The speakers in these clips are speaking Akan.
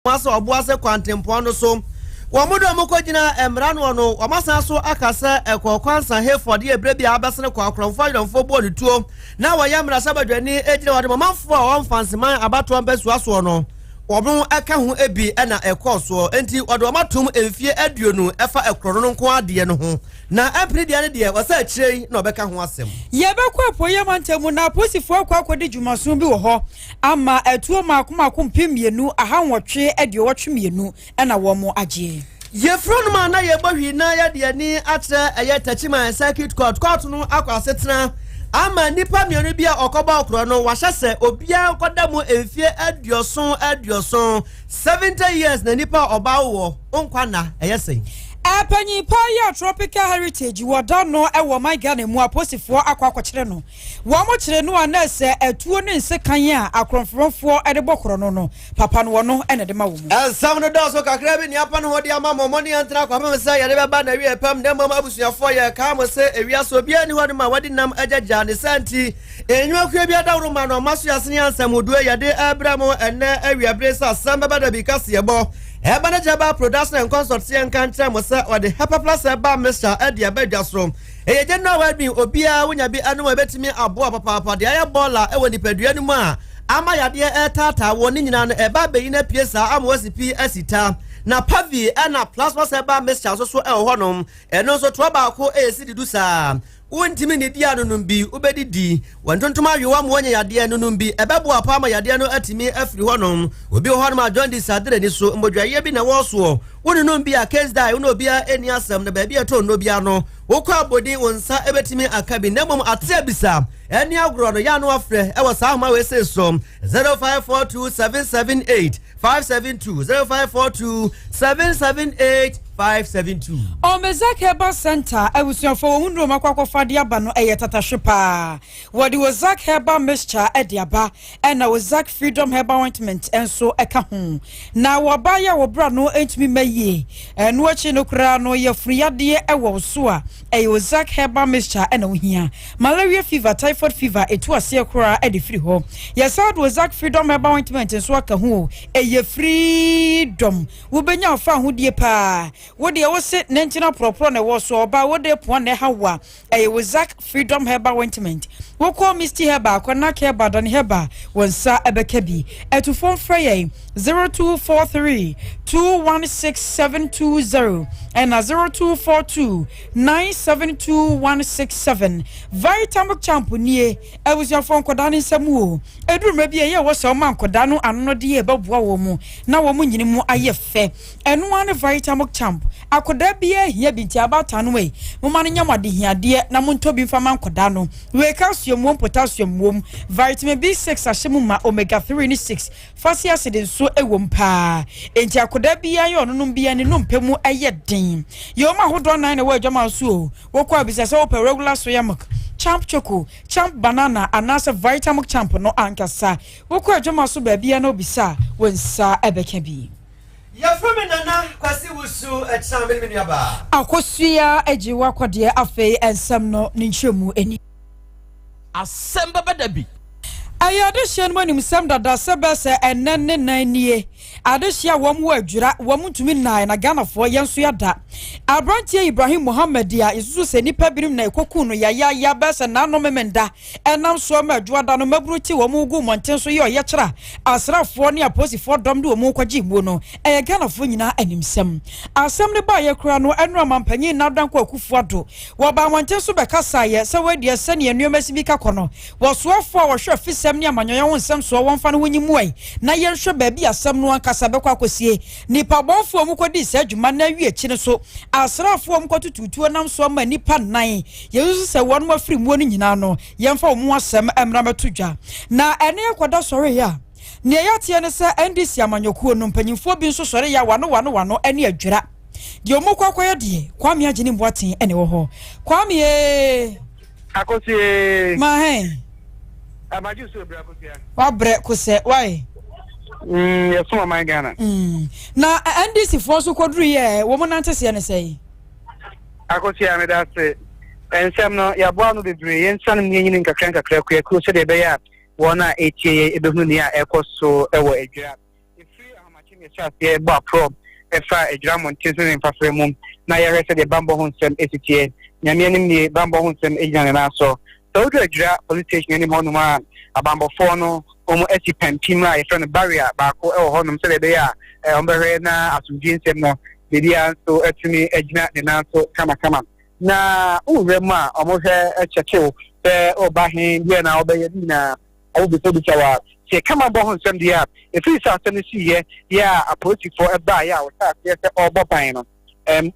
maso oboase kwantempo no so womodo mokogina emra no no wamasa so akasa ekokwansa heford ye brebi abasene kwa akromfo ydomfo bo ne tuo na wayamra sabadwani ejire wade mamfo a wamfanseman abato mpesu aso no Wobon aka ho ebi na ekoso enti wado matum emfie aduonu efa ekoro no nko ade no ho na apridi ane de wasa akirei na obeka ho asem ye bekwa apoye mantemu na posifo akodi dwumaso bi wo ho ama etuo makomako mpemienu ahanwotwe aduowotwe mienu na wo mo agye ye front man na ye bohwi na ye de ani atre eye tachima circuit court no akwasetena ama nipa mienu bia okoba okro no wahye obia kodamu emfie adioson 70 years na nipa oba wo onkwa na eyesen Panyi pa ya tropical heritage wada no ewo my Ghana mu aposifo akwakwakire no wo mo kire no anase etuo ne nsekan a akronfronfo ede bokoro no papa no no ene de ma wo mu ensam no do so kakra bi ni apa no hodi ama momoni antra kwa me se yede be ba na wi pam ne mama abusuafo ye ka mo se ewia so bia ni hodi ma wadi nam ajaja ne santi enwa kwa bia da woro ma no maso yasene ansam odu yede abramo enne awia bresa Asem Beba Dabi kase yebo Ebana jaba production and consortium kantra mo se o de Hyper Plus ba Mr. Edia Bedasrom eye je no wa bi obia wonya bi anu betimi abo papa de aye bola e woni padua ni mu a ama yade tata woni nyina no eba beyi na piesa ama wasipi asita na pavi na plasma se ba Mr. so e ho nom eno so to ba ko e si didu sa wontimi ne dia no numbi ubedidi wantontoma yewa mo wonya yade no numbi ebebo apa ama yade no atimi afiri ho nom obi ho nom John di sadre ni so mbodwaye bi na wo so woni numbi a case die woni obi a eni asem na ba bi eto no bia no wokwa abodi wonsa ebetimi akabi na mom ate bisa eni agro no ya no afre e wo sa ma we say so 0542778572 0542778572 Omezak Herbal Center ewusuafo hunro makwakwafa de aba no eyetatahepa wodi wozak herbal mixture ediaba na wozak freedom herbal ointment enso eka ho na wobaya wobra no entimi maye eno achi no kra no yefriyade ewo so a wozak herbal mixture na ohia malaria fever typhoid fever etu ase kra edi free ho yesad wozak freedom herbal ointment enso aka ho freedom wobenya fa hodie pa wode wo se nentina propro na wo so oba wode po na hawa wozak freedom herbal ointment wo call Misty Herbal kona ke badan herbal wonsa ebeka bi etufon frey 0243 216720 and 0242 972167 Vitamin Champ nie ewusiafo nkoda ne nsam o eduruma bi ye wo so ma nkoda no anno de ye baboa wo mu na wo mu nyini mu aye fe eno ane Vitamin Champ akoda bia hia binti abata no we mo ma no nyamade hiade na mo ntobi fama nkoda no we calcium won potassium wom vitamin B6 ahyemu ma omega 3 ni 6 fatty acid so ewom pa enti akoda bia ye ono no bia ne no mpemu aye den ye ma hodo nan na we adwama so wo kwa bisa se wo per regular soya milk champ choco champ banana anasa Vitamin Champ no ankasa wo kwa adwama so ba bia na obisa wonsa ebeka bi ya from nana kwasi wusu etsambe mini aba akosua ajiwa kwade afi ensam no ninchemu eni Asem Beba Dabi ayade hyen mo nim sem dada sebese enenne nanie adehia wom wo adwura wom ntumi nan na Ghana fo yenso yada Abrantie Ibrahim Muhammad ya isusu se nipa birim na ekoku no ya bese na no memenda enam so ma adwada no mabruti wom ugu monten so ye kira asrafo ne aposifo dom de wom kwaji gbo no Ghana fo nyina animsem asem ne ba ye kura no enro mampanyi na danko akufu ado wo ba monten so bekasa ye se wadie se ne enuoma sibika kono wo soafo wo hwe fisem ne amanyoya won sem so wonfa no wonyimu ai na ye hwe ba bi asem no ankasa bekwa akosie nipa bonfo mu kodi se adwuma na wie chi ne so asrafo mu kotututuo nam so ma nipa nan yesu se won ma firi mu no nyina no yemfa mu asem emra metodwa na ene yakoda sore ya ne yatie ne se NDC amanyokuo no mpanyimfo bi nso sore ya wano ene adwura de omukwakoye de kwame agene mboaten ene wo ho kwame akosie ma he amaju so bra akosie wa bre kose why yes so my Ghana na NDC for so kodru ye wo mo nante se ne sei akosie me da se ensem no ya boa no bebre yensan nyenyin nkakra ko se de be ya wona etie ebehunu ni a ekoso ewo edwira efiri ahamachi yɛ bɔ prob ɛfa adwira monten so ne mfafrɛ mu na yɛhwɛ sɛ deɛ bambɔ ho nsɛm ɛsitie nyame anim nie bambɔ ho nsɛm ɛgyina ne nan so sɛ woduru adwira police station anim hɔnom a abambɔfoɔ no ɔmo asi pampim a yɛfrɛ no barrier baako ɛwɔ hɔnom sɛdeɛ ɛbɛyɛ a ɔmbɛhwɛ na asomdwie nsɛm no biribiara nso atumi agyina ne nan so kamakama na wowura mu a ɔmohwɛ ɛkyɛkyew sɛ ɔba he deɛ na ɔbɛyɛ bi na ɔwobisabisa wɔ a sɛ kama bɔ ho nsɛm deɛ a ɛfiri sɛ asɛm no siiɛ yɛ a apolisifoɔ ɛbaeɛ a wɔsɛ aseɛ sɛ ɔrebɔ ban no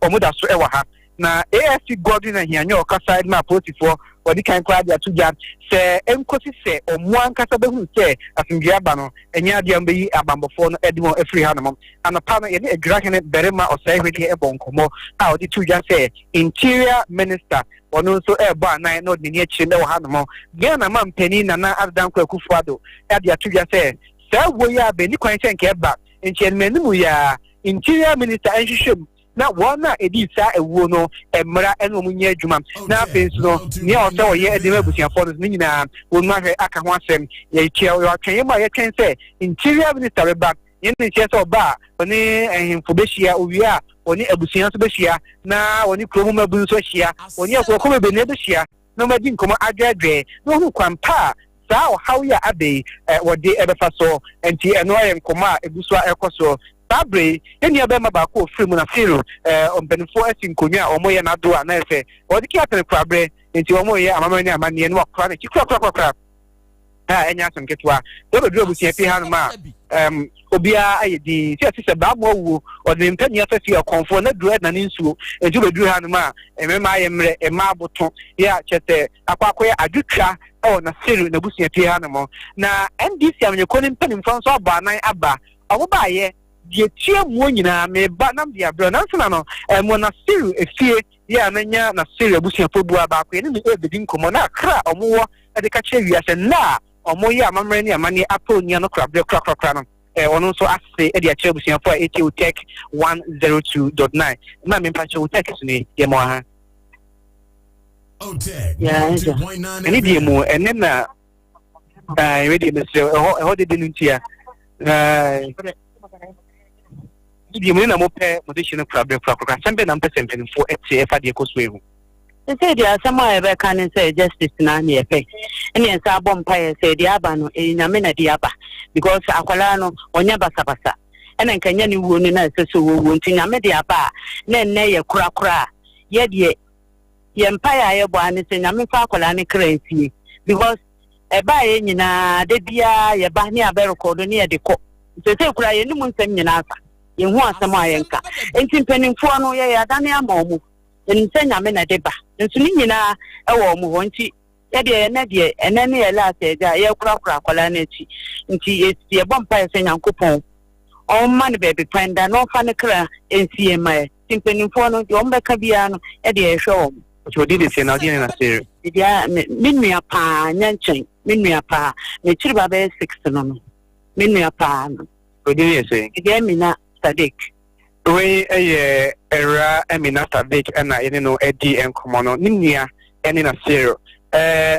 ɔmo da so ɛwɔ ha na AFC Godwin ahianyɛ ɔkasa de ma apolisifoɔ wɔde kan koraa de ato gya sɛ ɛnkosi sɛ ɔmo ankasa bɛhu sɛ asomdwee aba no ɛnyɛ adeɛ mbɛyi abambɔfoɔ no ɛde wɔn afiri ha nom anɔpa no yɛne adwirahene bɛrima ɔsɛe hwedeɛ ɛbɔ nkɔmmɔ a ɔde to gya sɛ interior minister ɔno nso ɛrebɔ anan na ɔde n'ani akyire no ɛwɔ ha nom Ghana ma mpanin Nana Adanko Akufo-Addo ɛde ato gya sɛ saa wo yi a bɛni kwan sɛ nkɛ ɛba nkyɛn manimu yɛ a interior minister ɛnhwehwɛ mu na wɔn a edi saa ewuo no mmara ɛna wɔn nyɛ adwuma na afei nso no nea ɔsɛ ɔyɛ ɛdɛm abusuafoɔ no ne nyinaa wɔn mu ahwɛ aka ho asɛm yɛatwɛn mu a yɛtwɛn sɛ interior minister bɛba yɛn ne nkyɛn sɛ ɔba a ɔne ahemfo bɛhyia owie a ɔne abusua nso bɛhyia na ɔne kurom mabu nso ahyia ɔne akɔkɔ bebree bɛhyia na wɔn adi nkɔmɔ adwɛdwɛ na wɔn kwan pa a saa ɔhaw yi a abɛyi wɔde ɛbɛfa so nti ɛno ayɛ nkɔmɔ a egu so a ɛkɔ so Sabre yɛn yɛ bɛma baako ofiri mu na firo ɔmpanimfoɔ asi nkonnwa a wɔyɛ n'ado a na ɛsɛ wɔde ki atene korabrɛ nti wɔyɛ amammerɛ ne amanneɛ no wakora ne kikura a ɛnyɛ asɛm ketewa wɔbɛduru abusua fi ha nom a obiara ayɛ din sɛ ɛte sɛ baamo awuo ɔde mpani afɛfi ɔkɔnfoɔ na duru ɛna ne nsuo nti wɔbɛduru ha nom a mmarima ayɛ mmerɛ mmaa aboto yɛ a kyɛ sɛ akɔakɔyɛ adwotwa ɛwɔ na firo na abusua fi ha nom na NDC amanyɔkɔ ne mpanimfoɔ nso abɔ anan aba ɔmo baayɛ die tia mu nyinaa meba nam dia bro nanso na no mo na siru efie ya na nya na siru abusuafo bu aba ko ne me ebedi nkomo na akra omowo de ka kye wiase na omo ya amamre ne amane aponia no kra no ono nso ase e de akye abusuafo a ETO Tech 102.9 ma me pa che Tech so ne ye mo ha yeah 102.9 ani die mu ene na ready me se ho de denuntia Di mo na mo pe mo de hine kura sembe na mpese mpenfo ete efa de ekoso ehu say dia sama ebe kan say justice na na efe ene ensa abompa ye say dia aba no nyame na dia aba because akwala no onya basabasa ene nkanya ni wuo ni na seso wuo nti nyame dia aba na enne ye kura ye de ye mpa ya ye bo ani say nyame fa akwala ne kransie because eba ye nyina de bia ye ba ni aba record ni ye de ko say kura ye ni mu nsem nyina asa yehu asɛm ayenka enti mpanimfoɔ no yɛ adane ama ɔmo nsɛ nyame na de ba nso ni nyinaa ɛwɔ ɔmo hɔ nti yɛde ɛnɛ deɛ ɛnɛ ne yɛ last ɛgya yɛ kura akwala no akyi nti yɛbɔ mpa yɛ sɛ nyankopɔn ɔmma ne baabi kwan da na ɔfa ne kra nsie ma yɛ nti mpanimfoɔ no deɛ ɔmbɛka biara no yɛde yɛhwɛ ɔmo so di de se na di na se deɛ me nua paa nyɛ nkyɛn me nua paa me kyiri ba bɛyɛ 6 no me nua paa no o di ye se deɛ mina Sadik. We era Emina Sadik and I know Eddie and Comono Ninia and in a zero.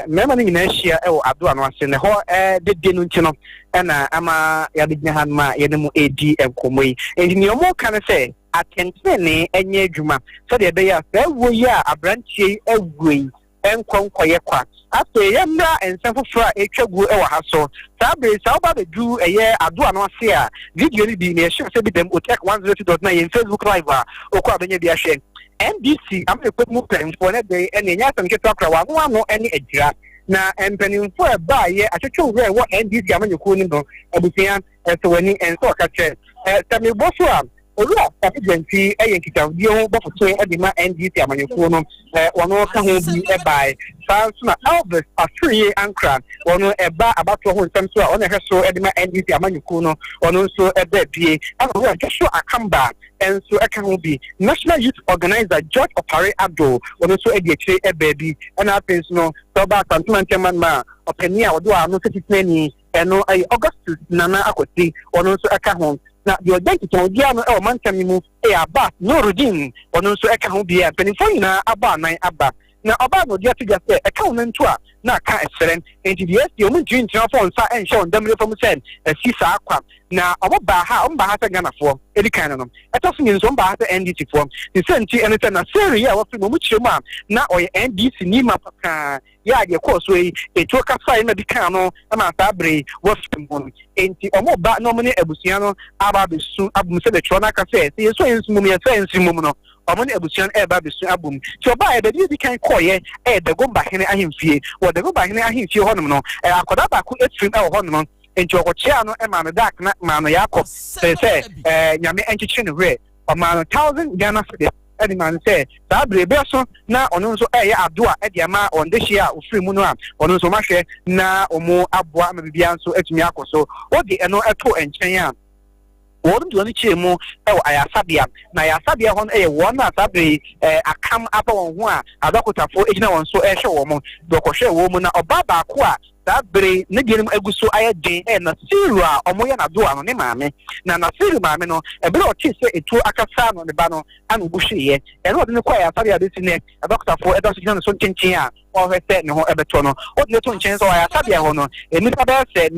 Member in Asia or Abdua was in the whole the Dinuntino and Ama Yadinahanma Yenemu AD and Comwe. And in your more can I say, I can say any Juma. So they are fair we are a branch a way and Conquayaqua. After Yamra and San Fra a chagu ewa haso. Sabre Sauba the Jew a year Abdua no sia. Video ni be near sure say them will take 102.9 in Facebook Live or Quabenya be ashamed. NBC I'm a quick move for that day and the Yasan get talk one more any edra. Na empenin for a buy ye a chuchu where what NBC am you calling no Abusian and so when and so catch. Tami Bosua Ola Papijanti a Yankita Dio Bofo Edima NBC amanyofo no ono ka ho bi e bai Sansuna Elvis Afri Ankra ono eba abato ho nsem so a ono hweso Edima NBC amanyofo no ono so eba bie ana ho hweso akamba enso eka ho bi National Youth Organizer George Opare Abdul ono so edi akire eba bi ana apens no so ba Santuman man ma opani a odo a no setitani eno ay Augustus Nana Akoti ono so eka ho na the identity of the no mantam mu e aba no rodin ono nso eka ho bia penifo nyina aba nan aba na oba no dia tiga se eka ho nto a na aka eseren enti the omu dream tena for nsa enhye on damre fam sen si sa akwa na omo ba ha se Ghana for edi kan no eto so nyin so ba ha se NDC for the same thing and na seri ya wa fi mo chiremu a na oye NDC ni ma paka ya de course we eto ka fa na di kan no na sa bre wa fi mo enti omo ba no mo ne abusia no aba be su abum se be tro na ka se so yin su mo me se nsi mo no omo ne abusia e ba be su abum ti oba e be di kan koye e de go ba hene ahemfie wo de go ba hene ahemfie honom no akoda ba ku etrim e wo honom enti okochia no e ma no dak na ma no yakọ se nyame enchichi ne hwe o ma no 1000 Ghana cedis edi man say sa brebe so na ono nso eye adoa edi ama on de hia ofiri mu no a ono nso mahwe na omo aboa ma bibia nso etumi akoso odi eno eto enchen a wọ́n do ní kyerè mu ẹ̀wọ̀ ayasabea na ayasabea hɔ no ɛyɛ wɔn a sabre akam aba wɔn ho a adɔkotafoɔ egyina wɔn so ɛhwɛ wɔn mo dɔkɔhwɛ wɔn mu na ɔbaa baako a sabre ne deɛ no egu so ayɛ den na siru a ɔmo yɛ n'ado ano ne maame na siru maame no ɛbɛrɛ ɔte sɛ etuo akasa no ne ba no ana obu hwɛ yɛ ɛna ɔde ne kɔ ayasabea de si ne adɔkotafoɔ ɛda so gyina ne so nkyɛnkyɛn a ɔhwɛ sɛ ne ho ɛbɛtɔ no ɔde ne to nkyɛn sɛ ayasabea hɔ no nipa bɛyɛ sɛ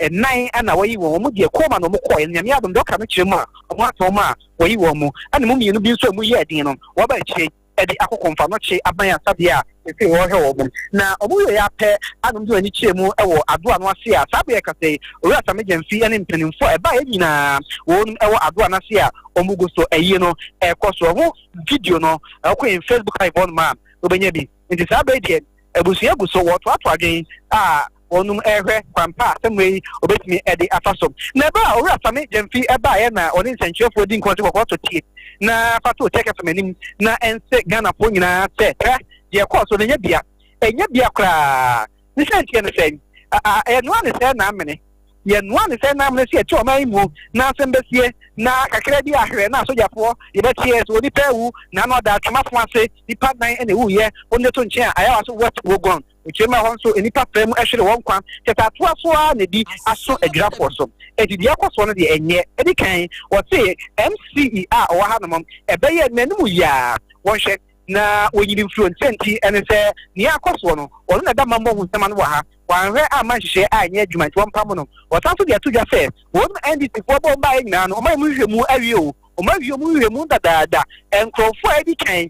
nnan ana wɔyi wɔn mo deɛ kɔɔma na ɔmo kɔɔ nyame adom dɔka no kyerɛ mu a ɔmo atɔ mu a wɔyi wɔn mu ana mu mmienu bi nso a mu yɛ den no wɔba akyire ɛde akɔkɔmfa no kye aban asabea a efi wɔhwɛ wɔn mu na ɔmo yɛ apɛ anom de ani kyerɛ mu ɛwɔ adoa no ase a saa bɛyɛ kasa yi owura Asame mfi ɛne mpanimfo a ɛbaa yɛ nyinaa wɔn ɛwɔ adoa no ase a ɔmo gu so ɛyie no ɛkɔ so ɔmo video no ɛkɔ yɛn Facebook live hɔ nom a ɔbɛnya bi nti saa bɛyɛ deɛ abusua gu so wɔtoato adwen a onum ehwe kwampa semwe obetimi ede afaso na ba owura Asame mfi eba ye na oni nsenchefo di nkonto kokko tie na fato take afemanim na ense Ghana po nyina se ye course no nya bia kra ni sentie ne sen no ane se na amene ye no ane se na amene se ti o mai mu na sembesie na kakra di ahwe na sojafo ye betie so ni pewu na no da twamafo ase ni padnan ene wu ye onne to nchen ayawa so what wogon uchema honso enipa fremu ehwere won kwan tetatoa so a na di aso adwirafo so edidi akoso no de enye edi kan wo se MCE a o ha no mom ebeye nanim ya won hwe na wonyiri influence ene se ni akoso no ono na da mambo hu sema no wa ha wanhwe a ma hye a nya adwuma nti won pam no wasanso de atudwa se won NDC fo bo ba nyina no o ma mu hwe mu awie o ma hwe mu hwe mu dadaada enkrofo edi kan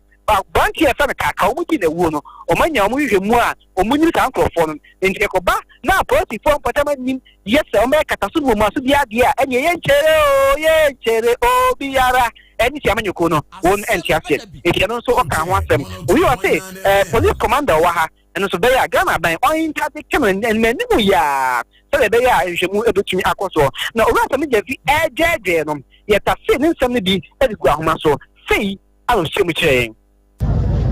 banki ya sana kaka omuji na wuo no omanya omu hwe mu a omunyi ka nkrofo no nti ekoba na polisi fo mpatama nim yesa o me kata so mu aso bia de a enye ye nchere o biara eni ti amanyoko no won enti asie eti no so o ka ho asem oyi o say police commander wa ha eno so be ya Ghana ban on interdict kemen en menimu ya so be ya hwe mu edotumi akoso na owura Asame fi ejeje no ye ta se ni nsem ni bi edigu ahoma so sei alo shemu kire.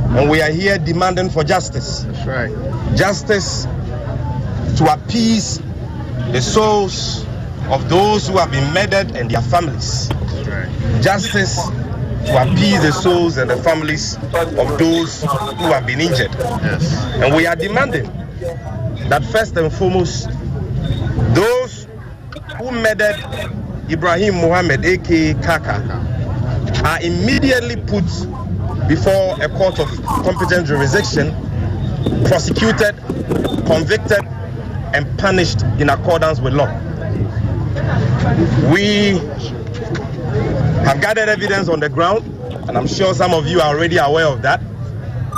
And we are here demanding for justice. That's right. Justice to appease the souls of those who have been murdered and their families. That's right. Justice to appease the souls and the families of those who have been injured. Yes. And we are demanding that first and foremost, those who murdered Ibrahim Mohammed, aka Kaka, are immediately put before a court of competent jurisdiction, prosecuted, convicted, and punished in accordance with law. We have gathered evidence on the ground, and I'm sure some of you are already aware of that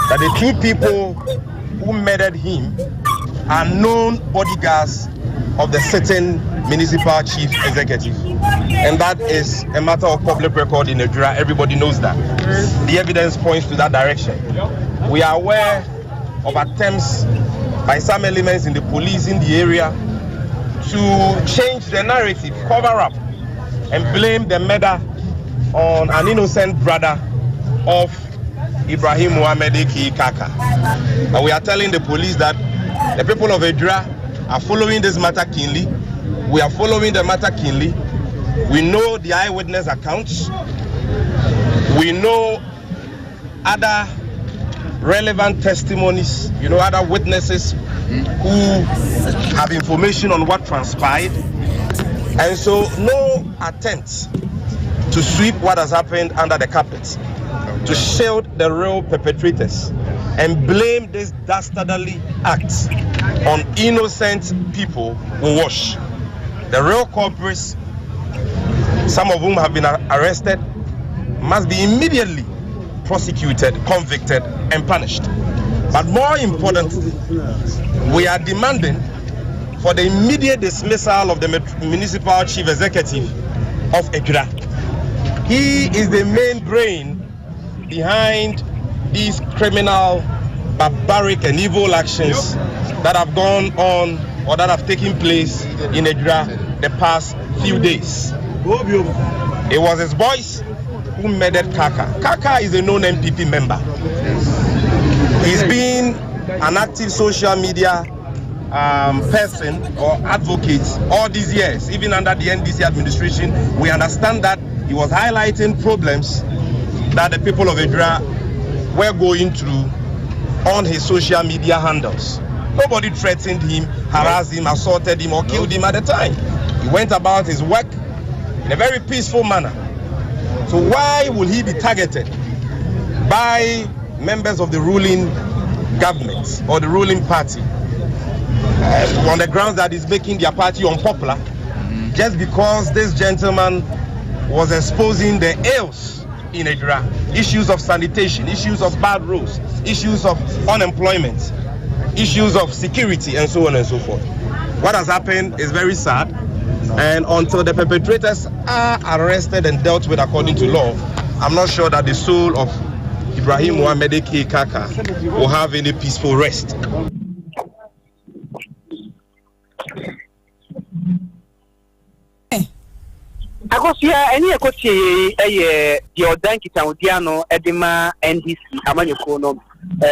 the two people who murdered him are known bodyguards of the sitting municipal chief executive. And that is a matter of public record in Nigeria. Everybody knows that. The evidence points to that direction. We are aware of attempts by some elements in the police in the area to change the narrative, cover up, and blame the murder on an innocent brother of Ibrahim Mohammed aka Kaka. And we are telling the police that the people of Edra are following this matter keenly. We are following the matter keenly. We know the eyewitness accounts. We know other relevant testimonies, other witnesses who have information on what transpired. And so no attempt to sweep what has happened under the carpet, to shield the real perpetrators and blame this dastardly act on innocent people will wash. The real culprits, some of whom have been arrested, must be immediately prosecuted, convicted, and punished. But more importantly, we are demanding for the immediate dismissal of the municipal chief executive of Ekura. He is the main brain behind these criminal, barbaric, and evil actions that have gone on or that have taken place in Ekura the past few days. It was his boys who murdered Kaka. Kaka is a known MPP member. He's been an active social media person or advocate all these years. Even under the NDC administration, we understand that he was highlighting problems that the people of Ekura were going through on his social media handles. Nobody threatened him, harassed him, assaulted him, or killed him at the time. He went about his work in a very peaceful manner. So why will he be targeted by members of the ruling government or the ruling party on the grounds that is making their party unpopular just because this gentleman was exposing the ills in Ekura, issues of sanitation, issues of bad roads, issues of unemployment, issues of security, and so on and so forth. What has happened is very sad, and until the perpetrators are arrested and dealt with according to law, I'm not sure that the soul of Ibrahim Mohammed K. Kaka will have any peaceful rest. Akosia any akosi the odanki tawdiano edema NDC amanyoko no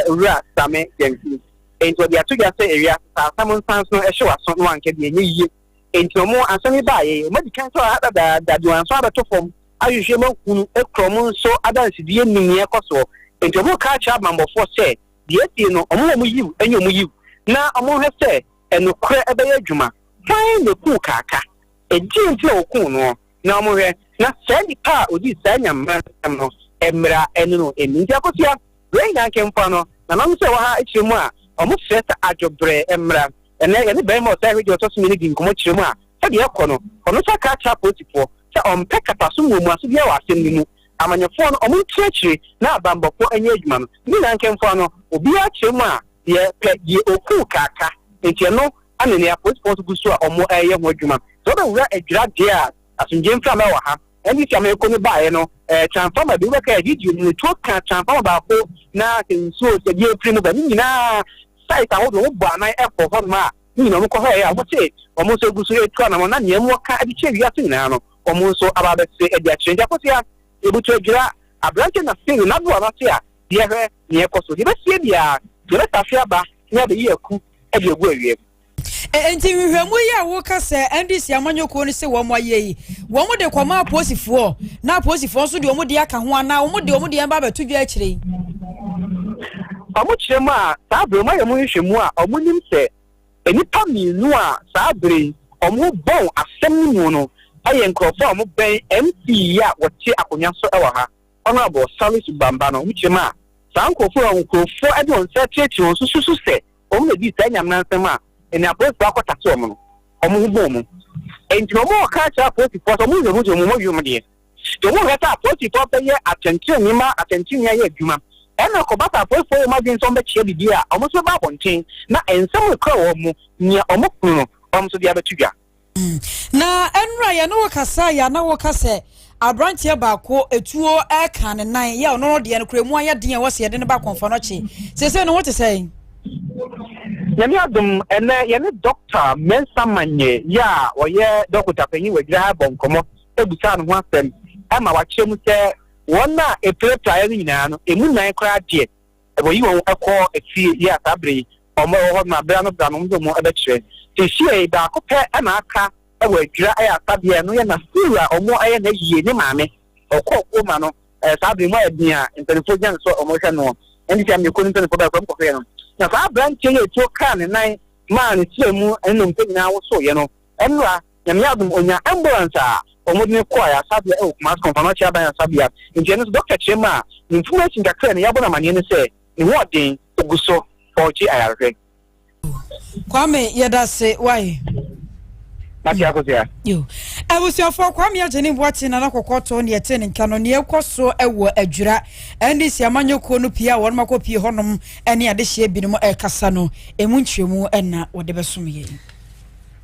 ura same yensi ento dia to dia say area some sans no ehwe aso no anke de enyi ento mo asami baaye mo di kan so ada da do anso abato fom ayuhwe makunu ekrom so adansi die nimie koso ento mo ka cha mambofo say die tie no omo yiw enyo mo yiw na omo hwe say enokre ebeye adwuma fine no ku kaka enti nti okun no na omohwe na send pa odi sanya no emra enu emi nti akosia we na kemfa no na no se wa ha echiremu a omo freta adwobre emra ene ye be mo say radio to sumi ni nkomo chiremu a se de ekono ono sa ka cha potifo se ompe kata so mu aso bia wa asem ni mu amanyefo no omo tiachire na abambofo anya adwuma no ni na kemfa no obi a chiremu a ye pe ye oku kaka enti no anene apotifo so gusu a omo eye ho adwuma so da wura adwira de a asunje mfa ma wa ha endi tia me ko ni baaye no transformer bi we ka video ni to ka transformer ba ko na nso se die primo ba ni nyina site awo do bo anan e for ho ma ni no ko ha ya mo se o mo so gusu e to na mo na ne mo ka adi che wi aso nyina no o mo so aba be se e dia change akosia e bu to gira abranche na se na do aba se a die he ne ko so die be se bia die ta fia ba ya be ye ku e de egu awie enti hwehwemu ya wo ka se NDC amanyoko ni se wo mo ayeyi wo mo de kwama aposifo na aposifo so de wo mo de aka ho ana wo mo de ba ba tudwa akire omo chiremu a sabre mo yemu hwehwemu a omo nim se enipa minu a sabre omo bon asem ni mu no aye nkrofo omo ben MP ya wote akonya so e wa ha ono abo service bamba no chiremu a sankrofo a nkrofo e de on se chechi on susu se omo di tanyam na nsem a eni apos ba kwata so omo no omo bo mo enti omo ka cha apos for omo yo mo yo mo de to mo heta apos for pe ye attention ni ma attention ya ye adwuma ena ko bata apos for ma din so be che bibi a omo so ba bonten na ensem ko omo nia omo kunu omo so dia betugwa na enra ya no kasa ya na wo kase abranche ba ko etuo e kan nan ya no de en kremu aya den wo se ye de ne ba konfa no chi sese no what to say Yami adum ene yene doctor Mensa Manye ya oye doctor penyi we gira bonkomo ebusa no ho asem ama wa kyemu se wona e prepare ya nyina no emu nan kra de e boyi won ekọ efie ya tabre omo ho na bra no bra no mo ebe kire te sie da ko pe na aka e we gira ya tabe no ya na sura omo aye na yie ne maame okọ ma no tabre mo edin a telefone jan so omo hwe no endi ti am ko ni telefone ba ko fe no na fa branche ye to kan nan man tiemu enum pe nyina wo so ye no enra nyame adum onya ambulance a omodine ko ya sabia e kuma konfirm cha ban sabia nje no doctor chema information da kra ne yabo na mane ne se ne ho den oguso oji ayarwe kwame yedase why Mati akosia. Yo. Abusuafo kwame agene boate na nakokoto ne yete ne nka no ne ekoso ewo adwura andi si amanyoko no pia won makopie honom ene ade hye binom ekasa no emu ntwemu ena wode besom ye.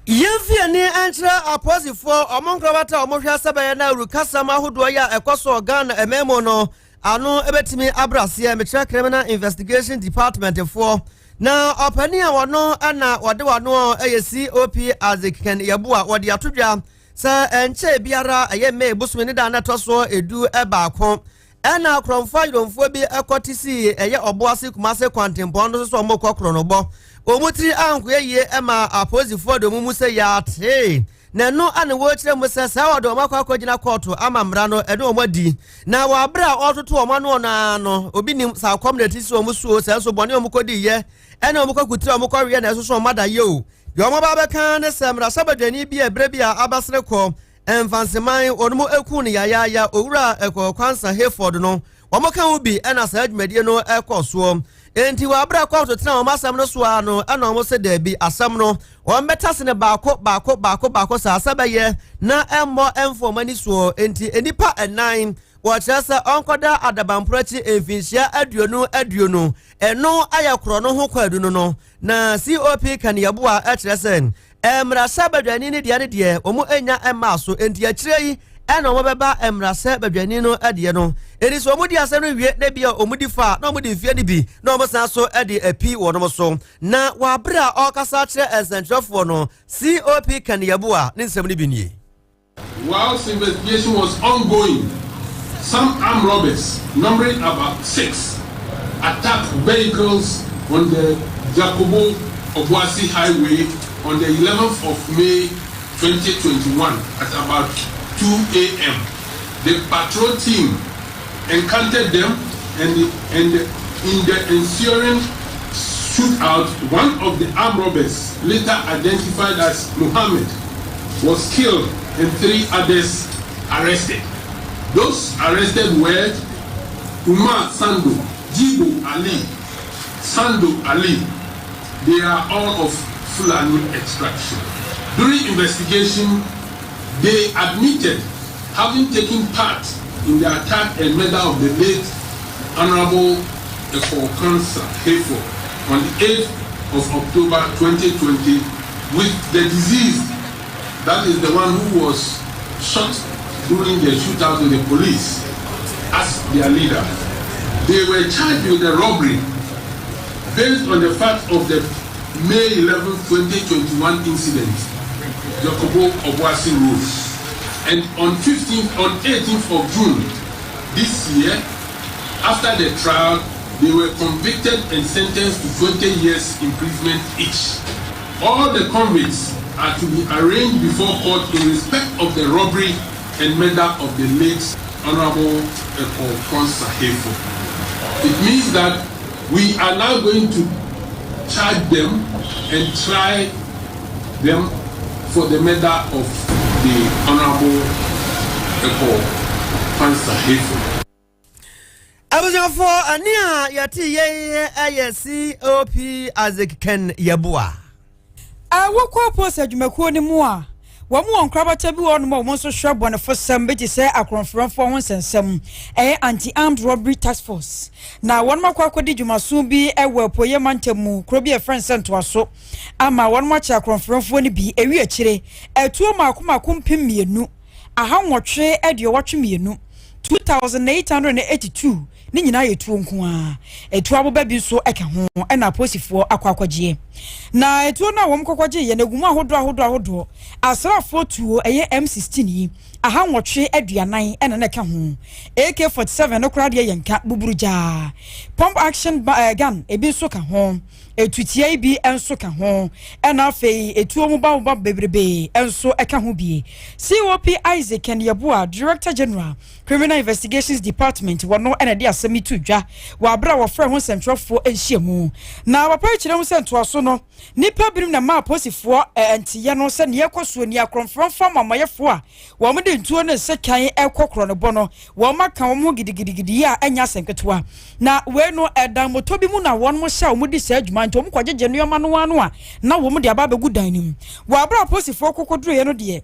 Yemfie ni antra aposifo omonkrabata omohwa sabaye na urukasa mahodo ya ekoso Ghana ememo no ano ebetimi abrase metra criminal investigation department for na opani a wono ana wode wano ayesi op aziken yabua wode atodwa sa enche biara aye me busumi ne da na toso edu ebaako ana kromfa yomfo bi ekotisi eye oboase kumase kwantempo ndo so mokokro no bo omutri anko ye ema aposifo do mumu se ya te na no ane wo kire mu se sa wodo makwa akogina court ama mra no ene omadi na wa bra ototo omano na no obi nim sa community si omusuo se so bone omukodi ye ene omukokutira omukɔwe na eso so omada ye o yo omaba beka ne semra sabadwani bi ebre bia abasre ko emfanseman onumu eku ne ya owura ekokwansa Hayford no omoka ubi ena sa adwumadie no ekoso enti wa bra kwa totena o masam no so ano ana o se Dabi asam no o mbetase ne baako sa asabaye na emmo enfomani so enti enipa enan wo kyerese onkoda adabamprochi emfinhia aduonu eno ayakro no ho kwadu no na COP kan yeboa kyerese emrasa badwani ne de omu enya emaso enti akirei ena omobeba emrasa badwani no ade no eri so omudi ase no wie na bia omudi fa na omudi fie ni bi na omosan so ade api wono so na wabra okasa kire esentrofo no COP kan yeboa ne nsem ni bi nie. Whilst investigation was ongoing, some armed robbers, numbering about 6, attacked vehicles on the Jacobo Obuasi Highway on the 11th of May 2021 at about 2 a.m. The patrol team encountered them and in the ensuing shootout, one of the armed robbers, later identified as Muhammad, was killed and 3 others arrested. Those arrested were Umar Sando, Jibo Ali, Sando Ali. They are all of Fulani extraction. During investigation, they admitted having taken part in the attack and murder of the late Honorable Efokansa Hayford on the 8th of October 2020 with the deceased, that is the one who was shot during the shootout with the police, as their leader. They were charged with the robbery based on the fact of the May 11, 2021 incident, Jacobo Obuasi Road. And on 18th of June this year, after the trial, they were convicted and sentenced to 20 years imprisonment each. All the convicts are to be arraigned before court in respect of the robbery and murder of the late Honorable Efokansa Hayford. It means that we are now going to charge them and try them for the murder of the Honorable Efokansa Hayford. Abuzafo ania yati ye COP Aziken Yabua. Awokwa post adwumakuo ni mu a wamu onkrabata bi won mo mo so hwebɔ ne fosam be ti sɛ akronfronfo ho sensem anti-armed robbery task force na won makwa kodi dwumaso bi ewe poye mantemu Krobea friend center so ama won macha akronfronfo ni bi ewi akire etuo makomakom pemienu aha nwotwe ediowotwe mienu 2882 ni nyina yetuo nko a etuo aboba bi so eka ho na posifo akwakwagie na etuo na wom kwakwagie ye na gumu ahodo asrafo tuo eye M16 yi aha nwotwe aduanan na eka ho AK47 no kra de yenka buburuja pump action gun ebi so ka ho etutia bi enso ka ho na afei etuo mu ba bebrebe enso eka ho bi COP Isaac and Yabua Director General Criminal Investigations Department wono na de asemi tudwa wa bra wo frɛ ho centralfo enhyiamu na papa kyerɛ ho central so no nipa birim na ma posifo entiye no sɛ ne ekoso ni akronfronfo mamayefo a wo mo de ntuo ne sekan ekokro no bono wo maka wo mo gidigidi a enya senketwa na we no edan moto bi mu na won mo hya wo mo di sa adwuma adwuma ntom kwagye nneoma no anu a na wo mu de aba begu dan nim wo abra posifo kokodro ye no de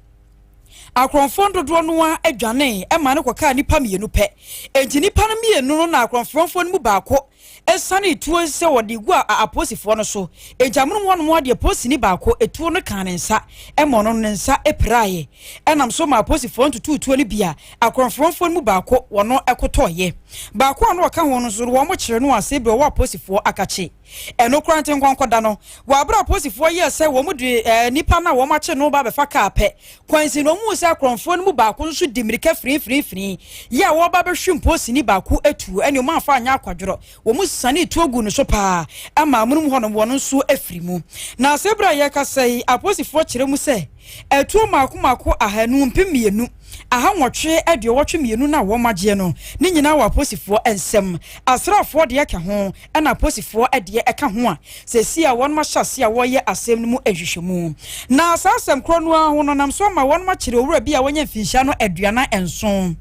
akronfo dodo no a adwane e ma ne koka nipa mienu pe enti nipa no mienu no na akronfo no mu baako esane tuo se wode gu aposifo no so ejamno won mo de posini baako etuo no kan nsa e mo no nsa epraye enam so ma aposifo ntutuo no bia akronfo mu baako wono ekotoye baako no ka ho no so wo mo kire no asebe wo aposifo akache eno krante nkonkoda no wo abra aposifo ye se wo mu de nipa na wo ma che no ba be fa ka pe kwansi no mu se akronfo no mu baako nso dimirika firi ye wo ba be hwim posini baako etu ene mo afa anya akwadworo wo mu sane tuogu no so pa ama munum hono wono nso afrimu na sebra ye ka sei aposifo kire mu se etu mako ahanu mpemienu aha nwotwe aduowotwe mienu na wo magye no ne nyina wa aposifo ensem asrafo de ka ho na aposifo de eka ho a sesi a won ma hyase a wo ye asem no mu ehwehwemu na asasem kro no ho no nam so ma won ma kire owura bi a wonya finhia no aduana enso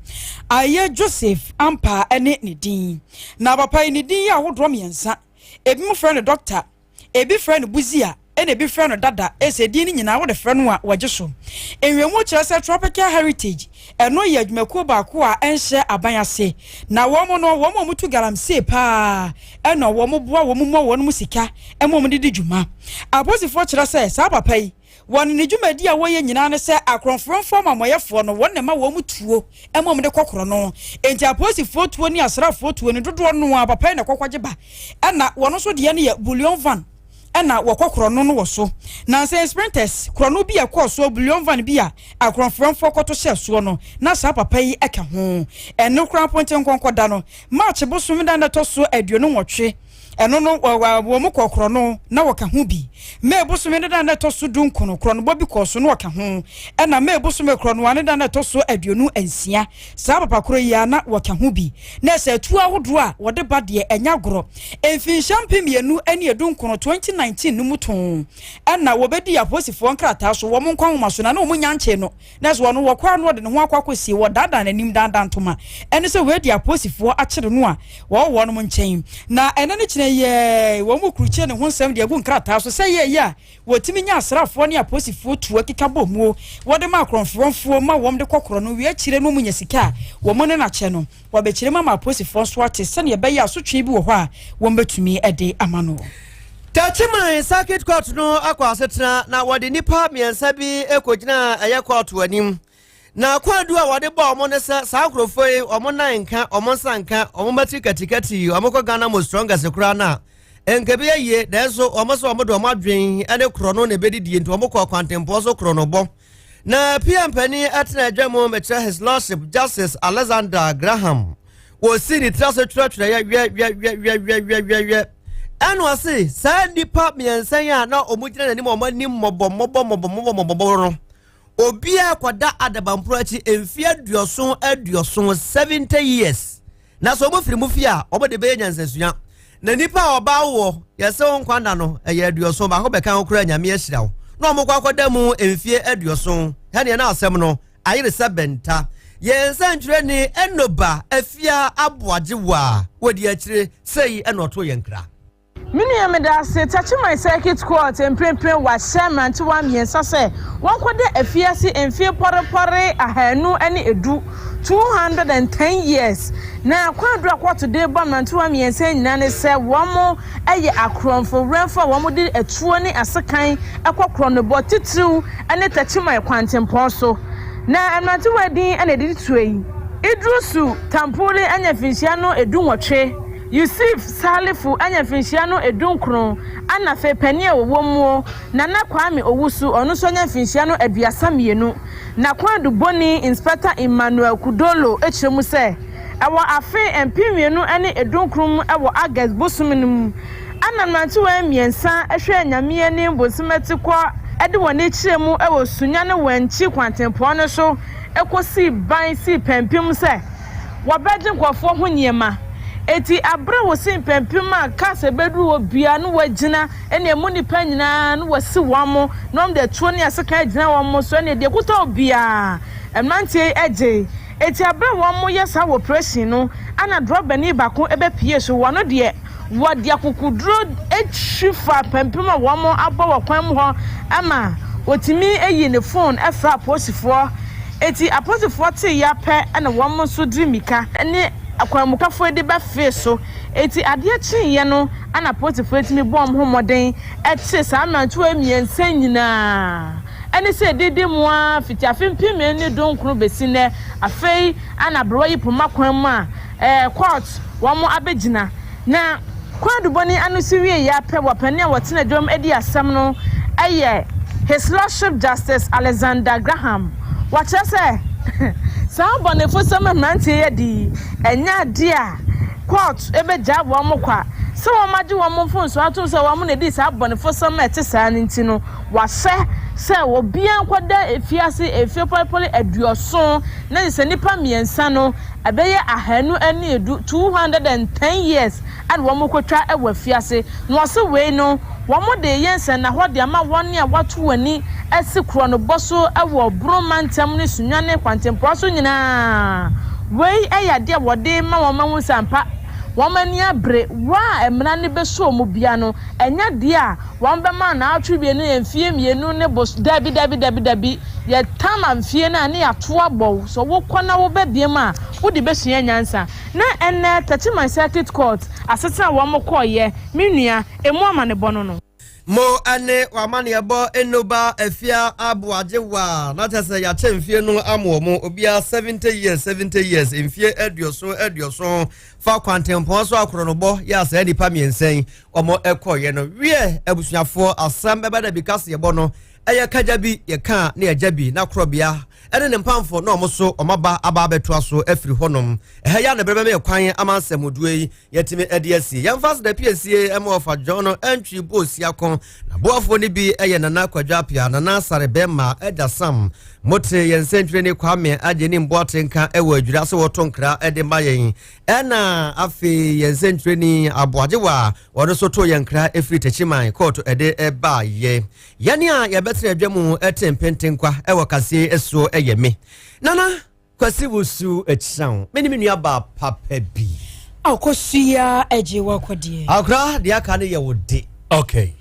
aye Joseph ampa ene ne din na papa ni din ya wodro miensa ebi mo friend doctor ebi friend buzia ene bi friend dada ese din ni nyina wo de friend a wagye so enwemu kire se tropical heritage eno ye adwumako baako a enhye abanyase na wo mo tu galamse pa eno wo mo boa wo mo mu sika emo mo didi dwuma aposifo kire se sa papa yi won ne dwumadi a wo ye nyina ne se akronfronfo mamoyefo no won ne ma wo mu tuo emo mo de kokoro no enti aposifo tuo ni asrafo tuo ni dodo no a papa na kokwaje ba ena wono so de ne ye bullion van ena wakokoro no wo so na say sprinters krono bi akoso bullion van bi a akronfronfo koto hyeso no na sa papa yi eka ho eno kran ponte nkonkoda no match bosom da na to so aduonu nwotwe eno no wo mu kokoro no na waka ho bi me bosom da na to so dunkono krono bobi koso no waka ho ena me bosom krono wane da na to so aduonu ansia sa papa kro ya na waka ho bi na se tu ahodo a wode ba de enya goro enfin champion mienu ene edunkono 2019 no muton ena wo bedi aposifo nkrata so wo mu nkwan ma so na wo mu nyanche no na so no wo kwa no de ne ho akwakosi wo dada na nim dada ntoma ene se we di aposifo akire no a wo no mu nchen na ene ne kine ye wo mu kruche ne ho nsem de agu nkrata so se ye ya wotimi nya asrafo ne aposifo tuwa kika bomuo wo de ma akronfronfo ma wo de kokoro no we akire no mu nyasika wo mu ne na che no wo be kire ma aposifo so ate se ne be ya so twe bi wo ho a wo mbetumi ede amano Tachiman circuit court no akwa asetena na wode nipa miensa bi ekogina aye court wanim na kwadu a wode ba omo ne sa akrofo omo nanka omo sanka omo matrikatikati omo ko Ghana mo strongest kura na enkebi ye denso omo so omo do omo adwen ene krono ne bedidi nti omo ko kwantempo so krono bo na piampani atena adwamo metra his lordship Justice Alexander Graham wo sini traso tratra ya anu ase sa nipa miensa ya na omugina na nim omanim mobo obia kwada adabampro achi emfia duoson 70 years na so mo firi mu fia obo de be nyansasua na nipa oba wo yese onkwanda no eye duoson ba ho beka okura nyame ahira wo na omokwa akoda mu emfie aduoson hane na asem no ayire sebenta yensa ntwere ni enoba afia aboagewa wodi akire sei enoto yenkra Mini amedase Tachiman circuit court emprempren wa chairman to one miensa se won kwode afiase emfie porepore ahanu ene edu 210 years na kwadra court de bamman to one miensa nyina ne se womo eye akronfo renfo womo de etuo ne asekan ekokro no botitu ene Tachiman kwantempo so na amnati wadin ene de tuei idrusu tampole anya finhia no edu nwotwe Yusuf Salifu anya finhia no edunkron ana fe panie owomuo na Kwame Owusu onu so anya finhia no aduasa mienu na kwadu boni Inspector Emmanuel Kudolo echemu se ewo afe empimienu ane edunkron ewo August bosuminum ana mantu wa miensa ehwe nyame ne mbosumeti kwa ede woni chiremu ewo sunya ne wanchi kwantempo no so ekosi ban si pempim se wabedin kwafo ho nyema eti abra wo sin pempima kase bedu obia no wagina ene mu nipa nyina no wasi wamo nom de tuo ne aseka gina wamo so ne de kuta obia emantie eje eti abra wamo yesa wo operation no ana drop ni bako ebe pie so wono de wɔde akukuduro etwifa pempem a wɔn abɔ wɔ kwan mu hɔ ama wotimi eyi ne phone efra aposifoɔ eti aposifoɔ te ya pɛ na wɔn nso di mika ne akwanmukafo de ba fe so eti adeɛ kyiye no ana aposifoɔ etimi bɔ ho mɔden ɛte saa mantu emiensa nyinaa ɛne sɛ dede mu a fiti afempem ne donkro besi ne afei ana bro yi poma kwan mu a court wɔn abegyina na kwadubɔni anu si wie ya pɛ wɔpɛne a wɔtena dwom edi asɛm no ɛyɛ His Lordship Justice Alexander Graham wɔkyerɛ sɛ saa bɔnefo sɛm mmeranteɛ yɛ di ɛnya dia court ebegya wɔn kwa sɛ wɔn agye wɔn phone so ato sɛ wɔn na di saa bɔnefo sɛm ɛte saa ne nti no wɔhyɛ sɛ obiara nkɔda efiase efie pɔpɔle aduoso na sɛ nipa mmiɛnsa no ɛbɛyɛ ahanu ani edu 210 years and wɔn kɔtwa ɛwɔ fiase na wɔsɛ wei no wɔn de yɛnsa na hɔ de ama wɔn a wɔto wani ɛsi kuro no bɔ so ɛwɔ bromantam ne sunyane kwantempɔ so nyinaa wei ɛyɛ de wɔde ma wɔn ho sampa wɔn ani abre wa emra ne beso mu bia no enya de a wɔn bɛma na atwe bi ne mfie mienu ne bos dabi ye tam amfie na ne ato abɔ so wo kɔna wo bɛbie ma wo de besua nyansa na enne Tachiman Circuit Court asesa wɔn kɔɔyɛ menua emu ama ne bɔ no mo ane wamane ebo enoba afia abuajewa na tese ya chemfie no amo mo obia 70 years mfie edioso fa kwantempo so akronobo ya sa nipa miensen omo ekoye no wie abusuafo Asem Beba Dabi kase yebo no eye kajabi ye ka na yajabi na Krobea ene ne mpamfo na omoso omaba aba beto aso afiri honom ya na berebe me kwan amansemuduei yetime ediasi yemfas da piesie ema ofa jono entry boss yakon na boafo ni bi eye nana kwadwapia nana sare bema edasam mote yensentre ni kwame ageni mboatenka ewo adwura se wotonkra ede mayen ena afi yensentre ni aboajewa wodo soto yenkra efiri Tachiman court ede eba ye yani a yebetre adwamu etempentenkwa ewo kase eso eyeme nana kwasi wusu echisan meni menu aba papa bi akosia ejewa kodie akra dia ka ne ye wode okay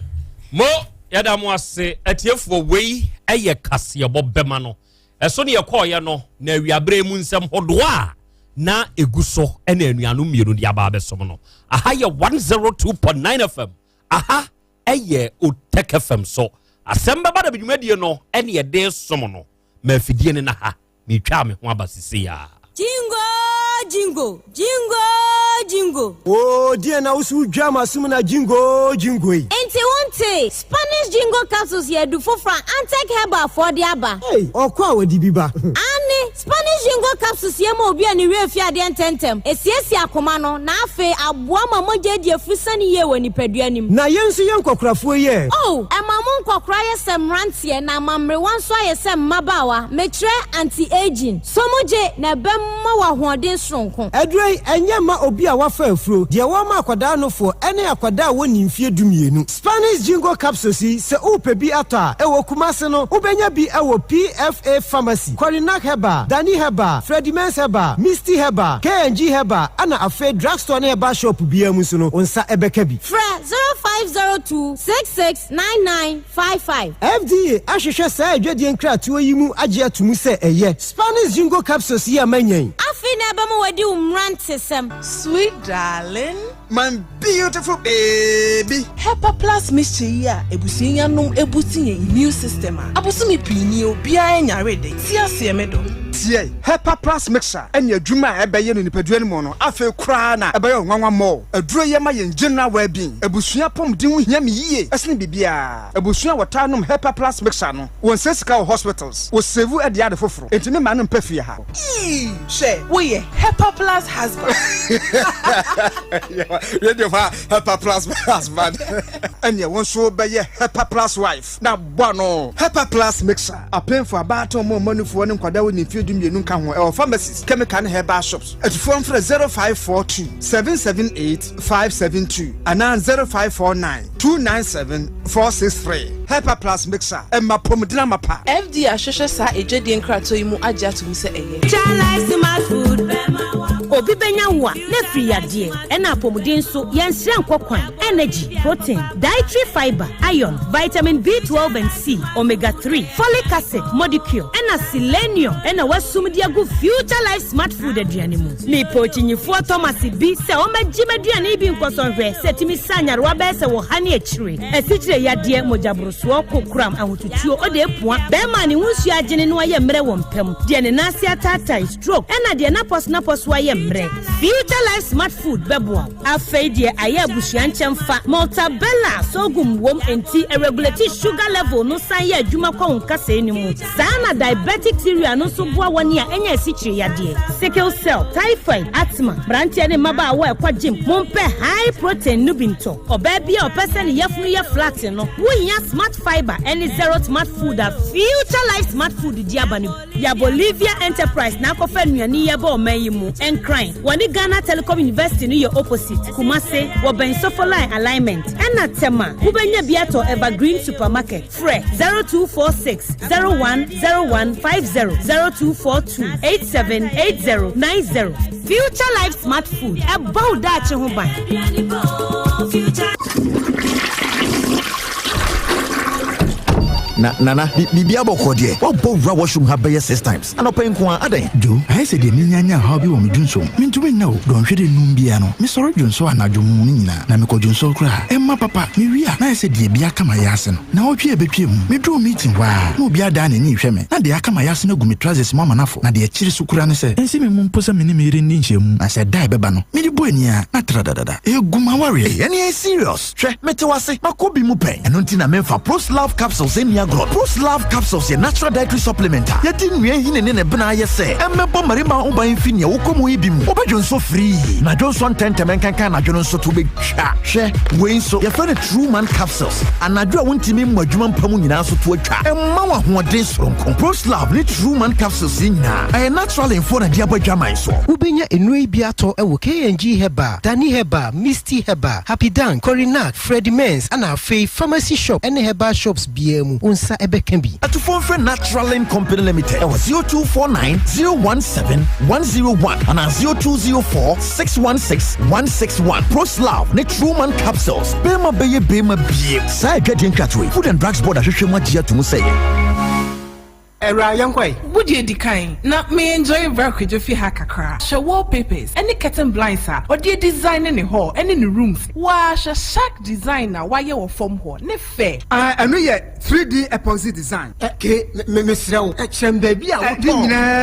mo yada mo ase atiefo wei eye kase bobema no eso ne yekoye no na awiabre mu nsem hodoa na eguso ena anuanu mienu dia ba besom no aha ye 102.9 FM aha eye Otek FM so Asem Beba Dabi dwumadie no ene ye de som no mafidie ne na ha me twa me ho abasisi ya jingo oh die na usu dwama sum na jingo enti wonte Spanish jingo capsules ye du fofra antek herbal for the aba hey okwa wadi biba ani Spanish jingo capsules ye ma obi ani we fi ade ententem esiesi akoma no na afe aboa mamogye die frusani ye wani paduanim na yensu yenkokrafo ye oh emamu nkokra ye semrantie na mamre wanso ye sem mabawa metre anti aging somuje na bemma wa hoden sonko edrei enye ma obi a wafa afuro de wo ma akwada no fo ene akwada woni mfie dumienu Spanish jingo capsules se upebi ata ewo kumase no ubenya bi ewo PFA pharmacy Corinak Heba Dani Heba Freddy Mens Heba Misty Heba KNG Heba ana afa drugstore na Heba shop bia mu so no onsa ebeka bi fra 0502669955 FDA ahwehwe sa adwadie nkratoɔ yi mu agye atumu se eye Spanish jingo capsules ya manyan afi na ba mu wadi umrantesem sweet darling my beautiful baby Hepa Plus mixture ya ebusinya nom ebutinye immune system a abosumi pini obia nyare de tia se medo tie Hepa Plus mixture ene adwuma ebeye no nipadua no no afa kura na ebeye nwanwa mo aduro ye ma ye general well-being ebusua pomden ho hia me yie esene bibia ebusua wotanom Hepa Plus mixture no won sesika hospitals wo save e dia de foforo entime ma no mpafie ha she wo ye Hepa Plus husband radio fa Hepa Plus husband ene won so beye Hepa Plus wife na bono Hepa Plus mixture apen for abato mo manufo ne nkwada wo ni dumienu ka ho e pharmacies chemical and herbal shops at phone for 0542 778 572 and 0549 297 463 Hepa Plus mixer e mapomdina mapa FDA ahwehwe sa ejedi nkrato yi mu agya tum se eye Chalice smart food obi benya wa na free yadeɛ ɛna apɔmuden so yɛnsrɛ nkɔkwan energy protein dietary fiber iron vitamin B12 and C omega 3 folic acid molecule ɛna selenium ɛna wasum de agu future life smart food aduane mu me pochinyifo Thomas bi sɛ ɔmagye maduane bi nkɔsɔnhwɛ sɛ timi sanyarwa bɛ sɛ wɔ ha ne akyire asikyire yadeɛ mojabrosoo kokram ahotutuo ɔde apua bɛma ne hunsu agene no ayɛ mmerɛ wɔ mpam deɛ ne nase atata stroke ɛna deɛ napos ayɛ mmerɛ future life smart food bɛboa afei deɛ ayɛ abusua nkyɛmfa maltabella sogum wom enti regulate sugar level no san yɛ adwuma kɔ nkasa ni mu saa na diabetic theory no so boa wɔne a ɛnya asikyire yadeɛ sickle cell typhoid asthma brantia ne maba awo ekwa gym mompe high protein no binto oba bia opese ne yefunu ye flat no wonya smart fiber any zero smart food a future life smart food di abani ya Bolivia enterprise na akofa nuani ye ba omayi mu encrine woni Ghana Telecom University no ye opposite Kumase wo ben sofoline alignment ena tema wobenya biato evergreen supermarket fre 0246 010150 0242 878090 future life smart food about that ho ban Nana, bibia bokode. What bowra washroom have by 6 times. And open kwa aden. Jo, I said the minyanya hobby wo medunso. Mintu we no, don hwede numbia no. Me sorry junso anadwo mu nyina. Na me ko junso kra. Emma papa, me wia. Na I said the bia kama yase no. Na otwe ebetwe mu. Me do meeting wa. No bia da na ni hwe me. Na de akama yase no gu me trousers mama nafo. Na de akiri sukura ne se. Ensi me mumpo se me ni me ri ni nhyemu. Na se dai beba no. Me di bo ania. Na tradadada. E guma worry. Any serious. Hwe, mete wase. Makobi mu pen. Eno nti na memfa Pros Love capsules enia Pros Love capsules ye natural dietary supplement. Ye di nwe hine ne bena ye se. Emmebo marima uba infini ya ukomu ibi mu. Obejo nso free. Na Johnson 10 temen kankan na Johnson so to be cha. She we so ye friend True Man capsules. Anadwo wontimi mu adwuma mpamu nyina so to atwa. Emma wa hoɔden soronko. Pros Love ni True Man capsules nyina. Ay natural info na dia badwaman so. Ubenya enwe bi ato ewo KNG Heba, Dani Heba, Misty Heba, Happy Dan, Corinak, Freddy Mens, ana afei pharmacy shop ene Heba shops biemu. Unsa ebe kembi. Atu Fonfre Natural Lane Company Limited. Ewa 0249 017 101 and 0204 616 161. Pros Love ne True Man capsules. Bema beye bema bie. Sa getting catway. Food and Drugs Board ahwehwe mu agia to mu say. Era yankwai would you decline na me enjoy very fi hakakra show wallpapers any curtain blinds or the design in the hall and in the rooms wa shark designer why your form hall ne fair I know yet 3D epoxy design okay me srew baby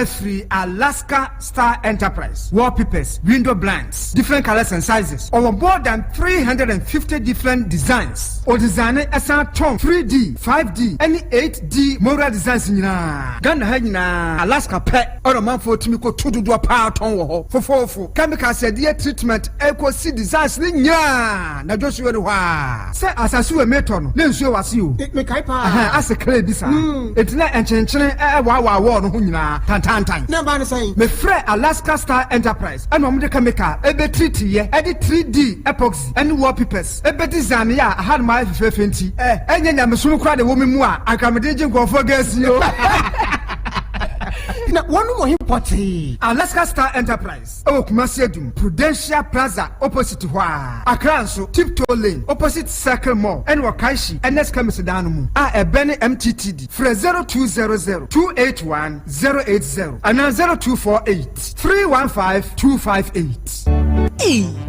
free Alaska Star Enterprise wallpapers window blinds different colors and sizes over more than 350 different designs or design asa ton 3D 5D any 8D moral designs in Ghana hanyina Alaska pet or a man for Timiko to do a part on for chemical said the treatment equal see designs nya na Joshua wa say as asu e meton na nsuo wase o me kai pa as a clay bisa it's na enchenchene wa no ho nyina tantantan na ba no say me frɛ Alaska Star Enterprise and mo de chemical e be treat ye e de 3D epoxy and wallpapers e be design ya had my fefenti enya me sum kra de wo me mu a akamede je nkofo gas yo na one more important Alaska Star Enterprise Kumasi Adum Prudential Plaza opposite Hwa Accra so Tiptoe Lane opposite Circle Mall and Wakaishi NS Kamisedano mu a Bene MTTD for 0200 281 080 and 0248 315 258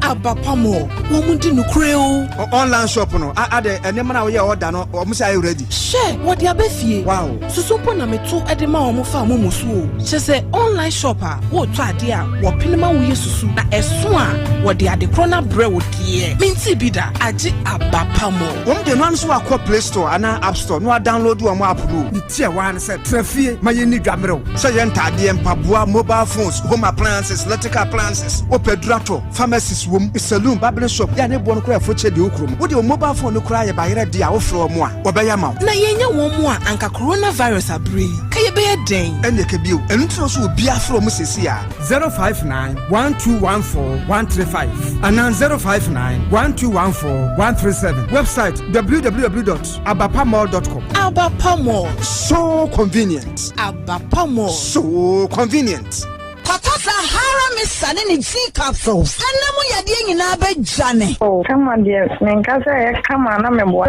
Abapamo womundi nukreo online shop no ade enema na we order no omusi ayi ready share what dia befie wow susumpo na meto ede ma omo fa mo musu chese online shop wo to ade a wo pinema wo yesusu na eso a wo de ade krona bre wo die minti bida age Abapamo wom de no anso akọ Play Store ana App Store no download wo mo app no ni tie wan se trafie maye ni dwamrew se ye ntade mpaboa mobile phones home appliances electrical appliances opedurato pharmacies wom saloon barber shop ya ne bo no kra foche de okrom wo de mobile phone no kra ye bayere de a wo fro mo a wo be ya ma na yenya wo mo a anka coronavirus abre ka ye be den ene ke bio enu tro so obi afro mo sesi a 059 1214 135 and 059 1214 137 website www.abapamall.com Abapamo so convenient Abapamo so convenient Papa Sahara Mr. Nini G capsules. And now we are doing in our bed, Johnny. Oh, come on, dear. Menkasa, come on, I'm a boy.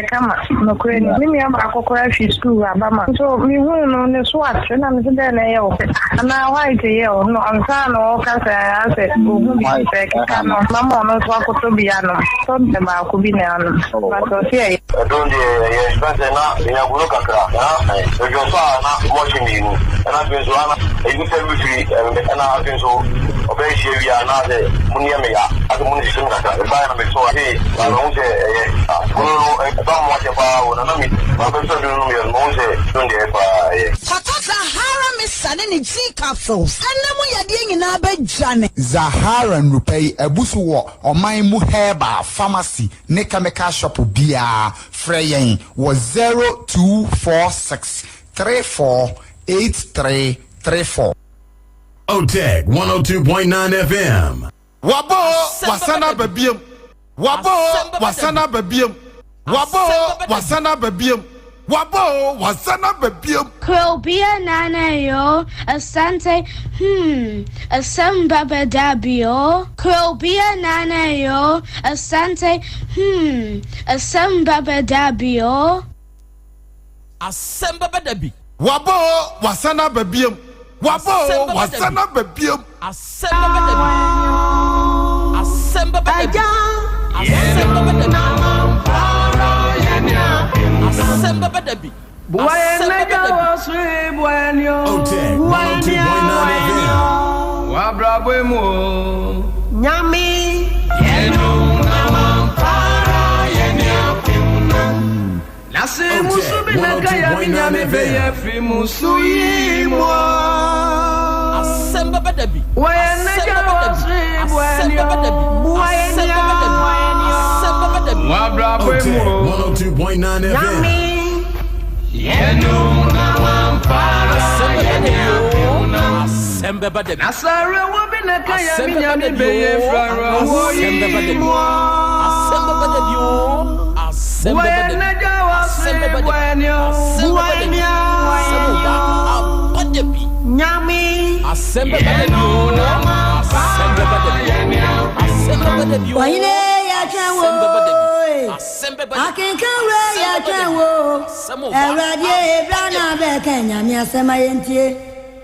Come on, no credit. Me, I'm a cocoa school, Abama. So, me won't on the swatch, and I'm there. And now, why do you know? I'm saying, oh, I said, one second, Mamma, no swap to be an something about could be an. But here, don't you spend enough in a look at that? So you're watching you, and I've been so you tell me free, and I've been so obey you are not the Munyamia, at the Munishin, the Dynamic. So hey, I don't say, don't watch about one of me. I'm going to Zahara Mr. Nini G capsules. And now we are doing in our bed, Johnny. Zahara and Rupei, a busuwa, or my muheba pharmacy, Nekameka shop bia, Freyen was 0246 348334. OTEC 102.9 FM. Wabo wasana babiam. Wabo wasana babiam. Wabo wasana babiam. Wabo wasana babiam. Krobea nana yo, Asante, Asem Baba Dabi yo. Krobea nana yo, Asante, Asem Baba Dabi yo. Asem Baba Dabi. Wabo wasana babiam. Wabo wasana babiam. Asem Baba Dabi. Asem Baba Dabi. Asem Baba Dabi. Asem Baba Dabi. OTEC 102.9 FM. Wabrabwemo Nyami Yenu Namampara Yenyapimnam Nasi Musubi Nakaya Minyami Beye Frimusuyimo Asem Baba Dabi. Wayeneja wasri Bwenyo Bwenya OTEC 102.9 FM. Yenu Namampara Yenyapimnam Asem Baba Dabi. Nasare Wabinaka Yaminyami Beye Frimusuyimo Asem Baba Dabi. Asem Baba Dabi. Asem Baba Dabi. Nyami Asem Baba Dabi. Asem Baba Dabi. Asem Baba Dabi. Wayne ya chawo. Asem Baba Dabi. Akinkanwe ya chawo. Erade brana be Kenya mi asema yentie.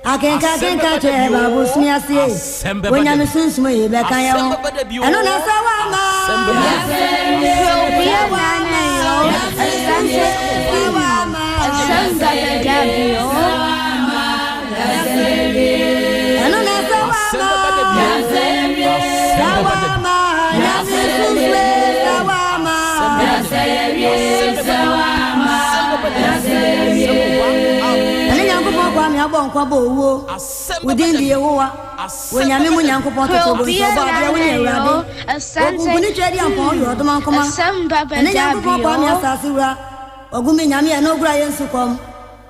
Akinka che babu smiasie. Wonya mi sunsumo ye be kan yawo. Eno na sawa ma. Krobea nana yo, Asante, Asem Baba Dabi yo. Eno na sawa ma. Kwabo wo within the Yehowa when Yami Munyanko to go so bad when you are Asante ni chedi ampo yo do man koma Asem Baba Dabi Sasura Ogumi Yami no gra yensu kom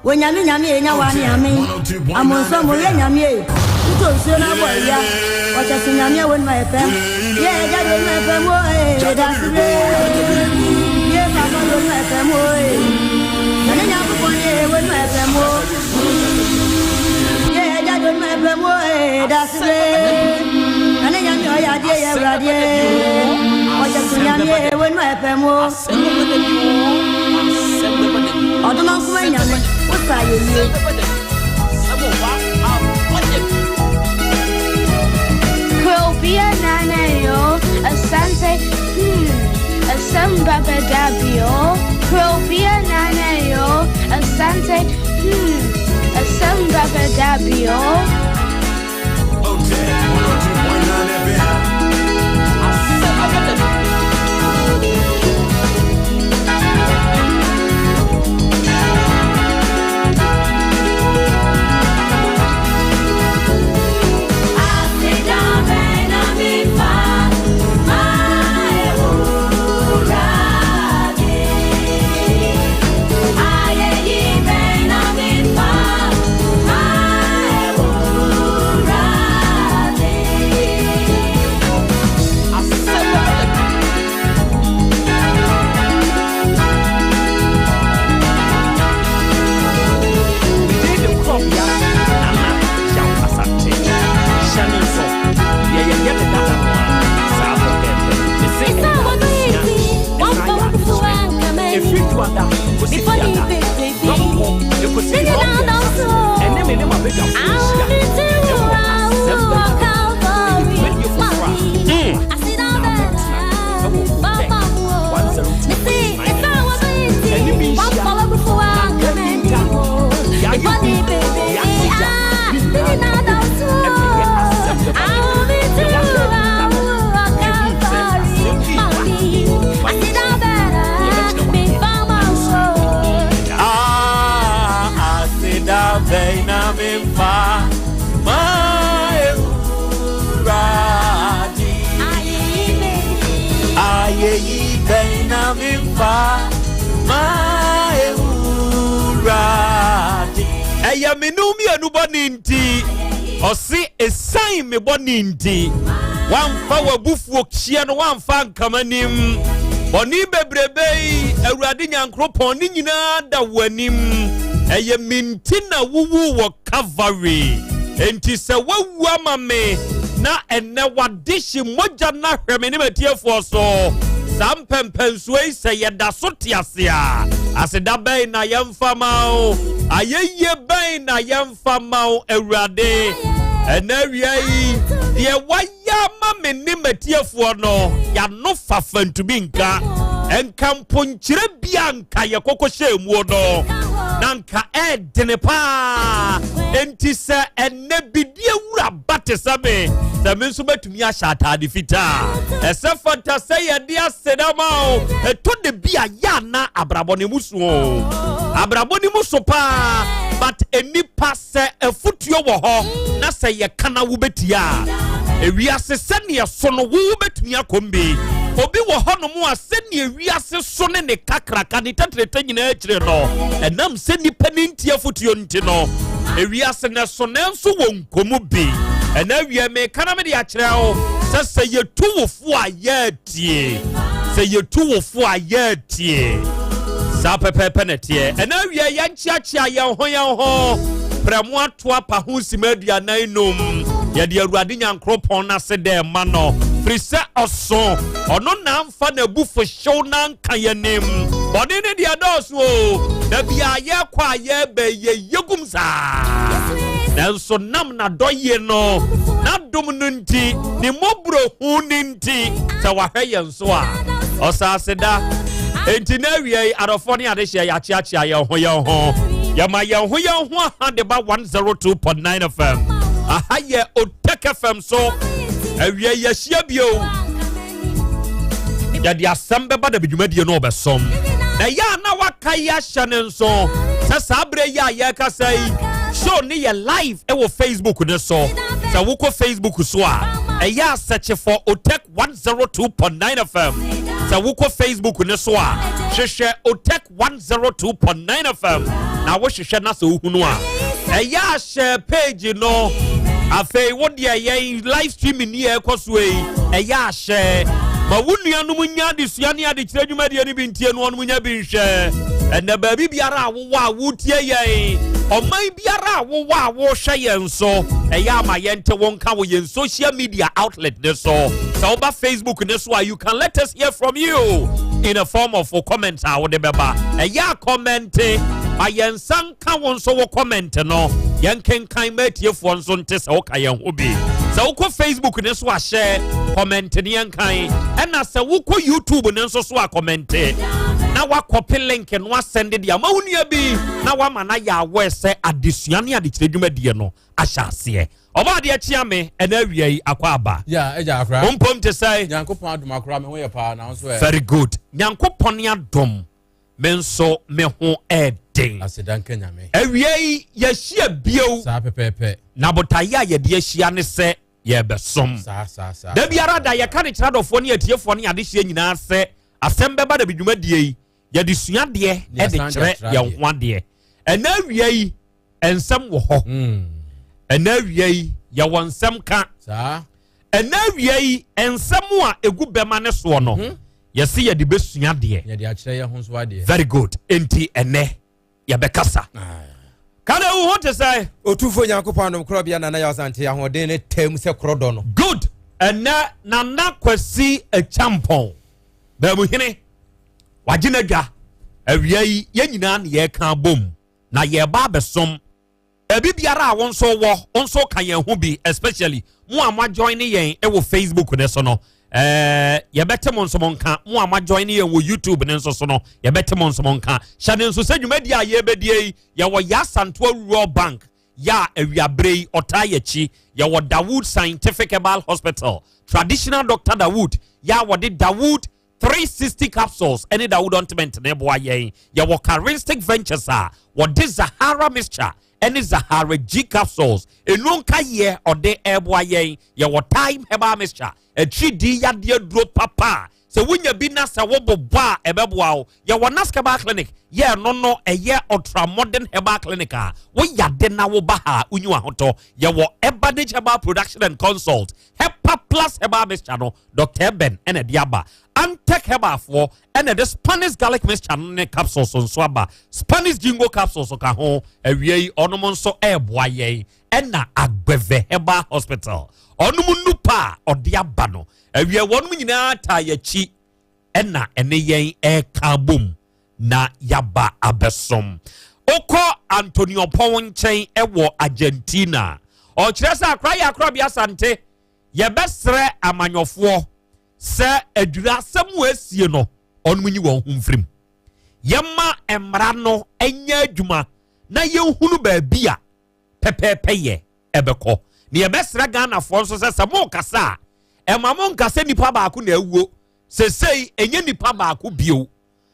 when Yami enya wa ni Yami amonso mo ye Yami e to so na bo ya o cha sin Yami when my fam ye ja do my fam o e da sire ye ma do my fam o e nani nyabu ko ye when my fam o don't my blamo that's it and I am your idea radio what just yami when my blamo or the man come yami what are you Krobea nana yo Asante Asem Baba Dabi yo Krobea nana yo Asante Asem Baba Dabi yo. OTEC 102.9 FM. Asem Baba Dabi. Aye, mifa maewurade eya menumi anubo ninti osi esan me boninti wamfa wabufuo kye no wamfa nkamanim boni bebrebe awurade nyankropon ni nyina da wanim eye minti na wuwu wo Calvary enti se wawu amame na enne wadishi moja na hweme ni metiefo so sampempensuei se yeda so tiasea aseda ben na yemfamao ayeye ben na yemfamao awurade enawiai ye waya mame ni metiefo no ya no fafantumi nka enkamponkyire bianka ye kokohyemu no nanka edene pa enti se enne bidie wura bate sabe nso betumi ahya atade fita ese fantase ye dia sedamao eto de bia ya na abrabone muso pa but enipa se efutuo wo ho na se ye kana wo betia ewiase se ne so no wo betumi akombe obi wo ho no mu ase ne ewiase so ne ne kakraka ne tatreta nyina akire no enam se nipa ne ntia futuo nti no ewiase ne so ne nso wo nkomu bi ena wie me kana me de akire o se yetu wofo ayatie sa pepepe ne tie ena wie yanchiachia yan ho premo atoa pa ho simedua nan nom ye de awurade nyankropon na se de ma no frise oso ono na mfa na bufo hyew na nka yanem bode ne de adoso o da bia ye kwa ye be ye yegum za nanso nam na doye no na dum no nti ni mobro hu nti sa wahwe yenso a osaseda enti na wie adofo ne ade hye ya chiachia ye ho yama ye ho de ba 102.9 FM aha ye Otek FM so awie ye hye bio ya di Asem Beba da bidwumadie no obesom na ya na waka ya hye nso sasa abre ya ye kasai show ni ye live e wo Facebook ne so sa wo ko Facebook so a ya search for Otek 102.9 FM sa wo ko Facebook ne so a hwehwe Otek 102.9 FM na wo hwehwe na so hunu a ya share page no afei wo de ye live streaming ni e koso e ya share ma wunuanum nya de suane ade kire dwumadie ni bintie no onum nya bi hwe ene ba bi biara wo wa wo tie ye oman biara wo wa wo hwe ye nso ya ma ye nte wonka wo ye social media outlet ne so over Facebook ne so you can let us hear from you in a form of a comment a wo de beba ya comment ayen sanka won so wo comment no yen kenkan matiefo nso nte se wo ka yen ho bi se wo ko Facebook ne so a share comment ne yen kan ena se wo ko YouTube ne nso so a comment na wa copy link no asend dia ma wunua bi na wa ma na ya we se adesua ne ade kiredwumadie no ahyase oba de achia me ena wiei akwa aba ya eja akra ompom te sai nyankopon adom akra me ho ye pa na nso very good nyankopon adom menso me ho eden asedan kanyame awiei ye hia bio sa pepepe na botaya ye de hia ne se ye besom sa da biara da ye ka ne kiradofo ne atiefo ne ade hia nyina se Asem Beba da bidwumadie ye de sua de e de kire ye ho de ena wiei ensem wo ho ena wiei ye wonsem ka sa ena wiei ensem a egu bema ne so no ye se ye de besua de ye de akire ye ho so ade very good enti ene ye bekasa kana wo hote sai otufo nyankopon anom Krobea na ya Asante ya ho de ne tem se krodo no good ena na kwasi a champon ba mu hene wagina dwa awiei ye nyina na ye ka bom na ye ba besom ebi biara won so kan ye ho bi especially mo ama join yen e wo Facebook ne so no ye bete mo nso monka mo ama join yen wo YouTube ne nso so no ye bete mo nso monka hyane nso se dwumadi a ye bedie ye wo ya Asante Rural Bank ya awiabrei otayechi ye wo Dawood Scientific Herbal Hospital traditional Dr. Dawood ya wo de Dawood 360 capsules any Dawood ointment ne boa yen ye wo Charistic Ventures wo de Zahara mixture any Zahara G capsules enunka ye ode eboa yen ye wo Time Herbal mixture a 3D ya de dro papa se wunya bi na se wo boba ebeboa wo ye wonas herbal clinic ye no eye ultra modern herbal clinic a wo yade na wo ba ha unyu ahoto ye wo Ebadage herbal production and consult Hepa Plus herbal mixture no Dr. Ben ene diaba Antec herbal for ene the Spanish garlic mixture ne capsules on swaba Spanish jingo capsules ka ho ewie onomon so eboa ye ena agbeve herbal hospital onumu pa odiaba no ewie wonum nyina ta yachi ena ene yen kabum na yaba abesom oko Antonio Ponchen ewo Argentina o kiresa akra ya akra bia Asante ye besre amanyofo se adura samu asie no onum nyi won humfrim yema emra no enya adwuma na ye hunu ba bia pepepe ye ebeko ne ye besre Ghana fo so se samo kasa emamon kasa nipa ba ku na awuo sesei enye nipa ba ku bio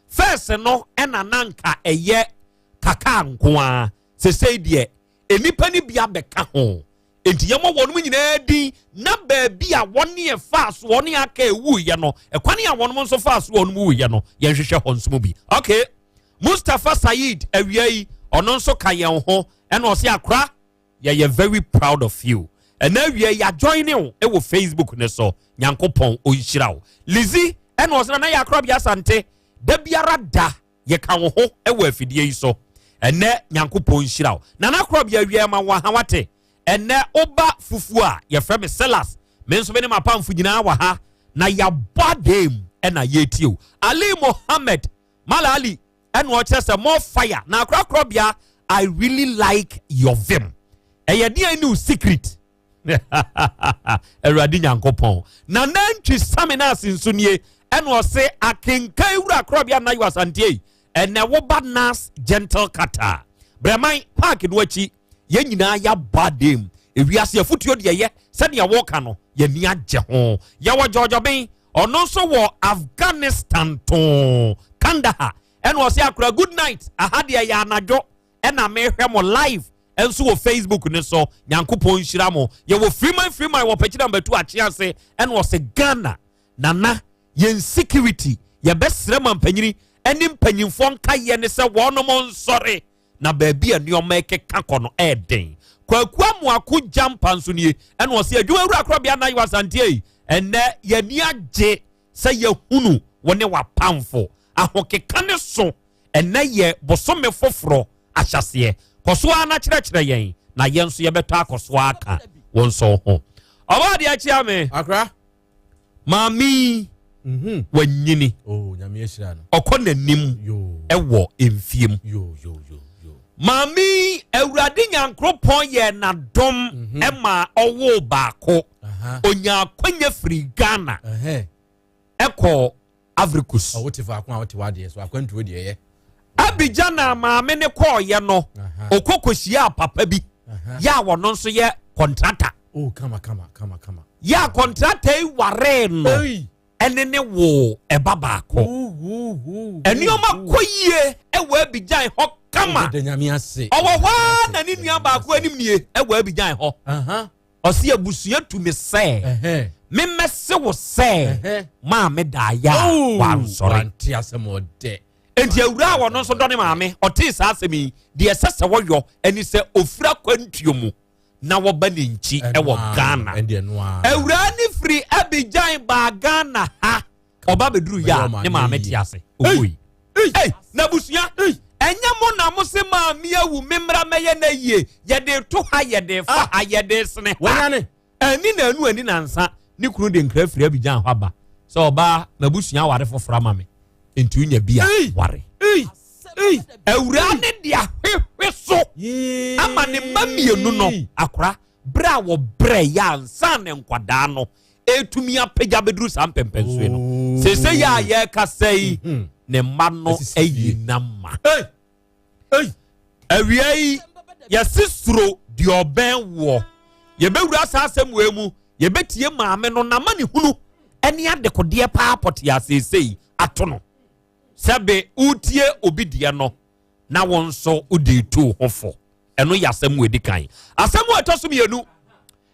first no ena nanka eye kaka nkoa sesei de enipa ni bia beka ho enti yemo wonum nyina di na ba bia woni e fast woni aka ewu ye no ekwane a wonum so fast wonum wu ye no ye hwehwe honsom bi okay Mustafa Said awiai ono nso ka ye ho ena o se akra ye very proud of you ena awiai ya join you e wo Facebook ne so nyankopon o yira wo Lizzy ena o se na ya akra bia Asante da biara da ye ka wo ho e wo afidie yi so ene nyankopon yira wo na na akra bia awiai ma wa ha wate ene oba fufu a ye frame sellers me nso be ne mapamfu nyina wa ha na ya bodem ena yetio Ali Mohammed Malali and watch us more fire na Krobea I really like your vim e dia new secret eradi nyankopon na nantwi seminar sinsunie and was say akenkai wura Krobea na you Asante ene wo badnas gentle kata bremai park no achi ye nyina ya badem ewiase afutuo de ye sede ya woka no ye ni agye ho ya wo jojoben ono so wo Afghanistan to Kandahar and was yakra good night ahadia ya anajo ena mehwe mo live enso wo Facebook ne so nyankopon hira mo ye wo free my wo pekira mbatu achiase and was Ghana nana ye security ye besre mampanyini eni mpanyimfo nka ye ne se wono mo nsore na baabi anioma ekeka kono eden kwakua mo aku jampa nso nie and was ye adwo awura Krobea na you Asante ene ye ni agye se ye hunu wone wapamfo ahokeka ne so ene ye bosome foforo ahyase koso ana kyerɛkyerɛ yen na yen so ye beto akoso aka won so ho oba de achi ame akra mami wanyini nyame ehira no okonanim ewo emfiem mami awurade nyankropon ye na dom ema owo baako onya kwanya firi Ghana eko Africus wotifa akwa wotiwade so akwantu de ye Abidjan na maame ne call ye no okokohia papa bi ya wono nso ye contractor kama ya contractor ware no ene ne wo eba baako enioma koyie ewa Abidjan ho kama de nyame ase owo na ni nua baako anim nie ewa Abidjan ho osi abusua tumi se me messe wo se maame da ya wansore anti asemode enti awura wo no so dɔne maame ɔte saa asɛmi de ɛsɛsɛ wɔyɔ ani sɛ ofura kwantuo mu na wɔba ne nchi ɛwɔ Ghana awura ne firi Abidjan ba Ghana ha ɔba beduru ya ne maame te ase owui na busua ɛnyɛ mo na mo se maame awu memra mɛyɛ na yie yɛde to ha yɛde fa ha yɛde sene wɔnyane ani na anu ani na nsa ne kunu de nkra firi Abidjan hɔ aba sɛ ɔba na busua ware fofora mame enti unya bia ware awura ne dia hwehwe so ama ne mamienu no akora bra wo bra ya nsa ne nkwada no etumi apagya beduru sa mpempenso no sese ya ye kasai ne mma no ayi nama awiai ya sisuro di oben wo ye bewura sa asem we mu ye betie maame no na mani hunu ene adekode pa apoti ya sesei atono sebe utie obidia no na won so udi tu hofo eno yasem wedi kan asem etoso mienu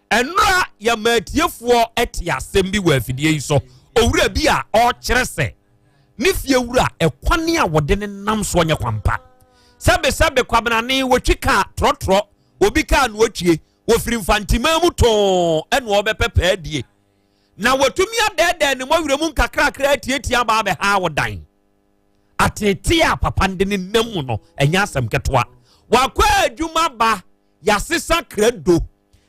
enra ya matiefuo eti asem bi wa afidie yi so owura bi a ɔkyerɛ sɛ ne fie wura ɛkwane a wɔde ne nam so ɔnyɛ kwampa sɛbe kwabenane wɔtwi ka trɔtrɔ obi ka no atwie wɔfiri mfantima mu tɔn ɛna ɔbɛpɛpɛ adie na wɔtumi adɛɛdɛɛ ne mɔwerɛ mu nkakrakra atietia baa bɛha wɔ dan atete a papa de ne nam mu no ɛnyɛ asɛm ketewa wakɔ adwuma ba yasesa kredo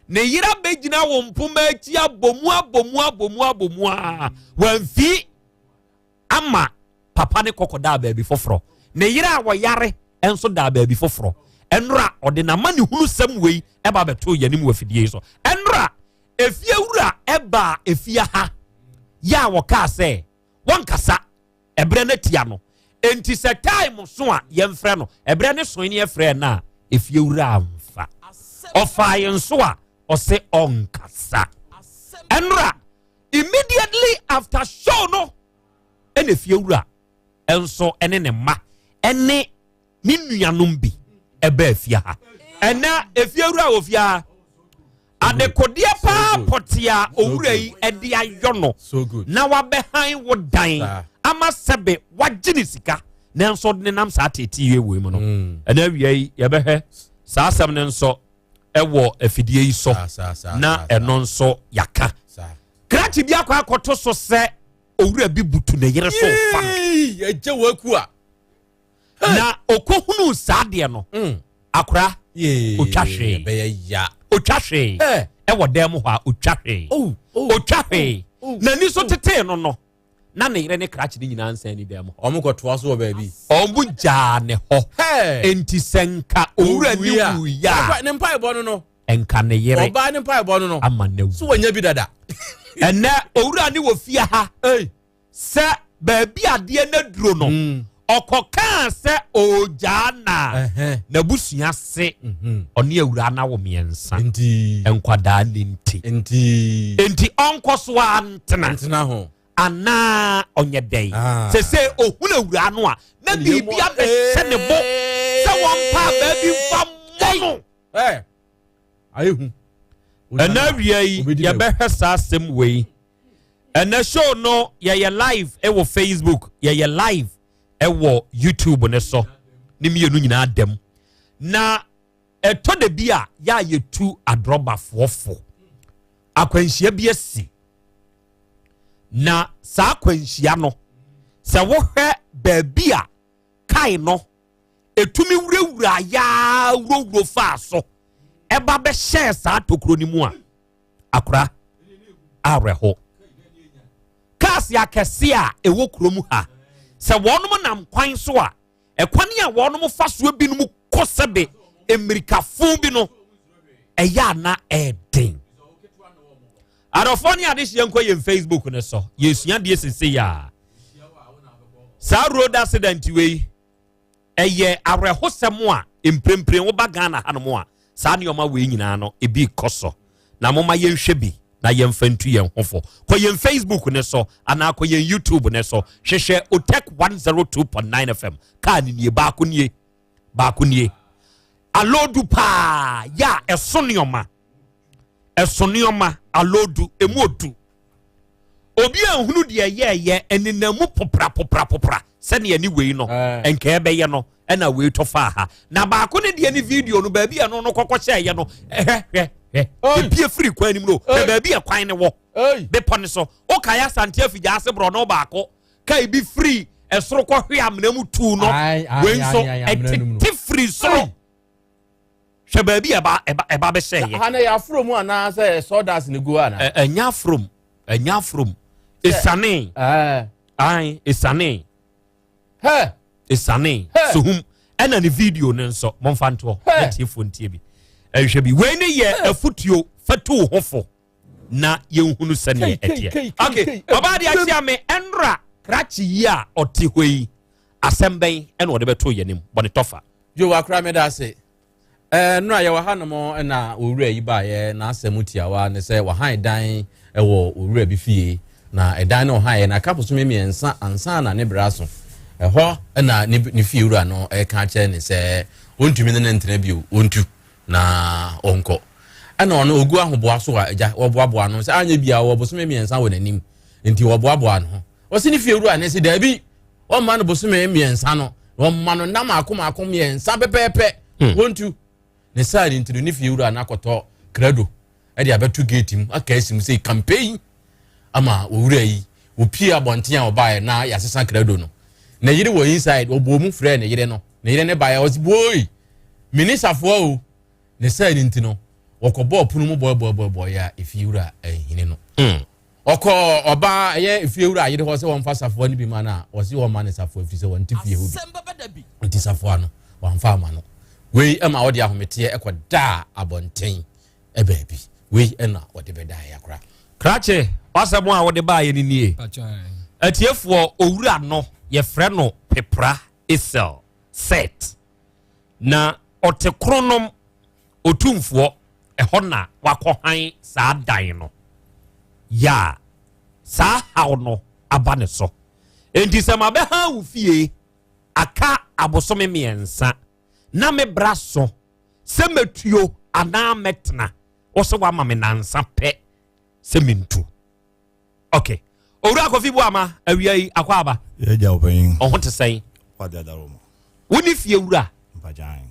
ne yira bɛgyina wɔ mpoma akyi abomu a wɔmfi ama papa ne kɔkɔda baabi foforɔ ne yira a wɔyare enso da baabi foforɔ enra ɔde na mani hunu sɛm wei ɛba bɛto yanim wɔ fidie so enra efie wura ɛba efia ha ya wɔka sɛ wɔnkasa ɛbrɛ na tia no enti sɛ time so a yɛmfrɛ no ɛbrɛ ne so ne yɛfrɛ na efie wura amfa ɔfa yɛn so a ɔse ɔnkasa enra immediately after show no ɛna efie wura enso ɛne ne mma ɛne ni nuanom bi ebe afia ha ɛna efia wura ofia adekodeɛ pa potia owura yi ɛde ayɔ no na wabɛhan wo dan ama sɛbe wagye sika nanso de nam saa tete yewe mu no ɛna awia yi yɛbɛhɛ saa asɛm ne nso ɛwɔ afidie yi so na ɛno nso yaka krati bi akɔ akɔto so sɛ owura bi butu ne yere so fa ɛgye waku a na okohunu saade no akora otwahwe bɛyɛ ya otwahwe ɛwɔ dɛm hɔ a otwahwe na ni so tete no na ne yere ne krachi ne nyina nsan ni dɛm hɔ ɔmo kɔtoa so wɔ baabi ɔmo gyaa ne hɔ enti sɛnka owura ni wuya ne mpa ɛbɔ no enka ne yere ɔbaa ne mpa ɛbɔ no ama ne wu so wɔnya bi dada ɛnɛ owura ni wɔ fie ha sɛ baabi adeɛ na duro no ọkọka sẹ ojana na busua se ọni ewura na wo miensa enkwada nti onko so antena ho ana onye dei se ohun ewura no a na bibia be se ne bo se won pa ba bi fa mo ayehu ana wiei ye be hwesa asem wei ana show no ye live e wo Facebook ye live ewo YouTube ne so ne mienu nyina dem na eto de bia ya yetu adroba fofo akwanhia bi asi na sa akwanhia no se wo hwe ba bia kai no etumi wurawura ya wuro fa so eba be share sa tokro ni mu a akora areho kasi akese a ewo kromu ha se wonom nam kwan so a ekwane a wonom fa so bi no mu kosebe emirikafo bi no eya na eden arofoni ade hye nko ye Facebook ne so yesua de sese ya sa road accident we eye arehosem a emprempre wo ba Ghana hanom a sa ne oma we nyina no ebi koso na moma yenhwe bi na yemfantu yen hofo ko yen Facebook ne so ana ko yen YouTube ne so hwehwe Otek 102.9 FM ka ni ba ko nie alodu pa ya esonioma alodu emodu obi anhunu de ye eninamu popra se ne ani wei no enka ebe ye no na wei tofa ha na ba ko ne de ani video no ba bia no kokko ye no bia free kwan nim no ba bia kwan ne wo be pon so o ka ya Asante afija ase bro no ba ko kai bi free esoro ko hwe amnamu tu no we so eti free so hwe ba bia eba be share ye ha na ya from ana say sodas ne go ana enya from esane esane esane so hum ena ne video ne nso momfanto netie fontie bi ehwe bi we ne ye afutuo fatu hofo na yenhunu sane etie okay baba de atia me enra krachi ya oti hoi asemben ena ode beto yanim bone tofa yo wakra me da se nra ye wa hanom na owura yi ba ye na asemutiawa ne se wa han dan ewo owura bi fie na edan no han ye na kapo so memiensa ansa na ne braso ho na ne fie owura no ka che ne se ontumi ne ntena bio ontu na onko ana ono ogu ahoboa so a eja oboaboa no se anya bia wo boso memiensa wo nanim nti wɔboaboa no wɔsi ne fie wura ne se Dabi ɔma no bosome miɛnsa no ɔma no nam akoma miɛnsa pɛpɛpɛ wontu ne saa ne ntino ne fie wura na akɔtɔ credo ɛde abetu gate mu aka esim say campaign ama owura yi opie abonten a obae na yasesa credo no na yire wo inside obomu frɛ ne yire no ne yire ne bae was boy minister fo o ne saa ne ntino wɔkɔbɔ punu mu boy ya efie wura hine no ɔkɔ ɔba ɛyɛ efie wura yire hɔ sɛ wɔn fa safo ni bi ma na wɔsi wɔn ma ne safo efiri sɛ wɔn ti fie ho bi nti safo ano wɔn fa ama no wei ama wɔde ahomete ɛkɔ da abonten ɛbaabi wei ɛna wɔde bɛda ya kra krache wasɛm a wɔde ba yɛ nie atiefoɔ owura no yɛfrɛ no pepra isel set na ɔte kronom otumfoɔ ɛhɔ na wakɔhan saa dan no ya saa haw no aba ne so enti sɛ mabɛha wo fie aka abosome miɛnsa na me bra so sɛ metuo anaa metena wɔsɛ wama me nansa pɛ sɛ mentu okay owura kofi bu ama awia yi akɔ aba yɛgya wɔpanyin ɔho te sɛn wade adaroma woni fie wura mpagyan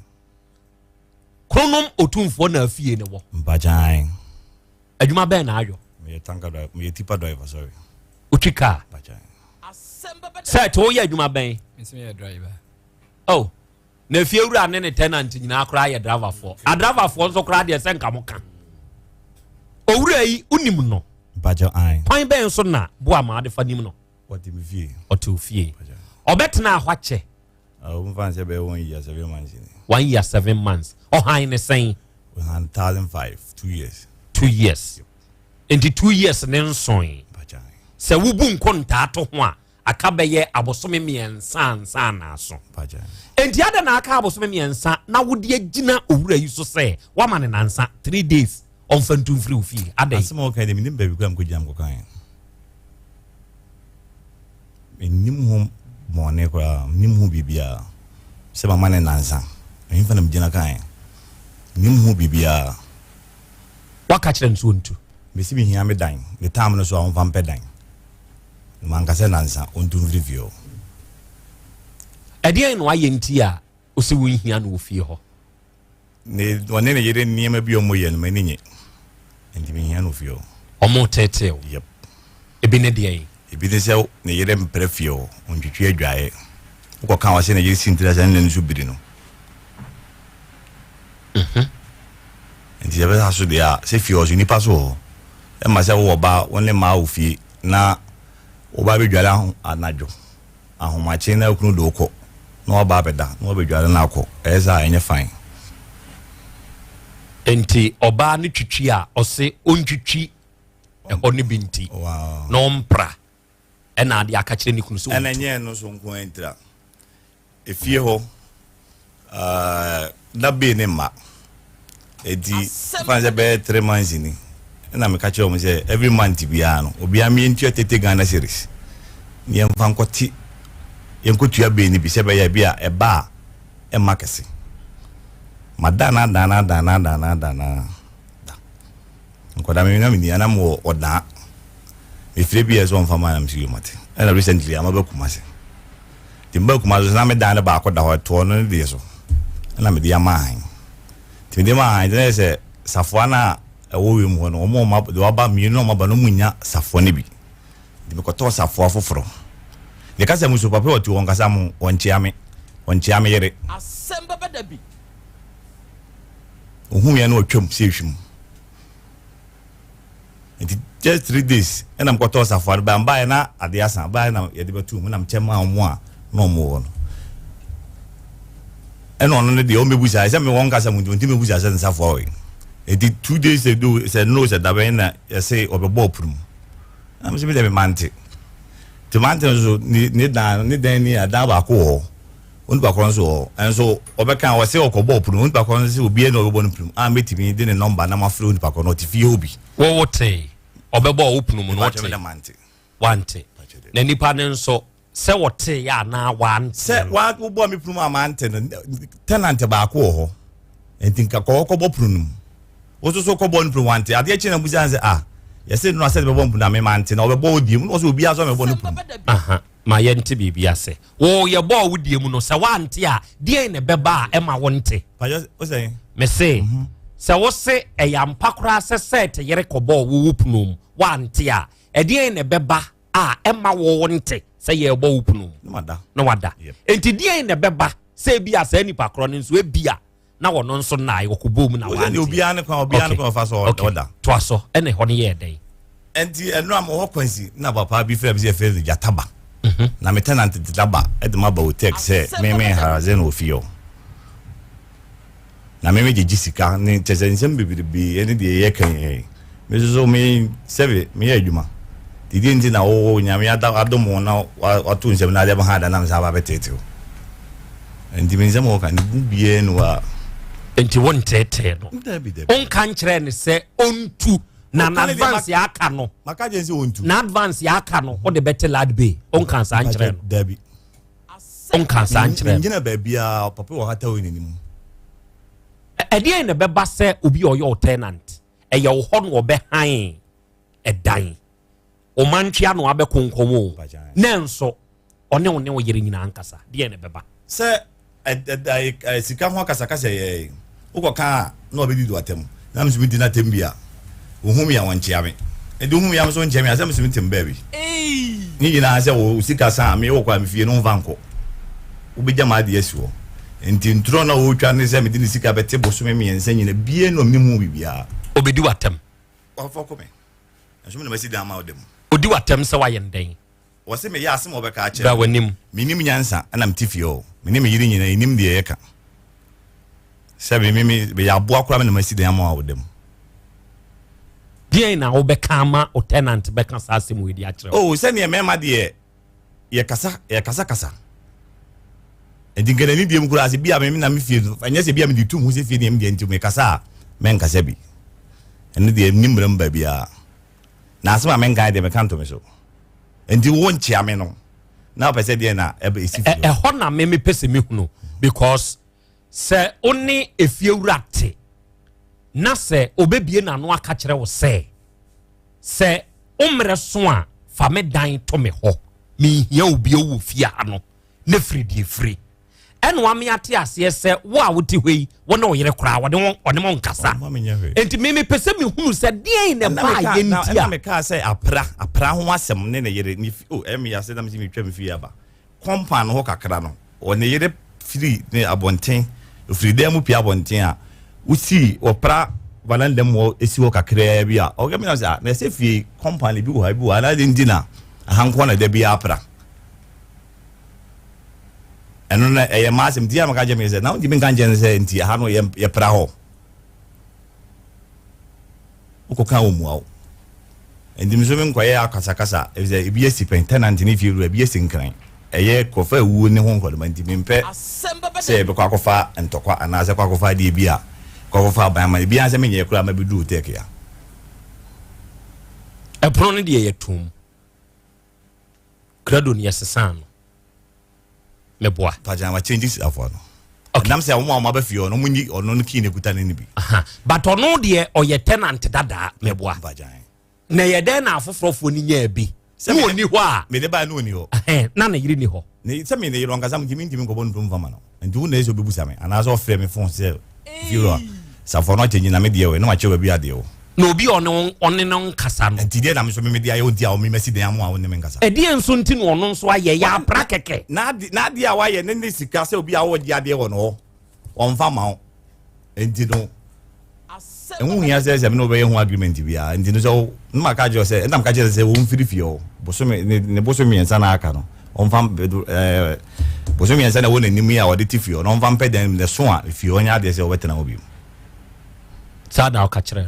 kronom otumfoɔ na afie ne wɔ mpagyan adwuma bɛn na ayɔ meyɛ tanka driver meyɛ tipa driver sorry otwi kaa mpagyan sɛ te woyɛ adwuma bɛn mesɛ driver oh na fie wura ne ne tenant nyinaa koraa yɛ driverfoɔ a driverfoɔ nso koraa deɛ sɛ nka mo ka owura yi unim no mpagyan an kwan bɛn so na bo ama de fa nim no wɔte me fie ɔte fie ɔbɛtena ahɔ akyɛ mfa sɛ bɛyɛ 1 year 7 months 1 year 7 months ɔhan ne sɛn 1,005 2 years 2 years enti 2 years ne nson sɛ wobu nko ntaa to ho a aka bɛyɛ abosome miɛnsa ansa na aso enti ada na aka abosome miɛnsa na wode agyina owura yi so sɛ wama ne nansa 3 days ɔmfa ntumfiri wo fie ada yi asɛm a wɔka de menim baabi kora mkɔgyina mkɔkan menim ho mɔne koraa menim ho biribiaa sɛ mama ne nansa ɛmfa na megyina kan menim ho biribiaa waka kyerɛ nso ntu mesi mehia me dan ne tam no so a ɔmfa mpɛ dan manka sɛ nansa ɔntumfiri fie hɔ ɛdeɛn na wayɛ nti a wosɛ wonhia no wɔ fie hɔ ɔne ne yere nneɛma bi ɔmɔ yɛ no m'ani nye nti mehia no fie hɔ ɔmo tetew yep ebi ne deɛn ebi ne sɛ ne yere mpere fie hɔ ɔntwitwi adwaeɛ wokɔka wɔ sɛ ne yere sintira sɛ ne no so biri no nti yɛbɛsa so deɛ a sɛ fie hɔ so nnipa so hɔ ɛma sɛ wowɔ ba wɔne maa wo fie na woba bɛdware anadwo ahomakye na akunu de wokɔ na wɔba bɛda na wɔbɛdware no akɔ ɛyɛ sɛ a ɛnyɛ fine enti ɔbaa ne twitwi a ɔse ɔntwitwi ɛhɔ ne bi nti na ɔmpra ɛna ade aka kyerɛ ne kunu so ɛna nyɛ no so nko antira efie hɔ Dabi ne ma edi fa sɛ bɛyɛ 3 months ni ɛna meka kyerɛ wɔn sɛ every month biara no obiara me ntua tete Ghana series ne yɛmfa nkɔte yɛnkɔtua bɛɛ ni bi sɛ bɛyɛ bi a ɛba a ɛma kɛse madana nkɔda me na me ni anam wɔ ɔdaa mefire bi yɛ sɛ ɔmfa ma na msi yomate ɛna recently ama bɛkuma se timba kuma so na me dan ba akɔda hɔ toɔ no de so ɛna me de ama han timde ma han de sɛ safoa na ɛwɔ wiem hɔ no ɔmo ma de waba mienu na ɔmo ba no munya safoa ne bi de me kɔtɔ safoa foforo de ka sɛ muso papa ɔte wɔn kasa mo ɔnkyea me yere asɛm bɛbɛ Dabi ohun ya na ɔtwam sɛ ehwim nti just 3 days ɛna mkɔtɔ safoa ba mba na ade asa ba na yɛde bɛtu mu na mkyɛm a ɔmo a na ɔmo wɔ no ɛna ɔno ne de ɔmɛbusa sɛ me wɔn kasa mu nti mɛbusa sɛ safoa ɔyɛ nti 2 days ago sɛ no sɛ dabɛn na yɛsɛ ɔbɛbɔ ɔprum na msɛ me de me mante timante so ne dan ni ada ba ko wɔ oni ba ko nso enso ɔbɛka wɔ sɛ ɔkɔbɔ ɔprum oni ba ko nso sɛ obi na ɔbɛbɔ no prum a metimi de ne number na mafrɛ oni ba ko no tifie obi wo wote ɔbɛbɔ ɔprum no wote wante na nipa ne nso sɛ wote ya na wante sɛ wa bɔ me prum amante no tenant ba ko wɔ hɔ enti nka kɔbɔ prum no wo so kɔbɔ no prum wante ade akyi na busa sɛ Yes, no, I said, we won't put a man, and over body, also be as on a bonnet. My enti bibi ase. Oh, your boy with you, no, Sawantia, dear in a beba, Emma wonte. What's saying? Me say, so what say a yam pakra set a yereko ball whoop noom, one tia, a dear in a beba, Emma wonte, say your bow pnum. No wonder. Enti dear in a beba, say be as any pakronins we beer. Now or non so nigh or kuboom now. You'll be an of us or order. Twasso, any honey year day. And no more quincy, now papa be fair, be fair, Yataba. Na me tenant the Daba at the mobile will take say, me her zen will feel. Na me Jessica, nature and some be any day. Mrs. O'May, Sevi, me, Juma. The didn't know, Yamiada, I don't know, or 2 7 I never had an answer of a tattoo. And the Mizamo can be anywhere. And you won't take on country say on two. Na advance ya kano. Makajensi untu. Na advance ya kano. What the better lad be? On cancer anchor. Dabi. On cancer anchor. Engine baby papa wa hata we nimu. Edi en beba se obi o your tenant. E ye wo hon wo behind e dan. O mantwa no abe konkomo. Nenso one one wo yere nyina ankasa. Di en beba. Se sika ho akasa kasa ye. Ukoka no obedi do atem. Na msumi di na tembia. Uhumi ya wanchiame. Edu uhumi ya mso ncheme asem simitim baby. Ni nyina se wo sika sa me wo kwa mfie no vanko. Ubija ma de yesuo. Enti ntro na wo twa ne se me di sika bete boso me yense nyina bie no mimu bibia. Obedi watem. Ofoko me. Asum na masi da ma odem. Odi watem se wayen den. Wo se me ya asem obeka a che. Ba wanim. Minim nyansa ana mtifio. Minim yiri nyina enim de yeka. Sebe me ya bo akura me na masi da ma odem. Dia na wo bekama o tenant beka sase mu edi akire. Oh, se ne mema de ye kasa. Edi ngene ni biem kura se bia me na me fie. Anya se bia me di tu mu se fie ne me de nti me kasa men kasa bi. Ene de nimbrem ba bia. Na asema men ga de me kanto me so. Enti wo nchia me no. Na pese de na e be esi fie. E ho na me pese me hunu because se oni efie wurate na se obebie na no aka kire wo se umre so a fa me dan to me ho me hia obi owu fie ano na fridi free eno wa me ate ase se wo a wote hoi wo na oyere kura wo de one mo nkasa enti me pese me hunu se de na ba ye ntia na me ka se apra ho asem ne yere ni emi ya se na me twa me fie aba kompan ho kakra no o ne yere free ne abonten free dem pi abonten a usi opra balande mo esi wo kakra bia o gemi na say na se fie company bi wo ha bi wo na de ndina ahanko na de bia apra eno na e masem dia maka je me say na ndi me kan je say nti ha no ye pra ho uko kan omu awo ndi me so me nkwaye akasa e say e bi esi tenant ni fie ru e bi esi nkran eye kofa ewu ne ho nkolo ndi me mpe se be kwa kofa ntokwa anaze kwa kofa de bia kofa ba ma bia se me nye kura ma bi du take ya e pro ne de ye tum krado ni yesesan me boa paja ma changes afọ no nam se wo ma ba fie no munyi ono no ki ne kuta ne bi but ono de o ye tenant dada me boa paja na ye den na afofrofo ni nya bi wo ni ho a me de ba no ni ho na na yiri ni ho ne se me ne yiro ngasa mgimi ko bon dum fama no ndu na eso bebusa me ana so frɛ me phone se firo safo no chenyi na me de we no ma chewa bi ade wo na obi ono no nkasa no nti de na me so me de ayo nti a o me mesi de amu a wo ne me nkasa e de enso nti no ono nso aye ya pra keke na de a wa ye ne sika se obi a wo ji ade wo no on fa ma nti no enwu ya se me no be hu agreement bi a nti no so nma ka je se ndam ka je se wo mfiri fie o boso me ne boso me ensa na aka no on fa boso me ensa na wo na nimu ya wo de tifie no on fa mpe den ne so a fie onya de se wo betena obi sada o ka kire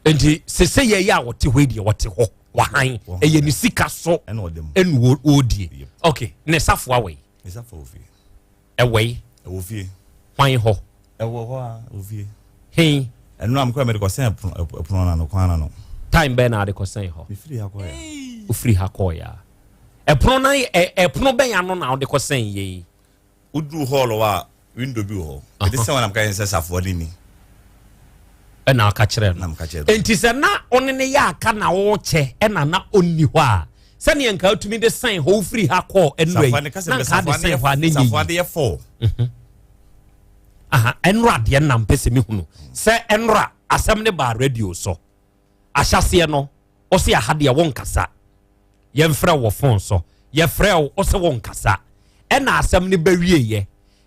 enti sese ye ya wote hwe de wote ho wahan eye ni sika so enu odie okay ne safo awe ne safo ofie ewe ofie hwan ho ewo ho a ofie hey enu am kwa me ko sen epono na no kwana no time be na de ko sen ho free hakoya free hakoya epono na epono ben ya no na de ko sen ye udu hall wa window bi ho e de sen wana am kan sen safo de ni na aka kyerɛ no enti sɛ na ɔne ne yɛ aka na wɔkyɛ ɛna na onni hɔ a sɛnea nka atumi de san hɔ free ha kɔ ɛnoi na nka de san hɔ a ne nyi aha ɛnora deɛ nam pɛsɛ me hunu sɛ ɛnora asɛm ne ba radio so ahyɛseɛ no ɔsɛ aha deɛ wɔn kasa yɛmfrɛ wɔ phone so yɛfrɛ wo ɔsɛ wɔn kasa ɛna asɛm ne bɛwieyɛ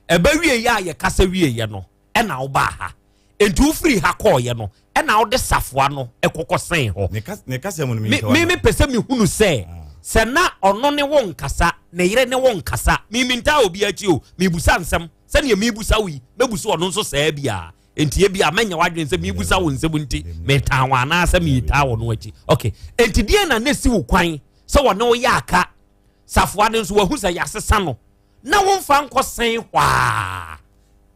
ɛbɛwieyɛ a yɛkasa wieyɛ no ɛna wo ba ha entu free ha kɔɔyɛ no ɛna wo de safoa no ɛkɔkɔ sɛn hɔ ne kasa mu no me pɛsɛ me hunu sɛ na ɔno ne wɔn kasa ne yere ne wɔn kasa me minta obi akyi o me busa nsɛm sɛnea me busa wo yi me busa ɔno nso saa bia enti bia manya wadwen sɛ me busa wo nsɛm nti me taa wa na sɛ me taa wo no akyi okay enti die na ne si wo kwan sɛ wɔne wo yɛ aka safoa ne nso wahu sɛ yɛasesa no na wɔmfa nkɔ sɛn hwaa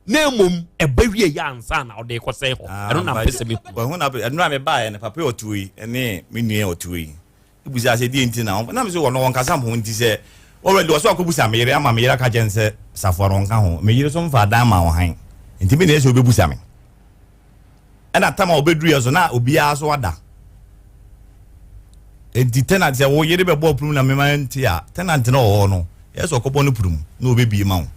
na mmom ɛba wie yɛ ansa na ɔde kɔ sɛn hɔ ɛno na mpɛsɛ me wahu na ɛno na me baeɛ ne papa ɔtuo yi ne me nua ɔtuo yi ibusa sɛ die nti na me sɛ wɔno wɔnkasa mpo nti sɛ already ɔsɛ akɔbusa me yere ama me yere ka kyɛn sɛ safoa no nka ho me yere so mfa dan ma wo han nti me na ɛsɛ obɛbusa me ɛna tama obɛduru yɛ so na obiara so wada enti tenant sɛ wo yere bɛbɔ prum na mema nti a tenant na ɔwɔ no yɛsɛ ɔkɔbɔ no prum na obɛbie ma wo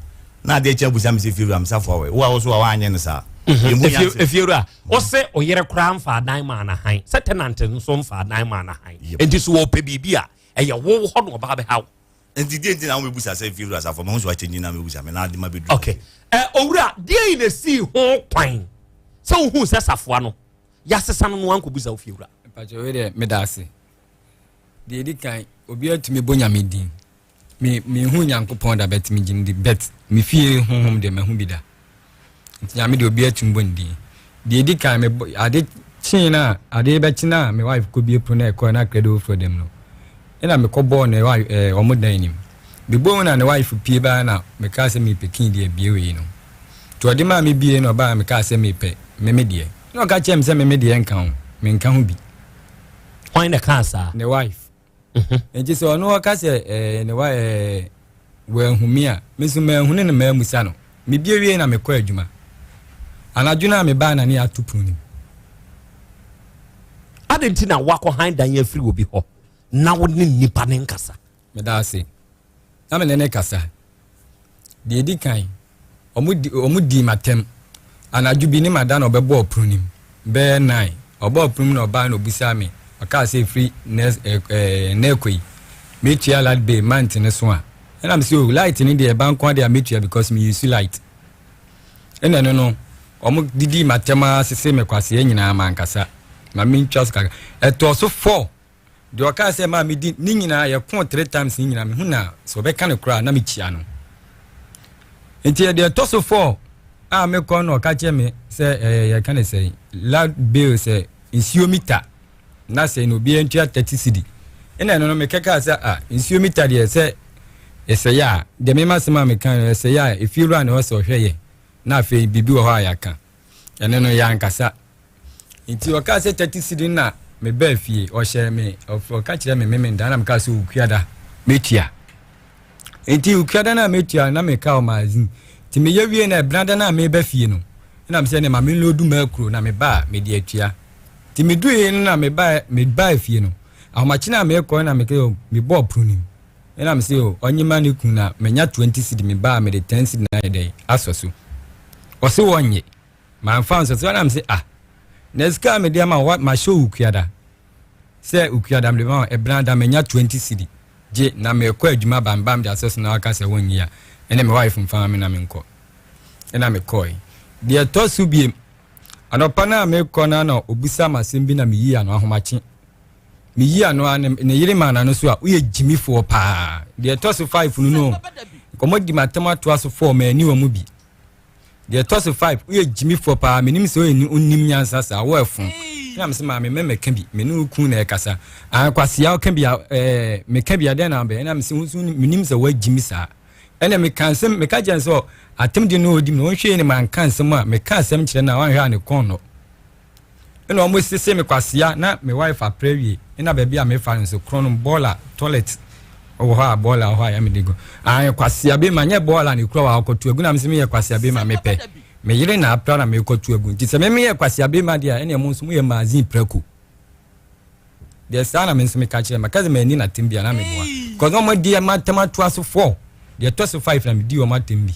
na de kyɛ busa me sɛ firu am safoa we wo a wo so a wanyɛ no saa efiru a ɔsɛ oyere kora mfa dan ma na han sɛ tenant nso mfa dan ma na han enti so wɔpɛ biribi a ɛyɛ wo hɔ no ɔba bɛhaw enti de enti na wo busa sɛ firu asafo ma ho so akyɛnyi na me busa me na de ma bɛdu okay owura de yi na si ho kwan sɛ wo hu sɛ safoa no yɛasesa no no anko busa wo firu a pacho we de medase de di kan obi atumi bonya me din me hu nyankopɔn da bet me gindi bet me fie honhom de me hu bi da nya me de obi atumi bondi de di kan me ade china ade be china me wife ko bi pro na ko na credo for them no ina me ko born na omo dan nim be bo na ne wife pie ba na me ka se me pekin de bie we no to ade ma me bie no ba me ka se me pe me de no ka chem se me de nka ho me nka ho bi why the cancer ne wife enti so no ka se ne wa we humi a me so me hunu ne ma musa no me bie wie na me kɔ adwuma anadwuna me ba na ne atupuni adenti na wakɔ han dan afiri obi hɔ na wo ne nipa ne nkasa me da ase na me ne kasa de di kan omudi matem anadwu bi ni mada na obɛbɔ opunim be 9 ɔbɔ opunim na ɔba na obusa me aka say free nekoi metia light bay mountain so a and I'm so light ni the bank one dey metia because me use light ena no omo didi matema sese me kwase nyina mankasa na me ntwas kaka eto so 4 de aka say ma me di ni nyina ye ko 3 times ni nyina me hu na so be kan kura na me chia no enti de to so 4 a me ko no ka che me say ye kan say light bay say insiomita na say no bi entua 30 cedi ena no me keka say insiomita de say ese ya de me masema me kan ese ya efiru an o so hweye na fe bibi wo ha ya kan ene no ya nkasa nti o ka say 30 cedi na me ba fie o hye me o ka kire me nda na me ka so ukuada metia nti ukuada na metia na me ka o mazin ti me yewie na branda na me ba fie no na me say ne ma me lodu makro na me ba me de atua ti me duye na me ba fie no ahomachi na me ko na me ke me bo prunim ena me say onyima ne kuna menya 20 cedi me ba me de 10 cedi na dey asoso o se wonye ma fan so na me say neska me de ma show ukuada say ukuada me ma e branda menya 20 cedi je na me ko adwuma bambam de asoso na aka say wonye ya ena me wife mfa me na me nko ena me koi de to su biem anopa na me ko na no obusa masem bi na me yi ano ahomachi me yi ano ne yire mana no so a uye jimifo pa de to so 5 no komodi matema to so 4 ma ani wo mu bi de to so 5 uye jimifo pa me nim so onnim nyansa sa wo afun na me se ma me ka bi me no ku na e kasa akwase ya ka bi me ka bi ade na be na me se me nim se wa jimi sa ene me kansem me ka jan so atem de no odim no hwe ne man kansem a me ka asem kire na wan hwa ne kon no ene o mo sese me kwase ya na me wife aprawie ina ba bia me fa nso krono bola toilet o ha bola ho ya me digo kwase ya be ma nye bola ne kro wa akoto egu na me se me kwase ya be ma me pe me yire na apra na me kotu agu nti se me me kwasi abema dia ene mo nso mo ye magazine preku de sana me nso me ka kire makaze me ni na timbia na me boa cause no mo dia matema to aso 4 de to aso 5 na me di o matembi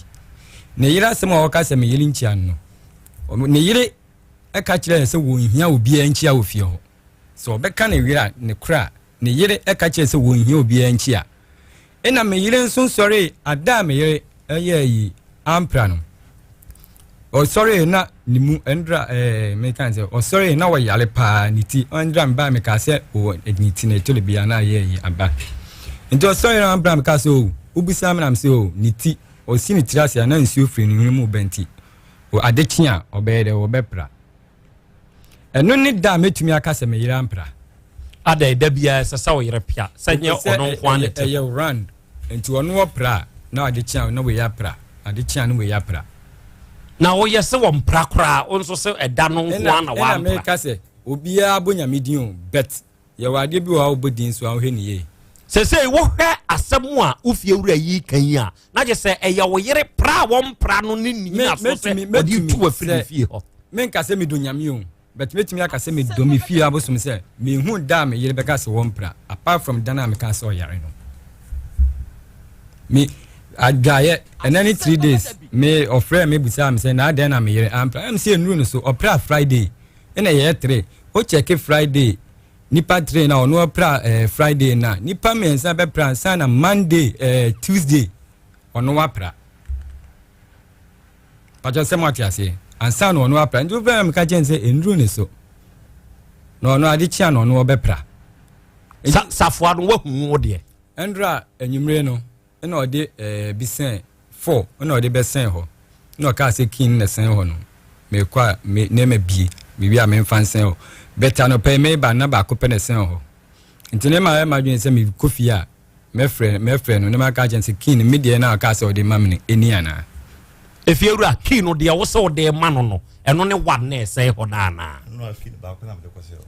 ne yire asem o ka se me yire nchia no ne yire e ka kire se wo nhia obi a nchia ofie ho so be ka na yire ne kra ne yire e ka kire se wo nhia obi a nchia ena me yire nso sori ada me yire yi ampra no o sorry na nimu endra me kan say o sorry na wo yale pa niti endra mba me ka say o niti na tole bia na yi aba nti o sorry na ampra me ka say o ubisa me na me say o niti o si ni tirase na nsuo firi ni mu benti o adekia o be de o bepra eno ni da metumi aka say me yire ampra ada da bia sasa wo yire pia sanye ono kwa ne te ye rand nti ono opra na adekia na we ya pra adekia na we ya pra na wo yese wo mpra kra onso se eda no nko na wa mpra na me ka se obia abonya medin bet ye wade bi wa obodin so ahwe ni ye se wo hwe asem a ofie wura yi kan a na je se eye wo yere pra wo mpra no ni ni na so se odi tu afiri fie ho men ka se medonyame o bet metimi aka se medomi fie abosom se me hu da me yere beka se wo mpra apart from dana me ka se o yare no me agaye and any 3 days me offer me busa me say na den na me yere am say nru no so opera Friday ena ye 3 o check Friday nipa 3 na ono opera Friday na nipa me nsa be plan na Monday Tuesday ono opera paja se mati ase ansa no ono opera ndu be me ka chen say nru no so no ono ade chia no ono be pra safo no wa hu wo de endra enyumre no ena ode bisen 4 ena ode besen ho no ka se kin na sen ho no me kwa me na me bie me bia me fan sen ho beta no pay me ba na ba ko pe na sen ho ntine ma dwen se me kofi a me frɛ no ne ma ka chen se kin me de na ka se ode mamne eni ana efiewura kin no de wo se ode ma no eno ne wa na sen ho na na no kin ba ko na me de ko se ho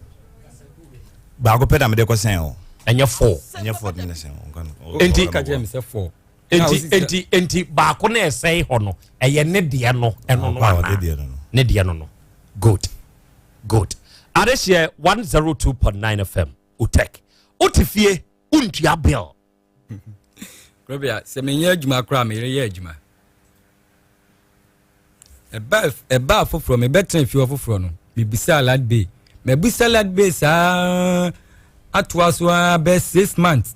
ba ko pe na me de ko sen ho enye 4 enye 4 minutes enti ka je me se 4 enti ba ko na esai ho no eye ne de no eno no ne de no good adeshie 102.9 FM utek utifie untua bill Krobea se menye adwuma kra me ye adwuma eba foforo me betre fi foforo no me bisa lad be me bisa lad be sa atwa be 6 months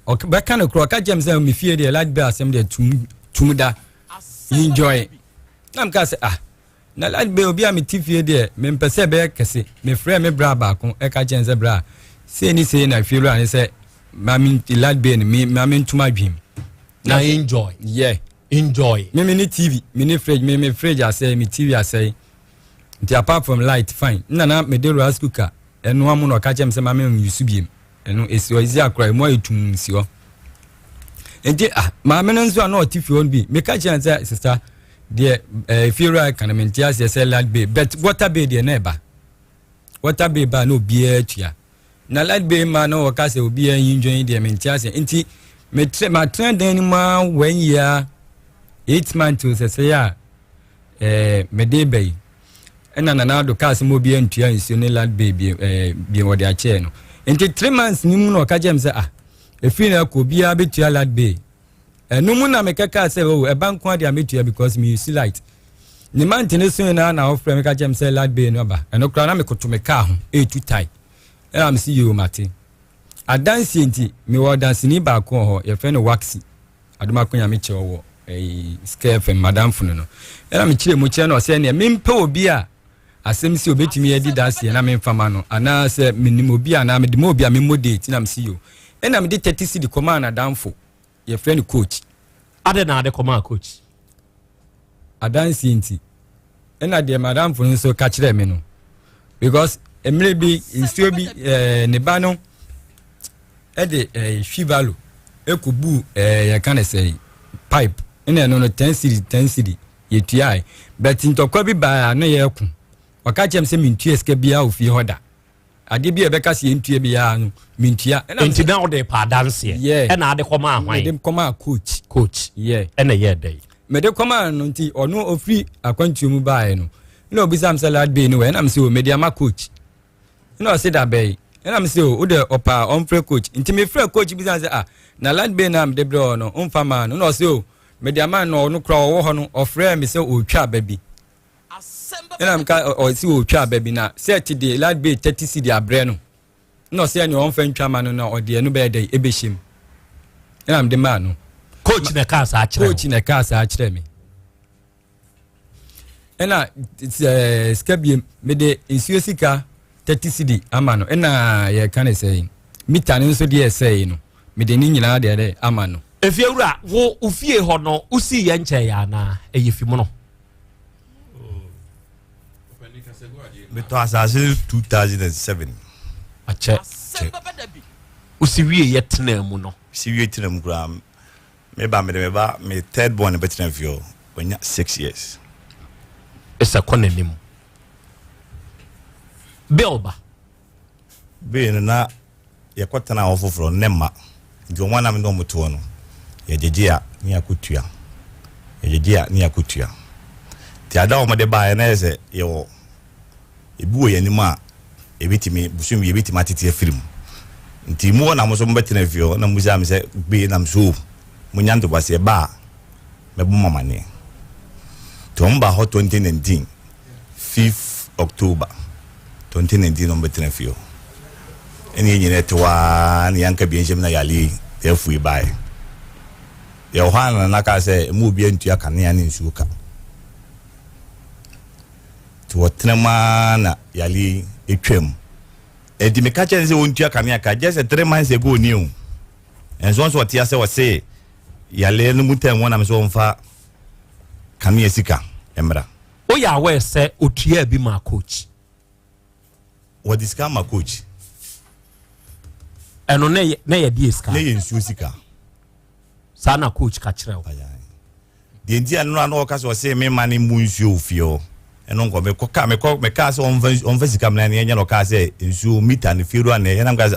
okay ba kan kro ka james me fie de lad be asem de tumuda enjoy nam ka se na lad be obi a me tifie de me mpese be kese me frɛ me bra ba ko e ka jense bra se ni se na fie ro ani se mami lad be ni mami tuma dwim na enjoy enjoy me ni TV me ni fridge me fridge asɛ me TV asɛ nti apart from light fine na me de rice cooker eno amu no ka chem se mama yusu biem eno esi ozi akra mo etum si ho enti mama no nso na otifi on bi me ka chem se sister de funeral kan me ntia se lad be but water be de na eba water be ba no bi atua na lad be ma no ka se obi enjoy de me ntia se enti me ma trend den ma 1 year 8 months se ya me de be ena na do ka se mo bi antua nsuo ne lad baby bi wo de a che no enti 3 months ni mu no ka jem se efi na ko bia betua lad bay enu mu na me kaka se o e bank kwa de ametua because me use light ni man tene so na offer me ka jem se lad bay no ba eno kra na me koto me ka ho etu tai am see you mate adansi enti me wo dansi ni ba ko ho ye fe no waxi aduma konya me che wo scafe madam funu no era me kire mu che no se ne me mpa obi a asem si obetumi edi dance na me mfama no ana se minimo obi ana me dimo obi a me modate na me see you ena me de 30 cedi command adamfo ye friend coach ade na ade command coach adansi enti ena de madam funu so ka kire me no because emre bi insuo bi ne ba no e de hwivalo ekubu ye kan say pipe ena no 10 cedi ye tuai but ntokwa bi ba na ye ku waka chem se mintua ska bia ofi hoda ade bia be ka se ntua bia no mintua enti na ode pa dance e na ade koma ahwan ade koma coach yeah ena ye dey mede kɔma no nti ɔno ofiri akwantuo mu bae no na obisam sɛ lad bay no wɛ na me sɛ o mediama coach na ɔse da bɛyi na me sɛ o wode ɔpa ɔmfrɛ coach nti mefrɛ coach bisam sɛ na lad bay na mede brɛ no ɔmfa ma no na ɔse o mediama no ɔno kora ɔwɔ hɔ no ɔfrɛ me sɛ ɔtwa baabi na mka ɔsi ɔtwa baabi na sɛ ti de lad bay 30 cedi abrɛ no na ɔse ne ɔmfa ntwa ma no na ɔde ɛno bɛyɛ dɛ ɛbɛhyɛm na mede ma no coach na ka sa akyerɛ me ɛna skabiem mede nsuo sika 30 cedi ama no ɛna yɛka ne sɛ mita no nso deɛ ɛsɛe no mede ne nyinaa deɛ dɛ ama no efiewura wo ufie hɔ no usi yɛ nkyɛn ya na ɛyɛ fi mu no meto asase 2007 akyɛ usi wie yɛ tena mu no si wie tena mu kura meba me third born betena fio onya 6 years esa konanim Beba na yakotana ofoforo nemma nti omwana me no muto no yegyegea ni akutua ti ada o mode ba na ese yo ebuo yanim a ebitimi busum ebitimi atete afirim nti mu na mo so mbetena fio na muza me se be na mso munyanto base ba mebu mamane to mba ho 2019 5th October 2019 no betena fio eni nyine towa ni yanka bi enjem na yali efu ibai ya ohana na ka se mu bi entua kanea ni nsuka to tenema na yali etwam edi me ka chen se ontua kanea ka just 3 months ago ni o enso so tia se wose yale no mutan wona me so mfa kanea sika emra o ya we se otua bi ma coach what is kama coach eno na ye di iska na ye nsuo sika sana coach ka kyerɛw de ndia no na ka so se me mane mu nsuo ofio eno nko me ka se on sika mna ne nya no ka se nsuo mita ne fiero na ye na ka se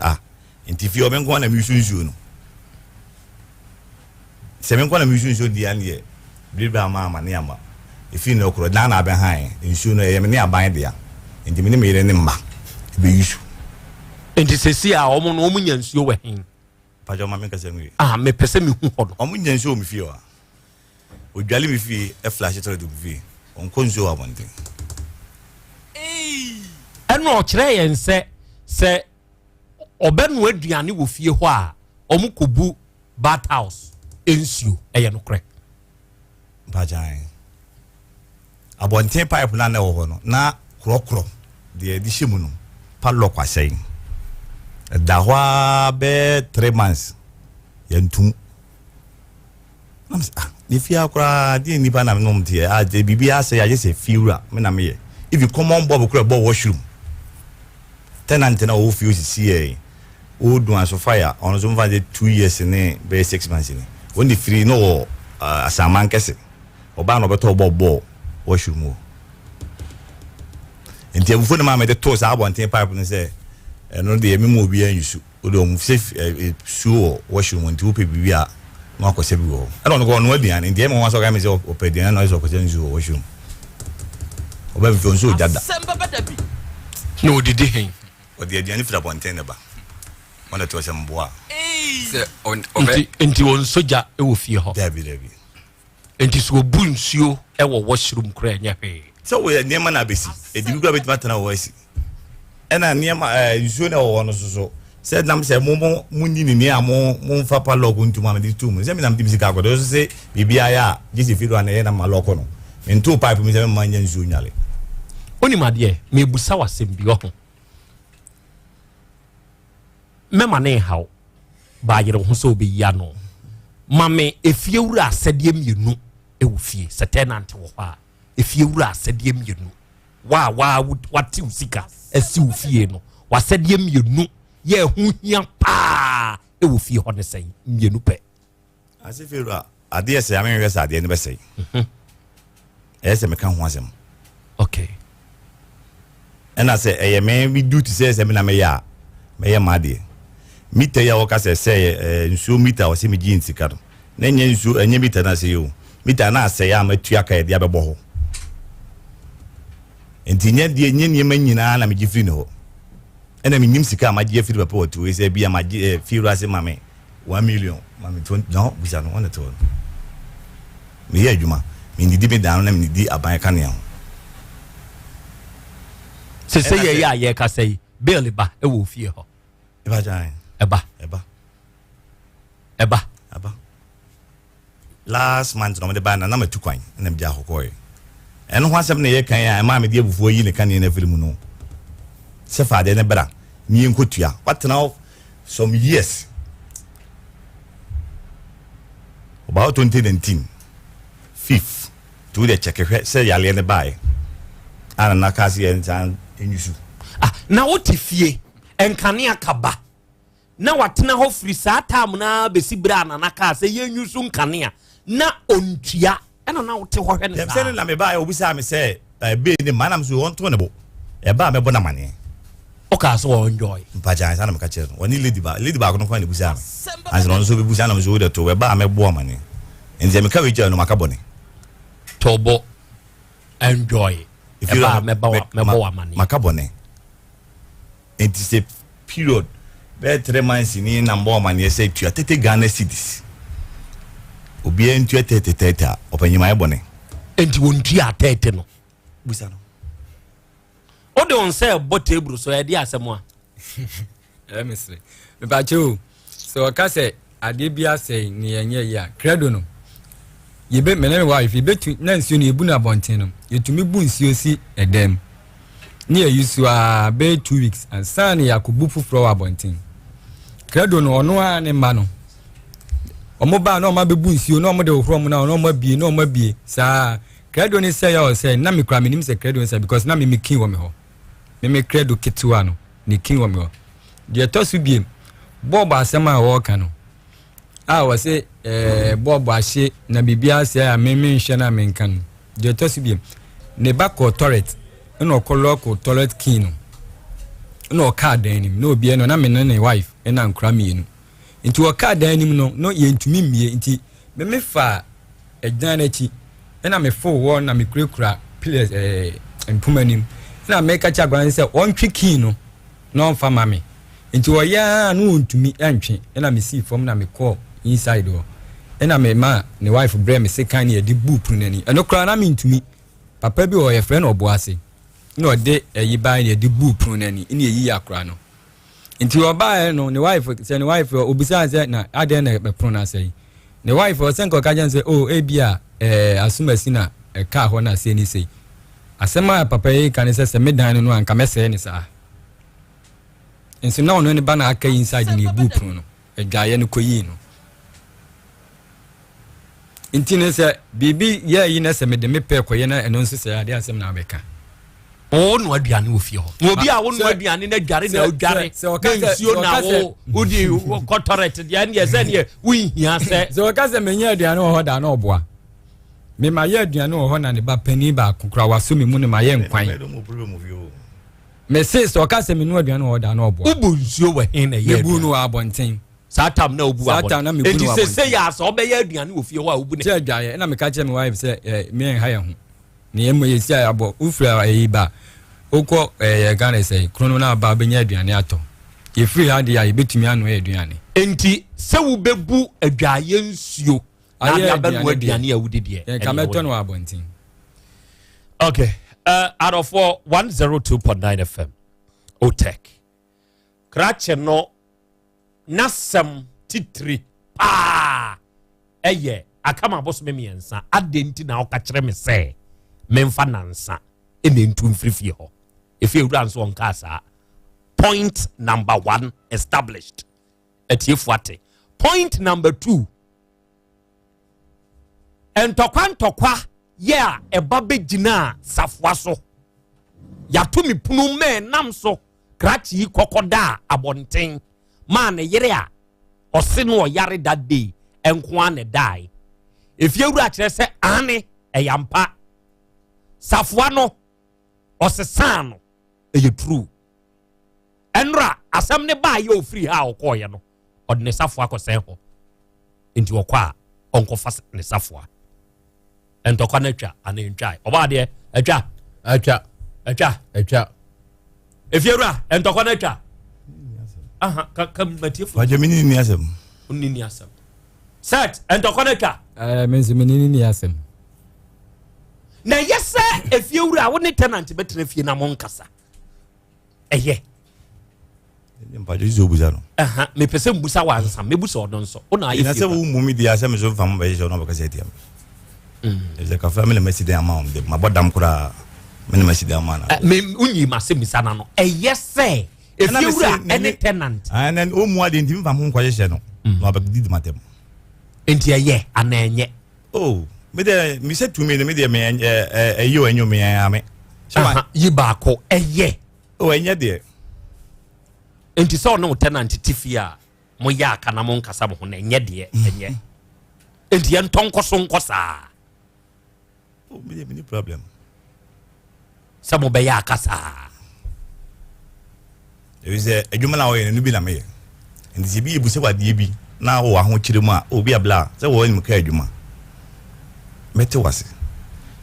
nti fio me nko na mi nsuo no se me nko na mi nsuo di an ye biba ma ne ama efi na okro na be han nsuo no ye me ne aban de ya nti me ne me ne mma be yusu enti sesi a omo no omo nyansuo we hen pajo ma me ka se nwi me pese me hu hodo omo nyansuo me fie a odwale me fie e flash to do fie on konsuo abonte eno o kire yen se obenu aduane wo fie ho a omo kobu bat house ensuo eye no kre bajan abonte pipe na wo ho no na krokro de di shemu no palo kwasɛn da hwa be 3 months yentum namse ni fi akura di ni ba na no mtie de bibia say ya se fiura me na me if you come on bob kura bo washroom tenant na o fi o si o do an so fire on so mfa de 2 years ne be 6 months ni when the free no asaman kese oba no beto bo washroom o enti abufo na ma me de to sa abonten pipe no say no de me mo bia yusu o de o safe suo washroom nti o pe bibia no akose bi wo e no go no aduane ndi e mo so ga me say o pe aduane no so akose nsuo washroom o ba bi so jada no didi hen o de aduane fira bonten ba wona to se mboa se enti won soja e wo fie ho dabi enti so bu nsuo e wo washroom kra nya he so we niema na besi edibi gba betima tana wo asi ena niema nsuo na wo no so said nam se mo nyini ni amo mo mfa pa logo ntuma me ditum se me nam dim sika godo so se bibia ya gisi fido na ye na maloko no ntu pipe mi se me manya nsuo nyale oni made me busa wasem bi ho me mane hawo ba yere ho so be ya no mame efie wura asede mienu e wo fie se tenant wo ha efie wura asede mienu wa wati usika esi wo fie no wasede mienu ye hu hia pa e wo fie ho ne sei mienu pe asifira ade ese ame wesa ade ne be sei ese me kan ho asem okay ena se eye me bi duty se me na me ya made mita ya woka se nsuo mita o se me gi ntika no na nya nsuo enya mita na se yo mita na asɛ ya matua ka yɛde abɛbɔ hɔ enti nyɛ deɛ nyɛ nneɛma nyinaa na megye firi ne hɔ ɛna menyim sika a magye afiri papa wɔto sɛ bia magye firi ase ma me 1 million ma me 20 no bisa no ɔne to me yɛ adwuma me ndidi me dan na me ndidi aban ka ne ho sɛ yɛ yɛ a yɛ ka sɛ bill ba ɛwɔ fie hɔ eba jan eba last month no me de ba na me tu kwan na me gya hokɔe ɛno ho asɛm na yɛ kan a ma me de abufuo yi ne kan ne na firi mu no sɛ fa de ne bra mi nkotua what now some years about 2019 fifth to the check say yale ne buy ana na kasi en enyusu na wote fie enkane akaba na watena ho firi saa tam na besi bra na ka se yenyusu nkane na ontua ɛna na wote ho hwɛ ne saa dem se na me buy obisa me say be ne manam so won to ne bo e ba me bo na mane o ka so enjoy mpajan sana me ka chere woni lady ba ko no kwa ne busa anse no so be busa na me so de to e ba me bo mane enze me ka we jano makabone tobo enjoy if you me bo mane makabone it is a period be 3 months ni na mbo mane say tua tete Ghana cities obi entua tete opanyima ebone enti wontua tete no busa no o de on say bo table so e dey asem a let me say me ba cho so ka say ade bia say ni enye ya credo no ye be me na wife ye betu na nsuo no ebu na bonten no yetumi bu nsuo si edem ni e yusu a be 2 weeks and san yakubu fufro wa bonten credo no ono a ne ma no omo ba na o ma be bu nsuo na omo de ohro mo na o ma bie na o ma bie sa credo ni say ya say na me kra me nim say credo say because na me kin wo me ho me credo ketua no ni kin wo me ho de to su biem bob asema a wo ka no a wo say bob ahye na bibia say a me nhwe na me nkan de to su biem ne ba ko toilet na okolo ko toilet kin no na o ka dan nim na obi no na me ne wife na nkra me enu nti o ka dan nim no ye ntumi mie nti me fa edan na chi na me fo wo na me kurakura pillars empumanim na me ka cha gwan se on twikin no no fa mame nti wo ya no ntumi antwe na me see form na me call inside o na me ma ne wife bre me se kan ne di bu pru nani eno kra na me ntumi papa bi o ye friend oboase na o de yi ba ne di bu pru nani ne yi akra no nti o ba no ne wife obisa se na ade na be pru na sei ne wife o senko ka jan se oh ebia asumasina ka ho na se ni sei asema papa yi kan se me dan no anka mese ni sa enso na ono ne ba na aka inside ni bu pru no edwaye no koyi no intine se bibi ye yi na se me de me pe koye na eno nso se ade asem na abeka o no aduane wo fie ho obi a wo no aduane na dware na odware nsuo na wo udi kotoret de ne se ne wi hia se so ka se menya aduane wo ho da na oboa me ma ye aduane wo ho na ne ba pani ba kokura waso me mu ne ma ye nkwan me se so ka se me nu aduane wo da na oboa ubu nsuo wo hin na ye bu no abonten satam na obu abon enti se ya so be ye aduane wo fie ho a obu ne se adwaye na me ka che me wife se me en ha ye ho ne emo ye sia abo ufra yi ba okọ Ghana say krono na ba benya aduane ato ye free ha dia ye betumi anu aduane enti se wo bebu adwaye nsuo na ya ba nu aduane a wudi de e kameto no abontin okay out of 102.9 FM Otek krache no nasam titri pa eye akama boso me miensa adenti na o ka kire me se memfa nansa enentu mfrifie ho if you run so on casa point number 1 established etifuate point number 2 entokwa yeah eba begina safwa so yatumi punu me nam so krachi kokoda abonten man yere a ose no yare that day enko an die if you ru akire se ane eyampa safwa no osesano eye true enra asem ne ba ye ofri ha okoye no odne safwa akose ho enti okwa onko fa ne safwa entokwa na twa anentwa oba de atwa efiewura entokwa na twa aha ka matiefo wajamini ni asem unni asem set entokwa na twa menzimini ni asem na yesa efiewura wo ne tenant betre fie na monkasa eye mpajo izo buza no aha me pese mbusa wansa mebusa odon so ona ayi ina se wo mumi di asem so fam ba yeso no ba kase tiam eze ka family meside amount de mabodam kura me meside amana me unyi masem sana no yese efiewura ene tenant and then o mu ade ntim fam ho kwahye no no ba didi matem enti eye anenye oh me de mi se tumi me de me eyo enyo me ame aha yi ba ko eye o enye de enti so no tenant tifia mo ya aka na mo nkasa mo ho na enye de enye enti en tonkoso nkosa o me de problem sa mo be ya akasa ewize edwuma na wo ye no bi na me ye enti se bi ebuse wade bi na wo ho kiremu a obi abla se wo nim ka edwuma mete wase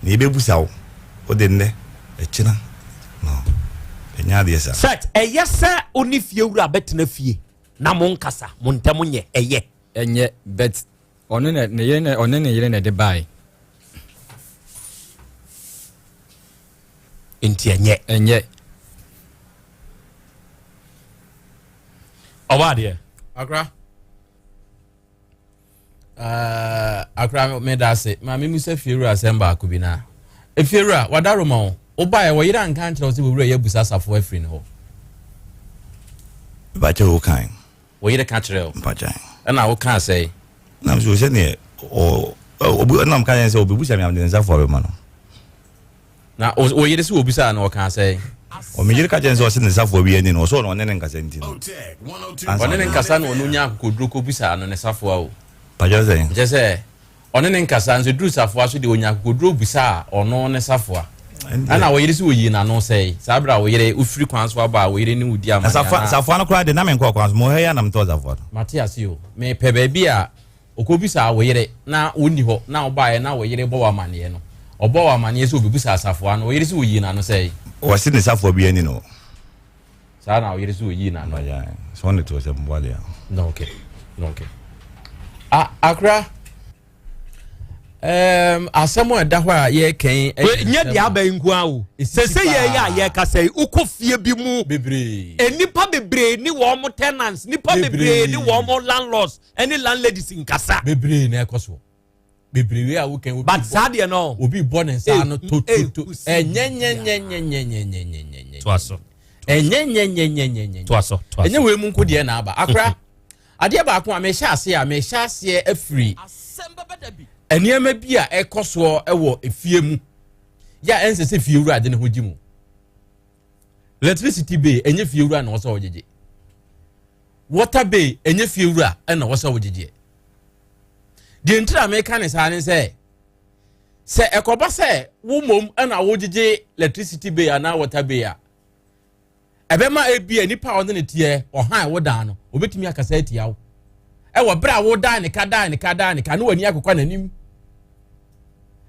na ebebusa wo o de nne echina no enya de esa set eyesa oni fiewura betena fie na mo nkasa mo ntam nye eye enye bet ono ne yere ne de bai enti enye obade akra me da se ma me musa fiewura asemba akubina efiewura wadaro ma o ba e wo yira nka nkyerɛ wo se wura ya busa safo afri ne ho ba che wo kan wo yira ka kyerɛ wo ba ja na wo ka sɛ na so se ne o na mka se obi busa mi am de safo be ma no na wo yira se wo busa na wo ka sɛ o mi yira ka je se o se ne safo bi ani no so no ne nkasa nti no one ne nkasa no no nya akoduro ko busa no ne safo a o ba ja sɛ je sɛ one ne nkasa nso duru safo a so de onya akoduro busa ono ne safo a ana wo yire se wo yi na no sɛ sabra wo yire ufiri kwan so aba wo yire ne wudi ama safo na kura de na me nkɔ kwan so mo he ya na mto safo Matias yo me pe ba bi a okobisa wo yire na woni ho na wo ba na wo yire bo wa mane no obo wa mane se obibisa safo ana wo yire se wo yi na no sɛ o se ne safo bi ani no sa na wo yire se wo yi na no ya so ne to se mbo ya no okay akra asemo eda ho a ye kan nye dia ba nku awo sese ye ya ka say ukofie bi mu bebre enipa bebre ni wo mo tenants nipa bebre ni wo mo landlords any landladies nkasa bebre na ekoso bebre we a wo kan but sadie no obi born nsa no to enye twaso enye we mu nko de na aba akra ade ba ko a me hya ase afri eniema bi a ekoso ewo efie mu ya ense se fie wura de ne hoji mu electricity bay enye fie wura na wo so ojeje water bay enye fie wura na wo so ojeje de ntira me kan sa ne se ekoba se wo mom na wo jeje electricity bay ana water bay a ebema ebia nipa on ne tie ohan wo dan no obetimi akasa atia wo ewo bra wo dan ne ka no wani akokwa nanim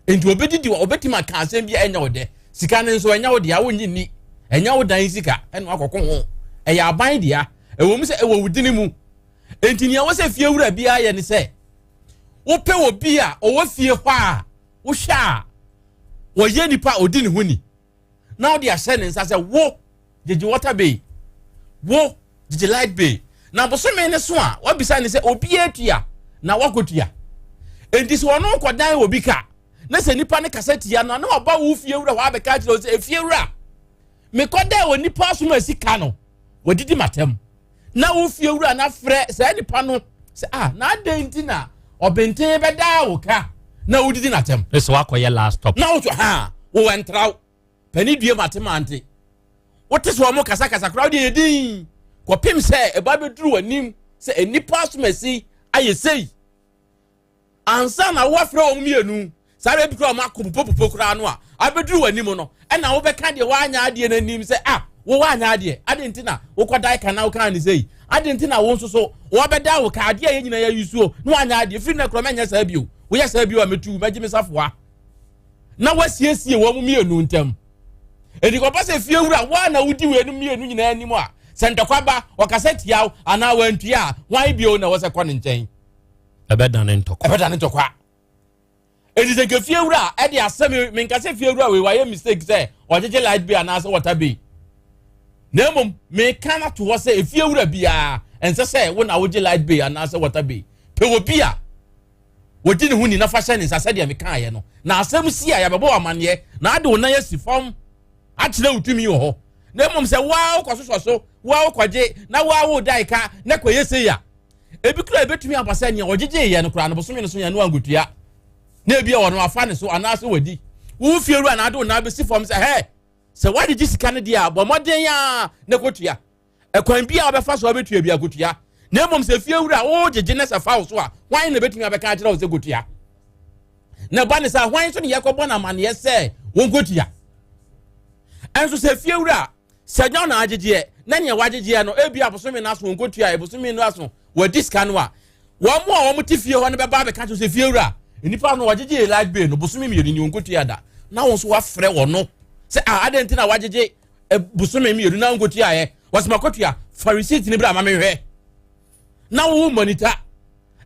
enti obedidi obetima ka asem bia enya wo de sika ne nso enya wo de a wonyi ni enya wo dan sika eno akokko ho eya aban dia ewo mu se ewo wudini mu enti nia wo se fie wura bia ye ne se wo pe wo bia owo fie hɔ a wo hwa wo ye nipa odini ho ni na wo de ahye ne nsa se wo jeje water bay wo jeje light bay na bosome ne so a wabisa ne se obi atua na wakotua enti so ono kodan obi ka na se nipa ne kasatia na oba wo fie wura wa abeka kire se efie wura me kodan wo nipa so ma sika no wadidi matem na wo fie wura na frɛ se nipa no se na adenti na obenten beda wo ka na wodidi natem so akoye last stop na wo wo entraw pani due matemante wote so mo kasa kra de edin ko pim se e ba beduru anim se enipa so masi ayesei ansa na wo afra o mienu sare bi kra ma kopopopo kra no a abeduru anim no e na wo be ka de wanya ade na anim se wo wanya ade ntina wo kodai kana wo kan ni sei ade ntina wo nso so wo beda wo ka ade ye nyina ya yusuo no wanya ade firi na kra menya sa bio wo ya sa bio a metu magime safoa na wasiesie wo mu mienu ntam edi ko pase fie wura wa na wudi we nu mienu nyina animu a sentokwaba wakaseti yaw ana wantua wan bio na wose kɔ ne nkyɛn ebeda ne ntokwa edi se ke fie wura e de asem me nkase fie wura we waye mistake say ɔgyegye light bill ana water bill nemom me kana to wo say fie wura bia ense say wo na wogye light bill ana water bill pe wo bia wodi ne hu ni na fa hyɛ ne nsase de me kan ye no na asem si a ya bɛbɔ amane na ade wo na yasi fam a kyerɛ wutumi wo ho nemom sɛ waaw kɔsoso waaw kɔgye na waaw dai ka na kɔyɛ sei a ebi kura ebetumi abasa nia ɔgyegye ye no kura no bosome no so ya no angotua na ebi a wɔno afa ne so anaasɛ wadi wo fie ru ana ade wo na besi fam sɛ he sɛ wadi gye sika ne dia bɔ mɔden ya na kotua ekwan bi a ɔbɛfa so ɔbetua bi akotua nemom sɛ fie ru a wo gyegye ne sɛ fa wo so a hwan na betumi abɛka akyerɛ wo sɛ kotua na ba ne sɛ hwan so ne yɛkɔbɔ na mane yɛ sɛ wo kotua enso sɛ fie ru a sɛ nyo na agyegye na ne wagyegye no ebi abosome na so wo kotua ebosome no aso wadi sika no a wɔn mo a wɔn ti fie hɔ ne bɛba bɛka kyerɛ sɛ fie ru a nipa no wagyegye light bill no bosome mi yɛni nkotua da na wɔn so wafrɛ wɔn no sɛ adɛnti na wagyegye bosome mi yɛni na nkotua yɛ wɔsema kotua for receipt ne bra ma mehwɛ na wo monitor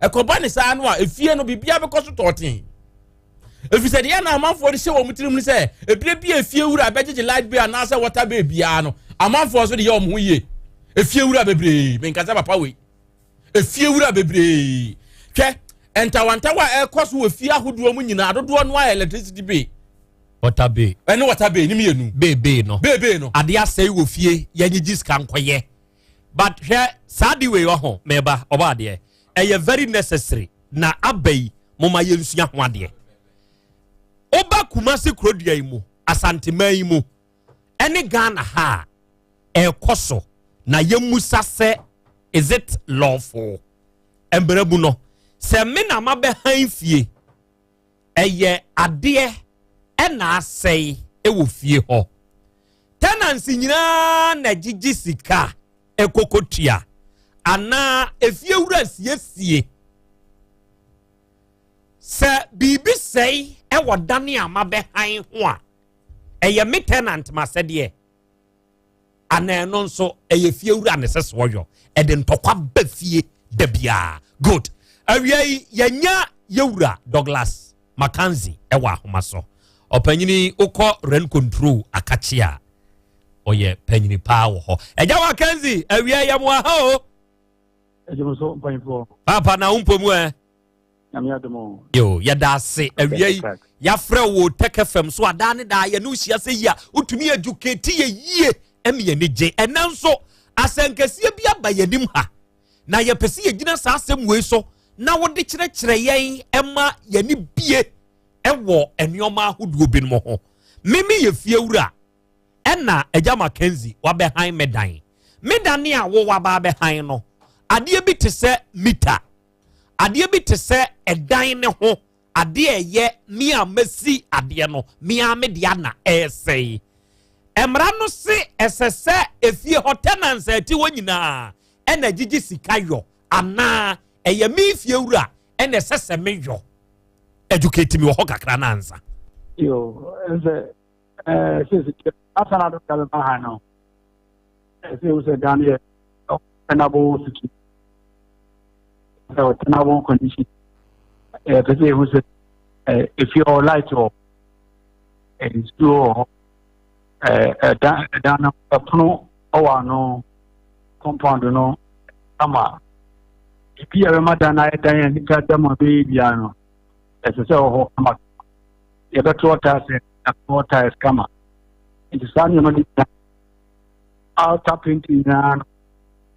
ɛkɔba ne saa no a efie no bibia bɛkɔ so tɔɔten efisɛ de na amanfo de hyɛ wɔn tirim ne sɛ ebire bi efie wura bɛgyegye light bill na sɛ water bill bia no amanfo so de yɛ wɔn ho yie efie wura bebree menkasa papa wei efie wura bebree hwɛ entawantawa ɛkɔ so wɔ fie ahodoɔ mu nyina adodoɔ no ayɛ electricity bill water bill ɛne water bill ni mienu bebe no ade asɛe wɔ fie yɛnyegye sika nkɔyɛ but hwɛ saa de wei wɔ ho meba ɔba adeɛ ɛyɛ very necessary na abai moma yɛnsua ho adeɛ oba Kumasi kurodua yi mu Asante man yi mu ɛne Ghana ha ɛkɔ so na yɛmusa sɛ is it lawful emberebu no sɛ me na mabɛhan fie ɛyɛ adeɛ ɛna asɛe ɛwɔ fie hɔ tenants nyinaa na gyigyi sika ɛkokotua ana efie wura siesie sɛ bibi sɛe ɛwɔ dane a mabɛhan ho a ɛyɛ me tenant ma sɛdeɛ ana no nso ɛyɛ fie wura ne sɛ wɔyɔ ɛde ntɔkwa ba fie da bia good awia yi yɛnya yɛwura Douglas Mackenzie ɛwɔ ahoma so ɔpanyini ukɔ rent control akachi a ɔyɛ panyini paa wɔ hɔ ɛgya Mackenzie awia yɛ mo aha o ɛgya so mpanyinfo papa na umpo mu yo yɛda ase awia yi yɛafrɛ wo Tech FM so ada ne da yɛ no hyia sɛ yi a wotumi educate yɛ yie ɛme yɛ ne gye ɛna nso asɛnkɛseɛ bi aba yɛnim ha na yɛpɛ sɛ yɛgyina saa asɛm wei so na wode kyerɛkyerɛ yɛn ɛma yɛne bie ɛwɔ nneɔma ahodoɔ bi no ho mimi yɛ fie wura ɛna agya Mackenzie wabɛhan medan medan ne a wo waba bɛhan no adeɛ bi te sɛ mita adeɛ bi te sɛ ɛdan ne ho adeɛ ɛyɛ me a masi adeɛ no me a me de ana ɛsɛe emra no se ɛsɛ sɛ efie hɔ tenants ɛti wɔ nyinaa ɛna gyigyi sika yɔ ana ɛyɛ me fie wura ɛna ɛsɛ sɛ me yɔ educate me wɔ hɔ kakra na ansa yo ɛsɛ sisi asana do kabe ma ha no ɛsɛ wo sɛ Daniel ɔnabo siki ɛwɔ tenable condition ɛsɛ wo sɛ if your light off is do dan ɛpono ɔwɔ ano compound no ama ibi a bɛma dan ayɛ dan yɛ nika dama bɛyɛ bia no ɛsɛ sɛ ɔhɔ kama yɛbɛto ɔtaase ɛto ɔtaase kama nti saa nneɛma no nyinaa outer painting nyinaa no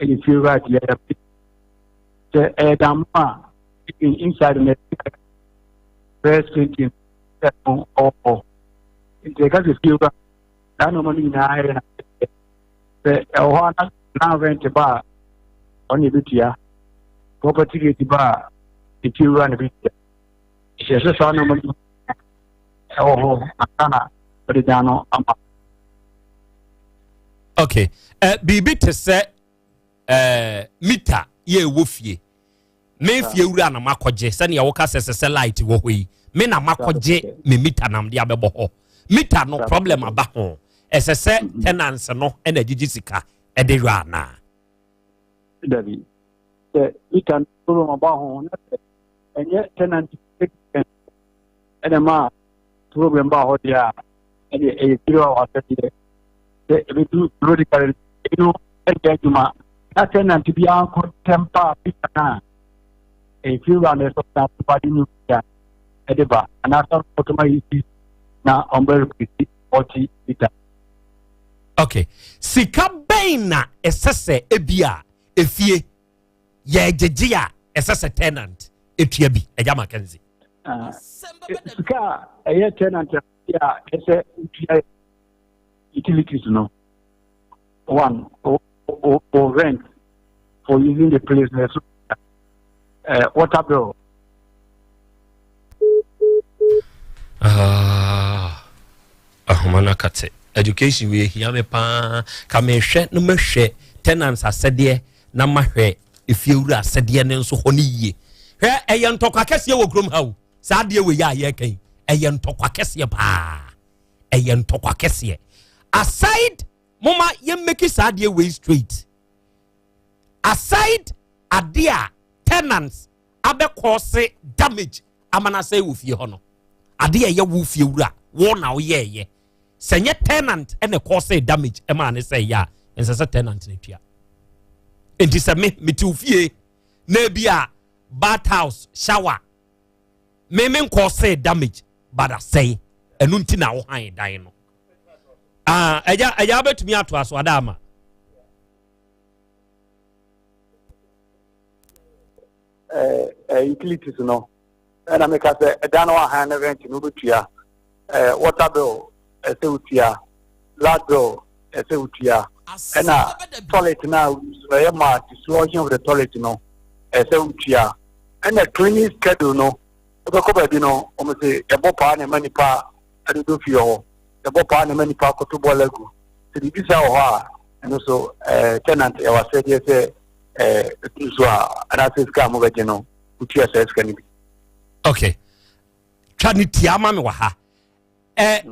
ɛyɛ fie right yɛyɛ sɛ ɛyɛ dan a inside no first painting ɛpo ɔwɔ nti ɛka sɛ fie right saa nneɛma no nyinaa yɛ na sɛ ɛwɔ hɔ na rent ba a ɔne bɛtua property rate ba a ɛfie wura ne bɛtua hyɛ sɛ saa nneɛma no ɛwɔ hɔ asana ɔde dan no ama okay biribi te sɛ mita yɛ ɛwɔ fie me fie wura na makɔgye sɛnea woka sɛ light wɔ hɔ yi me na makɔgye me meter nam de abɛbɔ hɔ meter no problem aba ho ɛsɛ sɛ tenants no ɛna gyigyi sika ɛde hwɛ ana Dabi meter no aba ho ɛnyɛ tenant ɛna ma problem ba hɔ dia ɛyɛ tiro a wɔasɛte dɛ ɛbɛdu prodigal no ɛyɛ adwuma na tenant bi ankɔ tempa pita na ɛfiri wa na ɛsɔ na padi no ya ɛdeba anasa otoma yi na ɔmbɛrɛ piti 40 liter. Okay, sika bɛn na ɛsɛ sɛ ebia efie yɛ gyegye a ɛsɛ sɛ tenant etua bi ɛgya Mackenzie. Sika ɛyɛ tenant ya ɛsɛ utua utilities no one or rent for using the place water bill. Ahumana kate education we hia me pa ka me hwɛ no mahwɛ tenants asɛdeɛ na mahwɛ efiewura asɛdeɛ ne nso hɔ ne yie hwɛ ɛyɛ ntɔkwa kɛseɛ wɔ kurom ha wo saa deɛ wɔ yɛ ayɛ kan ɛyɛ ntɔkwa kɛseɛ pa ɛyɛ ntɔkwa kɛseɛ aside mama yɛ make saa deɛ way straight aside adeɛ tenants abɛkɔse damage amana sɛ wɔ fie hɔ no adeɛ yɛ wo fie wura wo na wo yɛ sɛ nyɛ tenant ɛna kɔse damage ɛma ne sɛ ya ɛnsɛ sɛ tenant ne tua enti sɛ me ti fie na bia bathhouse shower me kɔse damage bada sɛ ɛnu nti na wo han dan no ɛja betumi ato aso adama utilities no and I make us a dan wa han rent no betua water bill ɛsɛ utia light bill ɛsɛ utia and toilet now so ma distribution of the toilet no ɛsɛ utia and the cleaning schedule no ko ba bi no o me say ebo pa na mani pa adu do fi ho ebo pa na mani pa ko to bolagu so di bisa ho a and so tenant e wa say say so ana say ska mo be no utia say ska ni. Okay. Chani tiama me wa ha.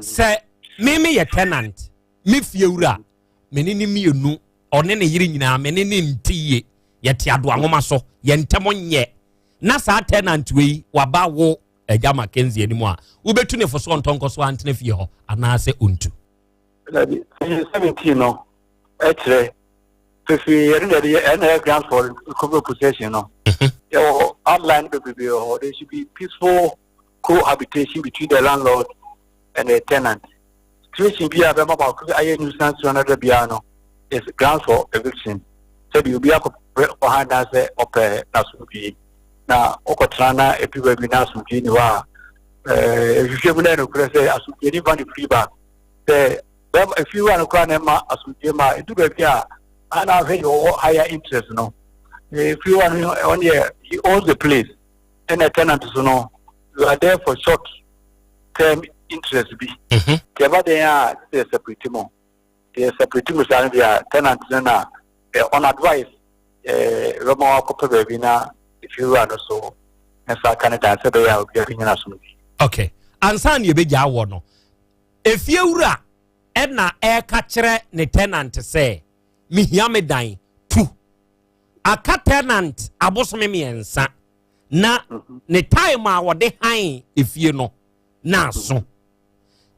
Se me ye tenant. Me fiewura. Me ni mienu. One ne yiri nyina me ni ntiye. Ye ti ado anwoma so. Ye ntemo nye. Na sa tenant we waba wo Eja Mackenzie ni mu a. Ubetu ne fo so ntonko so antene fie ho. Ana se ontu. 17 no. Etre. Fifi and ground for cover possession no. Your outline or there should be peaceful cohabitation between the landlord and the tenant. Situation be about I nuisance to another piano is grounds for eviction. So you'll be up behind us up Nasuki. Now Okotrana everywhere be Nasuki. If you can say as anybody free back. If you want to cry Emma as Asukema, do the and I've had higher interest no. If you are on here, he owns the place, and a tenant is no, you are there for short term interest. Be they are separate. They are separate. They are tenants on advice. Romo Copper if you are so, and so can answer they are giving us. Okay, and son you be jawono. If you ra, Edna air catcher ne tenant say, me hear me dying. Aka tenant abosome miensa na ne time a wode han efie no na so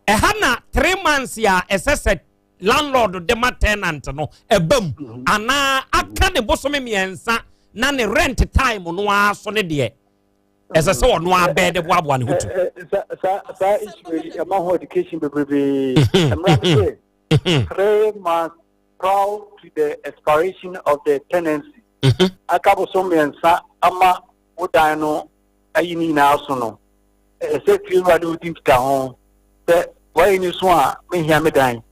eha na 3 months ya esese landlord de ma tenant no ebam ana aka ne bosome miensa na ne rent time no aso ne de esese wono abe de boabo ne hutu sa issue ma ho education be amra 3 months prior to the expiration of the tenancy. Akabo so mensa ama udano ayini na aso no se fiwa do dinta ho se why ni so a me hia me dan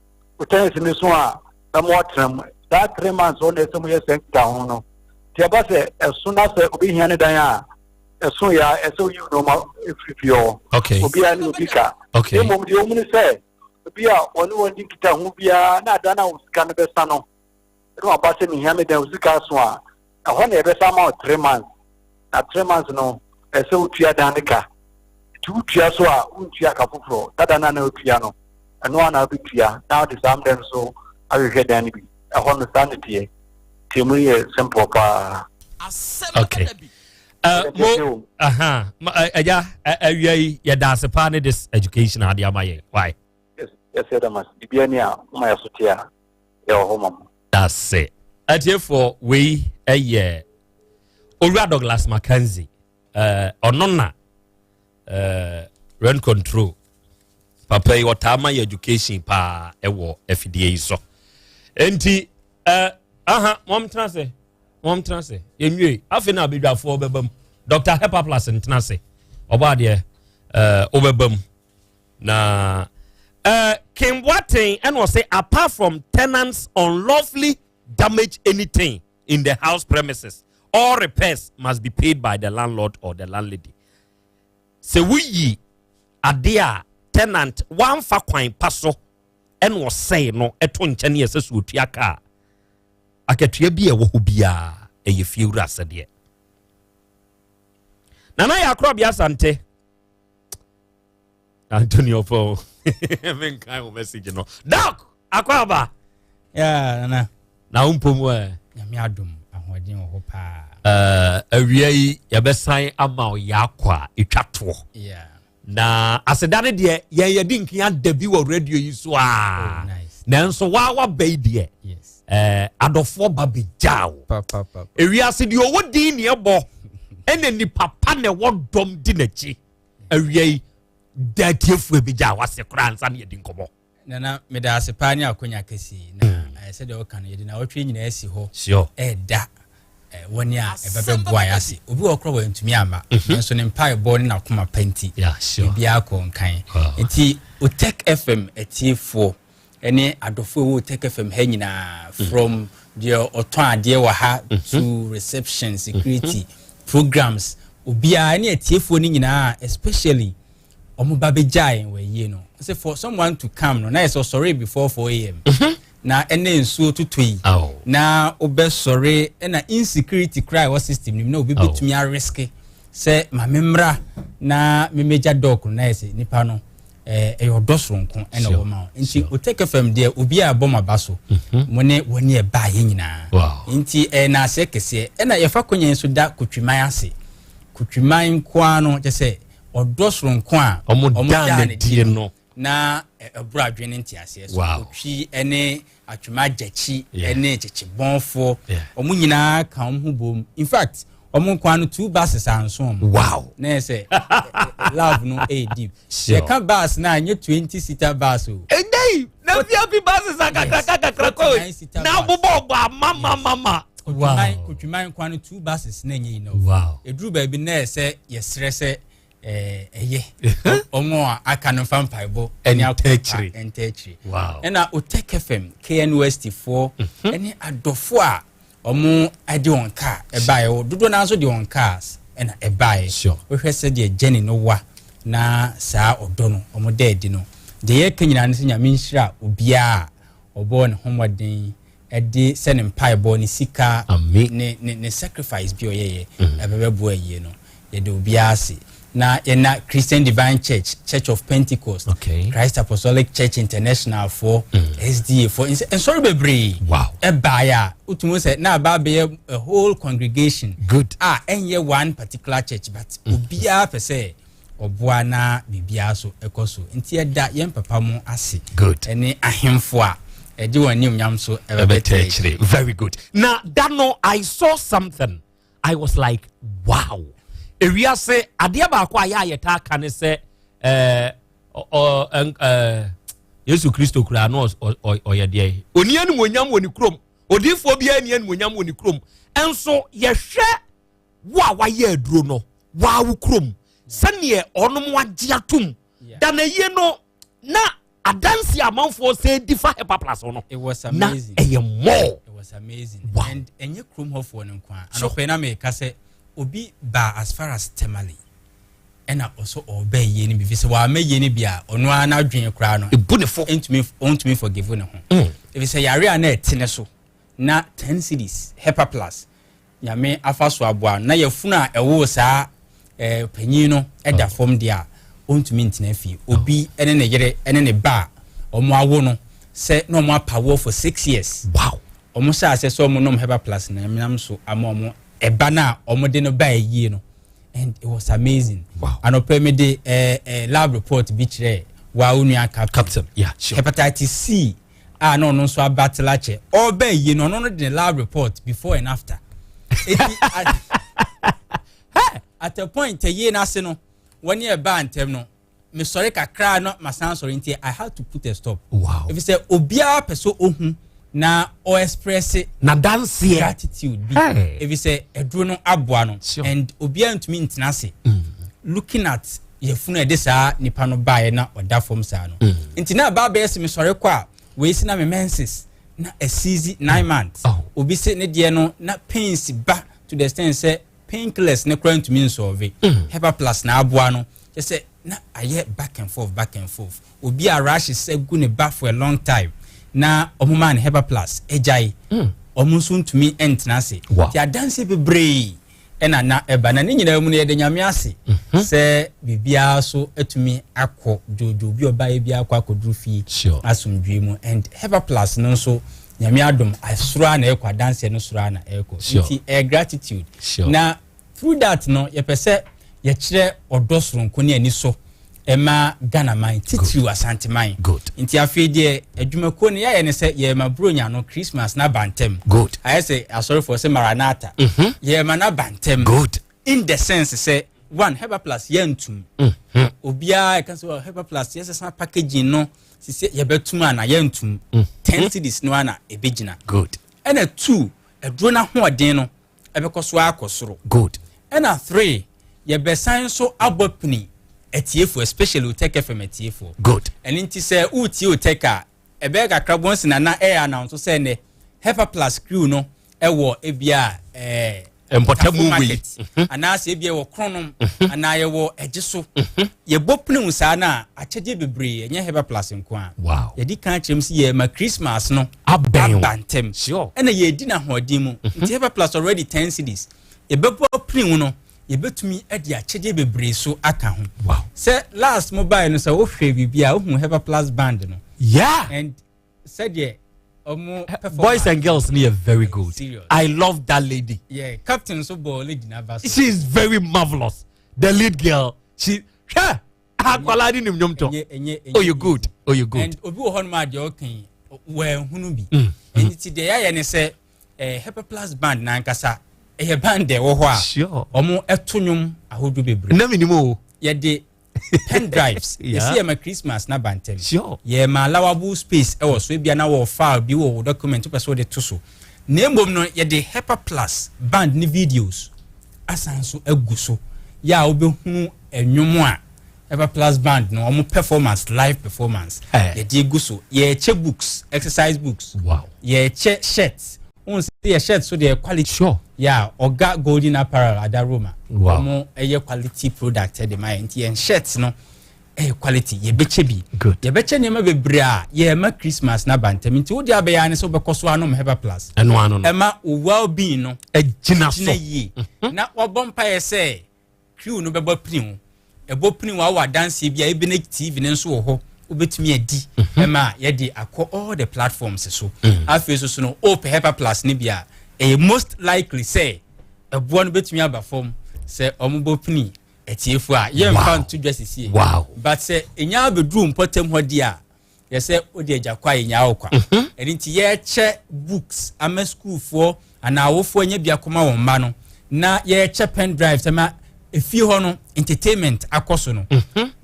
utan se ni so a na mo tram that 3 months on the some year sector ho no te ba se eso na se obi hia ne dan a eso ya eso you normal ififio okay obi ani obi ka okay mo di omu ni se obi a woni woni kita ho bia na ada na usika ne be sa no no abase me hia me dan usika so a when you have 3 months, at 3 months no, so utia danica two tia so a untia kafufro dada na otua no eno ana obitua now the same then so I will get any be I understand it here timuri simple pa okay mo aja awia ya dase pa ne this education ade amaye why yes that must be any a my sotia ya home that's it for we Owura Douglas Mackenzie onona rent control papa yi wotama education pa ewo FDA so enti mom transe yenwie afi na bedwafo obebam Dr. Hepa Plus ntnase oba de obebam na Kim Watten and was say apart from tenants unlawfully damage anything in the house premises, all repairs must be paid by the landlord or the landlady. So we are tenant one fa kwan paso and was say no eton chani ese sutua ka aketua bi e wo bia e ye fiura sede nana ya Krobea Asante Antonio po men kai o message no doc akwaba ya nana na umpom nyame adom ahoden ho pa awia yi ya besan ama o yakwa etwato na asedane de ye di nkia Dabi wo radio yi so a nanso wa baby yes adofo babejao papa ewia se de owo din ne ebo ene ni papa ne wodom di nachi awia yi datiefu ebija wase kura ansa ne yedi nkomo nana me da asepa ni akonya kesi na I said o kan yedi na wotwe nyina asi ho sure da woni a ebebe boa yase obi okro wa ntumi ama nso ne mpa ebo ni na koma panti yeah sure bia ko nkan enti o Tech FM etifo ene adofo wo Tech FM ha nyina from the oton ade wa ha to reception security programs obi a ne etifo ni nyina especially omo babejai we ye no say for someone to come no na is sorry before 4 a.m. na ene nsuo tutui na obe sorry na insecurity cry wa system ni na obi betumi a risk say mamemra na memeja doc na say nipa no eyodosronko ena wo ma nti o Tech FM de obi a boma baso mo ne woni e ba ye nyina nti na ase kese ena ye fa konyen so da kotwiman ase kotwiman kwa no je say odosronko a omodane die no na ebura adwene ntiase so otwi ene atwuma gyachi ene gyechi bonfo omu nyina ka omu bom in fact omu kwa no 2 buses anso wow na say love no deep ye ka bus na nye 20 seater bus o endei na VIP buses akakaka ko na bobo mama kutwiman kwa no 2 buses na nye no wow eduru ba bi na say yesre say omo aka no fampaibo entechri wow ena o Tech FM KNUST4 eni adofo a omo ade on car ebae dodo na so de on cars ena ebae we hwese de journey no wa na saa odo no omo deadi no de ye kanyina ne nyame nhira obia obo ne homoden ede sene mpaibo ne sika ne sacrifice bi oyeye ebebebo aye no ye de obia ase na yena Christian Divine Church of Pentecost Christ Apostolic Church International for SDA for and sorry bebre wow ebaya utumo say na ba be a whole congregation good enye one particular church but obia per se oboa na bibia so ekoso nti eda yen papa mo ase good ene ahemfo a edi wani nyam so ebetechre very good now that no I saw something I was like wow ewia se ade ba kwa ya yeta ka ne se Yesu Kristo kura no oyede oni anu monyam woni krom odifo bia ani monyam woni krom enso ye hwe wa ye aduro no wa wo krom sane onom wagye atom da na ye no na adansi amanfo se difa Hepa Plus no it was amazing it was amazing wow. And enye krom hofo no kwa anope na me ka se obi ba as far as Temali ena also obey ye ni bi se wa ma ye ni bia ono ana adwen kra no ebunefo entumi forgive ne ho if say yare ana etene so na 10 cities Hepa Plus nyame afa so aboa na yafuna ewo saa panyin no eda form dia ontumi ntena fie obi ene ne yere ene ne ba omo awo no se no mo apawo for 6 years wow omo sha se so omo nom Herbal Plus na menam so ama omo eba na omo de no ba yie no and it was amazing wow anope me de lab report bi kire wa onua captain yeah sure hepatitis C no no so abattle che oba yie no no de lab report before and after at a point a year na se no when you ba antem no me sorry kakra no masan sorry nti I had to put a stop wow if you say obia person ohun na o express na dance gratitude be if you say eduro no aboa no and obia ntumi ntina se looking at yefunu ede saa nipa no bae na oda form saa no nti na ba be ese me sorry kwa we si na me menses na a season 9 months obi se ne de no na pains ba to the extent say painkillers ne kran to mean solve Herbal Plus na aboa no just say na aye back and forth obi a rush say gu ne back for a long time na omuma ne Herbal Plus ejai omunso ntumi entna se ti adanse bebree ena na eba na nyina mu ne de nyame ase se bibia so etumi akọ jojo bi oba e bia akọ akodru fie asumdwe mu and Herbal Plus no so nyame adom asura na ekwa dance no sura na eko nti gratitude na through that no ye pese ye kire odosoro nko ne ani so ema Ghana man titiru Asante man good nti afie de adwumako ne ye ne se ye mabronya no Christmas na bantem good I say sorry for say Maranatha ye ma na bantem good in the sense say one Herbal Plus yentum obia can say Herbal Plus yes some packaging no sisi ye betum ana yentum 10 cedis no ana ebegina good and a 2 edro na hoɔden no ebekoso akosoro good and a 3 ye besan so abopni etiefo especially take FM etiefo good and inti say uti uteka ebega krabons na air announce say ne Herbal Plus crew no ewo ebia empotamu we anase ebia wo kronom anaye wo egiso ye bopnu sa na akyede bebre enye Herbal Plus nko a wow ye di kan kyem si ye ma Christmas no abantem sure ena ye di na hodin mu nti Herbal Plus already 10 cedis ye bopnu no ye betumi edi akyede bebre so aka ho wow say last mobile no say wo hwe bibia wo hu Herbal Plus band no yeah and said yeah boys and girls near very good. Serious. I love that lady. Yeah, Captain so lady na baso. She is very marvelous. The lead girl, she oh you good. Oh you good. And obi wo hon ma de okan we hunu bi. And it dey ya ne say Herbal Plus band na nkasa e band de wo ho a. Sure. Omo etonwum ahodo bebre. Na minimo. Ye de pen drives. You see my Christmas na bantem. Sure. Yeah, my allowable space. So bia na wo file bi wo document person de to so. Nembom no ye de Herbal Plus band ni videos. Asanso eguso. Ya obehunu enwom a Herbal Plus band no omo performance live performance. Ye de eguso. Ye che books, exercise books. Wow. Ye che shirts. On see a shirt so the quality. Sure. Yeah, Oga Golden Apparel at Roma. Wow. More a quality product at the mind and shirts no quality ye bechebi. Good. Ye beche nema be bra ye ma Christmas na bantem nti wo dia be ya ne so be koso anom Herbal Plus. Eno ano no. Ema well being no gina so. Na wabompa ye say crew no be bo pini e bo pini wa dance bia e be na TV ne so wo ho obetumi adi ema ye de akọ all the platforms so afi so no open Herbal Plus ni bia most likely say a one betumi aba form say omubo pini etiefu a ye mfa to just see wow but say enya bedru mpotem hodi a ye say odi ajakwa enya okwa enti ye che books ama school for ana awofo nya bia koma won ma no na ye che pen drive sama efi ho no entertainment akoso no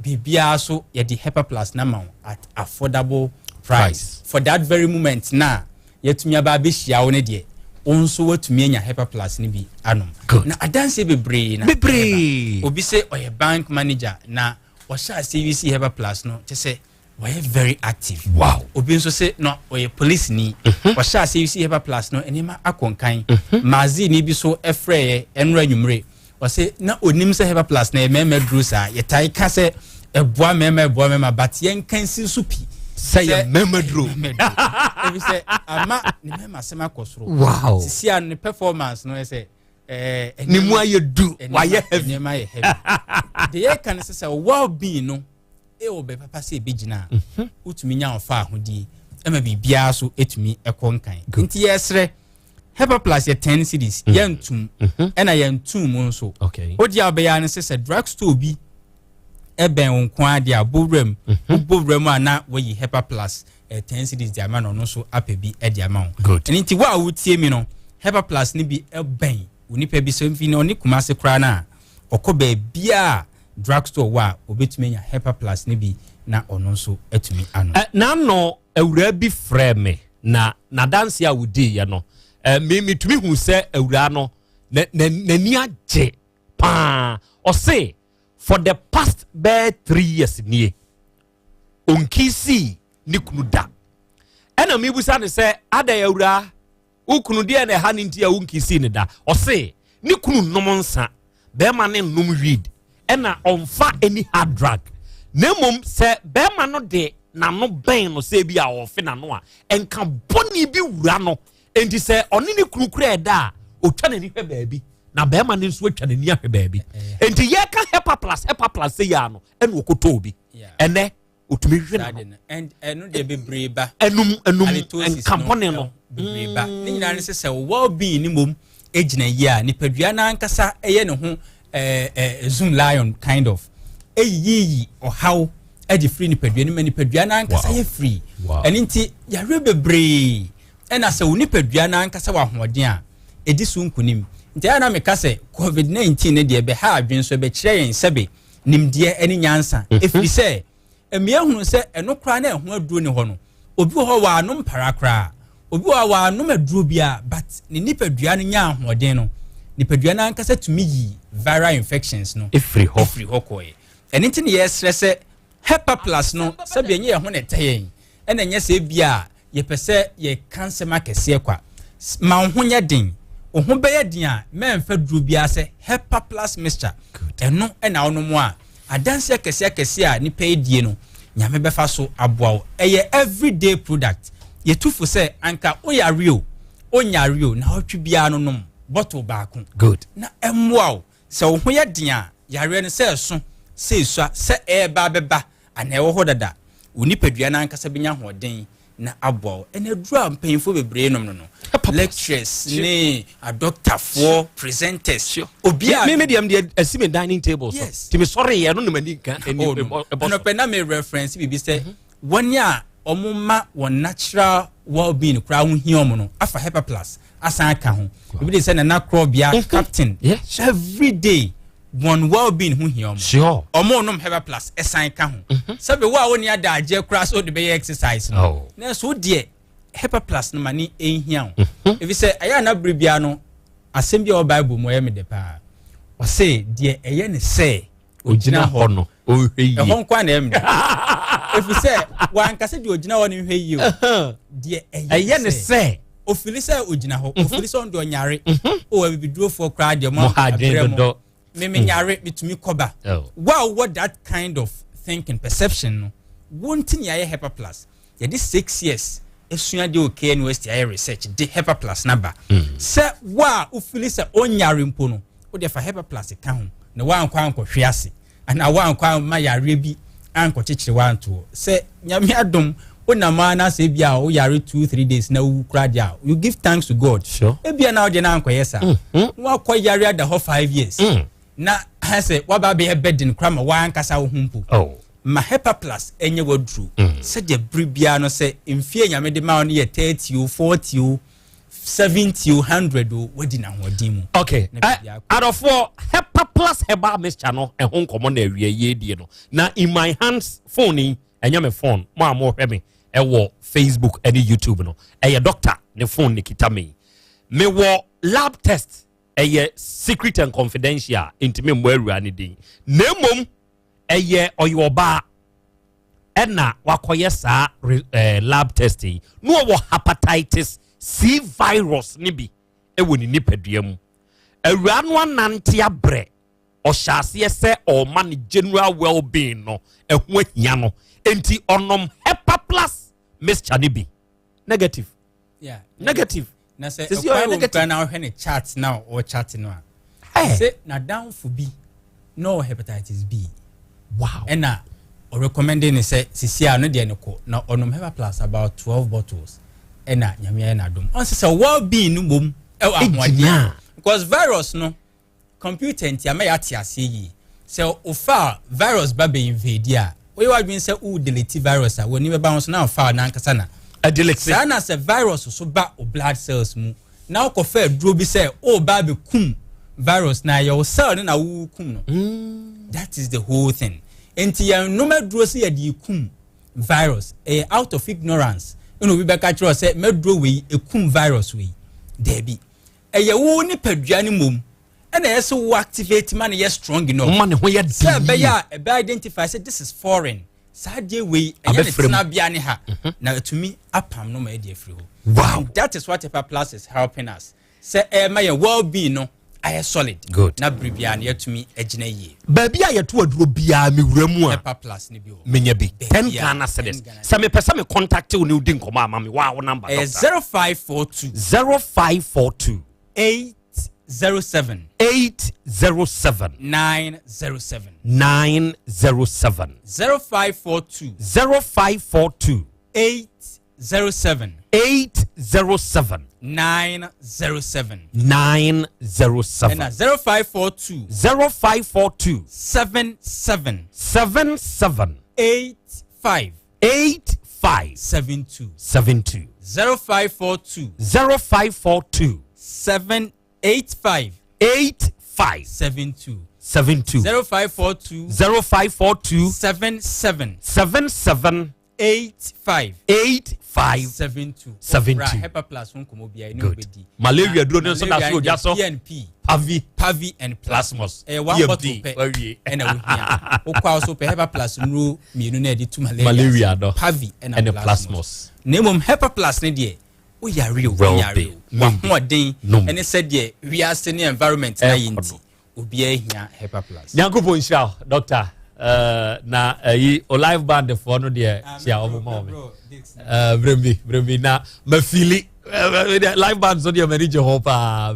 bibia so ye di Herbal Plus na ma at affordable price for that very moment na yetumi aba be hia wo ne de onso watumi anya Herbal Plus ni bi anom na adanse bebre na obi say oye bank manager na o sha CVC Herbal Plus no che say we very active wow obi nso say no oye police ni o sha CVC Herbal Plus no enima akonkan mazi ni bi so efreye enra nwumre o say na onim say Herbal Plus na meme drusa ye tai ka say eboa meme but yen kan si supi say a memedro if you say ama ni mema sema kosoro wow sisi an performance no say ni mu aye du waye heavy the can say well being no e wo be papa say begina utumi nya ofa ahodi e ma bibia so etumi ekonkan nti yesre Hepa Plus ye 10 cities yentum e na yentum nso odi abeya ne say drugstore bi eben nko ade abowrem ubowrem ana we Hepa Plus 10 cities di ama no so apebi e di ama nti wa wutie mi no Hepa Plus ni bi eben unipa bi so mfi no ni kumase kra na okoba bia drugstore wa obetumi nya Hepa Plus ni bi na ono so atumi ano na no awura bi frame na dance a wudi ye no me tumi hu se awura no na ni age pa o say for the past 3 years nie onkisi ni kunu da ena me busa ne se ada awura ukunu de na ha ne ntia onkisi ne da o say ni kunu nomonsa be ma ne nom weed ena onfa any hard drug nemom se be ma no de na no ben no se bi a ofe na no a enka boni bi wura no enti se oni ni kurukura da otwa na ni hwe baabi na be ma ne nso atwa na ni ahwe baabi enti ye ka Hepa Plus se ya no ena okoto bi ene otumi hwe na and eno de bebreba enum enka boni no bebreba ni nyina ne se well being ni mom ejina yi a nipadua na ankasa eye ne ho zoom lion kind of eyiyi or how edi free nipadua ni manipadua na ankasa ye free and nti yare bebre ena se unipadua na ankasa wa hoden a edi so nkunim nti ana me ka se covid-19 ne de be ha adwen so be kire yen sebe nimde eni nyansa efri se emia hunu se eno kra na eho aduro ne ho no obi ho wa anom parakra obi wa anom aduro bia but ni nipadua no nya ahoden no nipadua na ankasa tumi yi viral infections no efri ho koye eni nti ne yesrese Hepa Plus no sabi enye ho ne tayen ena enye se bia ye pese ye cancer makese kwa ma ho nya din ho be ye din a memfa duro bia se Hepa Plus mixture eno ena ono mo a adanse kese a ni pay die no nyame befa so aboa eye everyday product ye tufu se anka oyario na otwi bia no nom bottle baako good na emwa se ho ye din a yare no se so se eba beba ana ewo ho dada unipadua na ankasa benya hoden na abo ene dura mpanyfo bebre nom no lectures ne a doctor for presenters obia me medium the asime dining table so ti me sorry ye no no mani ka no pena me reference bibi say one ya omuma one natural well-being kra ho hiom no afa Hepa Plus asan ka ho bibi dey say na Krobea captain every day one well-being hu hiom sure omo nom Hepa Plus esan ka ho sabe wa woni ada age kra so de be exercise no na so de Hepa Plus no mani enhia if you say aya na bribia no asem bia o bible mo ye me de pa o say de eye ne say ogina ho no o hweyi e hon kwa na em if you say wa ankase de ogina ho ne hweyi o de eye ne say o fili say ogina ho o fili so ndo nyare o wa bibiduro for crowd de mo abremo me nyare bitumi koba wow what that kind of thinking perception no wontin ya Hepa Plus ya this 6 years esua de okay university I research de Hepa Plus number se wa u feel se onyare mpo no o de fa Hepa Plus ka ho na wa ankwa hwe ase ana wa ankwa ma yare bi anko chichire wa anto se nyame adom ona ma na se bia o yare 2-3 days na u kra dia you give thanks to God sure e bia na o de na anko yesa wa kwa yare ada ho 5 years na hase waba be bedin krama wa ankasa wo humpu ma Hepa Plus enye wodru se de bribia no se mfie nyame de ma no ye 30 40 70 100 wadi na hodin mu okay out of four Hepa Plus herbal mixture no e ho nkomo na awie ye die no na in my hands phone enye me phone mo amo hwe me e wo Facebook and YouTube no e doctor ne phone ne kita me wo lab test eye secret and confidential intime mo awura ne din nemom eye oyoba ena wakoye sa lab testing no wo hepatitis C virus ni bi ewo ni nipadua mu awura no anante abre o hyase se o man general well-being no eho ahia no enti onom Hepa Plus mixture ni bi negative na say o na hwe ne chart now or chat no a say na down for B no hepatitis B. Wow. And na o recommending say sisia no de ne ko na onom Hepa Plus about 12 bottles and na nyame na dom on say well being no mom because virus no computer ntia ma ya tiase yi say ofa virus ba be invade ya we wa dwen say o delete virus a woni be ba so na ofa na nkasa na a delete say na say virus so ba o blood cells mu na ko fa duro bi say o ba be kum virus na your cell na wo kum no that is the whole thing enti ya no meduro say ya di kum virus out of ignorance you know we be catch us say meduro we e kum virus we Dabi ye wo ni padua ni mom and yes wo activate man yes strong enough man ho ye say be ya be identify say this is foreign sadie we na bia ni ha na to me apam no ma e dey free ho. Wow, that is what Hepa Plus is helping us say my well being no I solid good na bribia na to me agina ye baby a yeto aduro bia me wuramu a Hepa Plus ni bi o menya bi 10 Ghana cedis say me pesa me contact you ni udi nkoma ama me wow number 0542 807 907 0542 807 907 and 0542 77 85 72 0542 785 72 0542 77 85 72 Hepa Plus won komo bia no bedi malaria duro no so na so oja so PNP Pavi and Plasmos one bottle pe and a okwa so pe Hepa Plus no mienu na edi to malaria do Pavi and Plasmos nemom Hepa Plus ne de o yare o yare wa hoden ene said de we are staying environment na yinti obi ahia Hepa Plus nyankopon sha doctor na o live band for no de sia o mo brembi na ma fili live band so de very Jehovah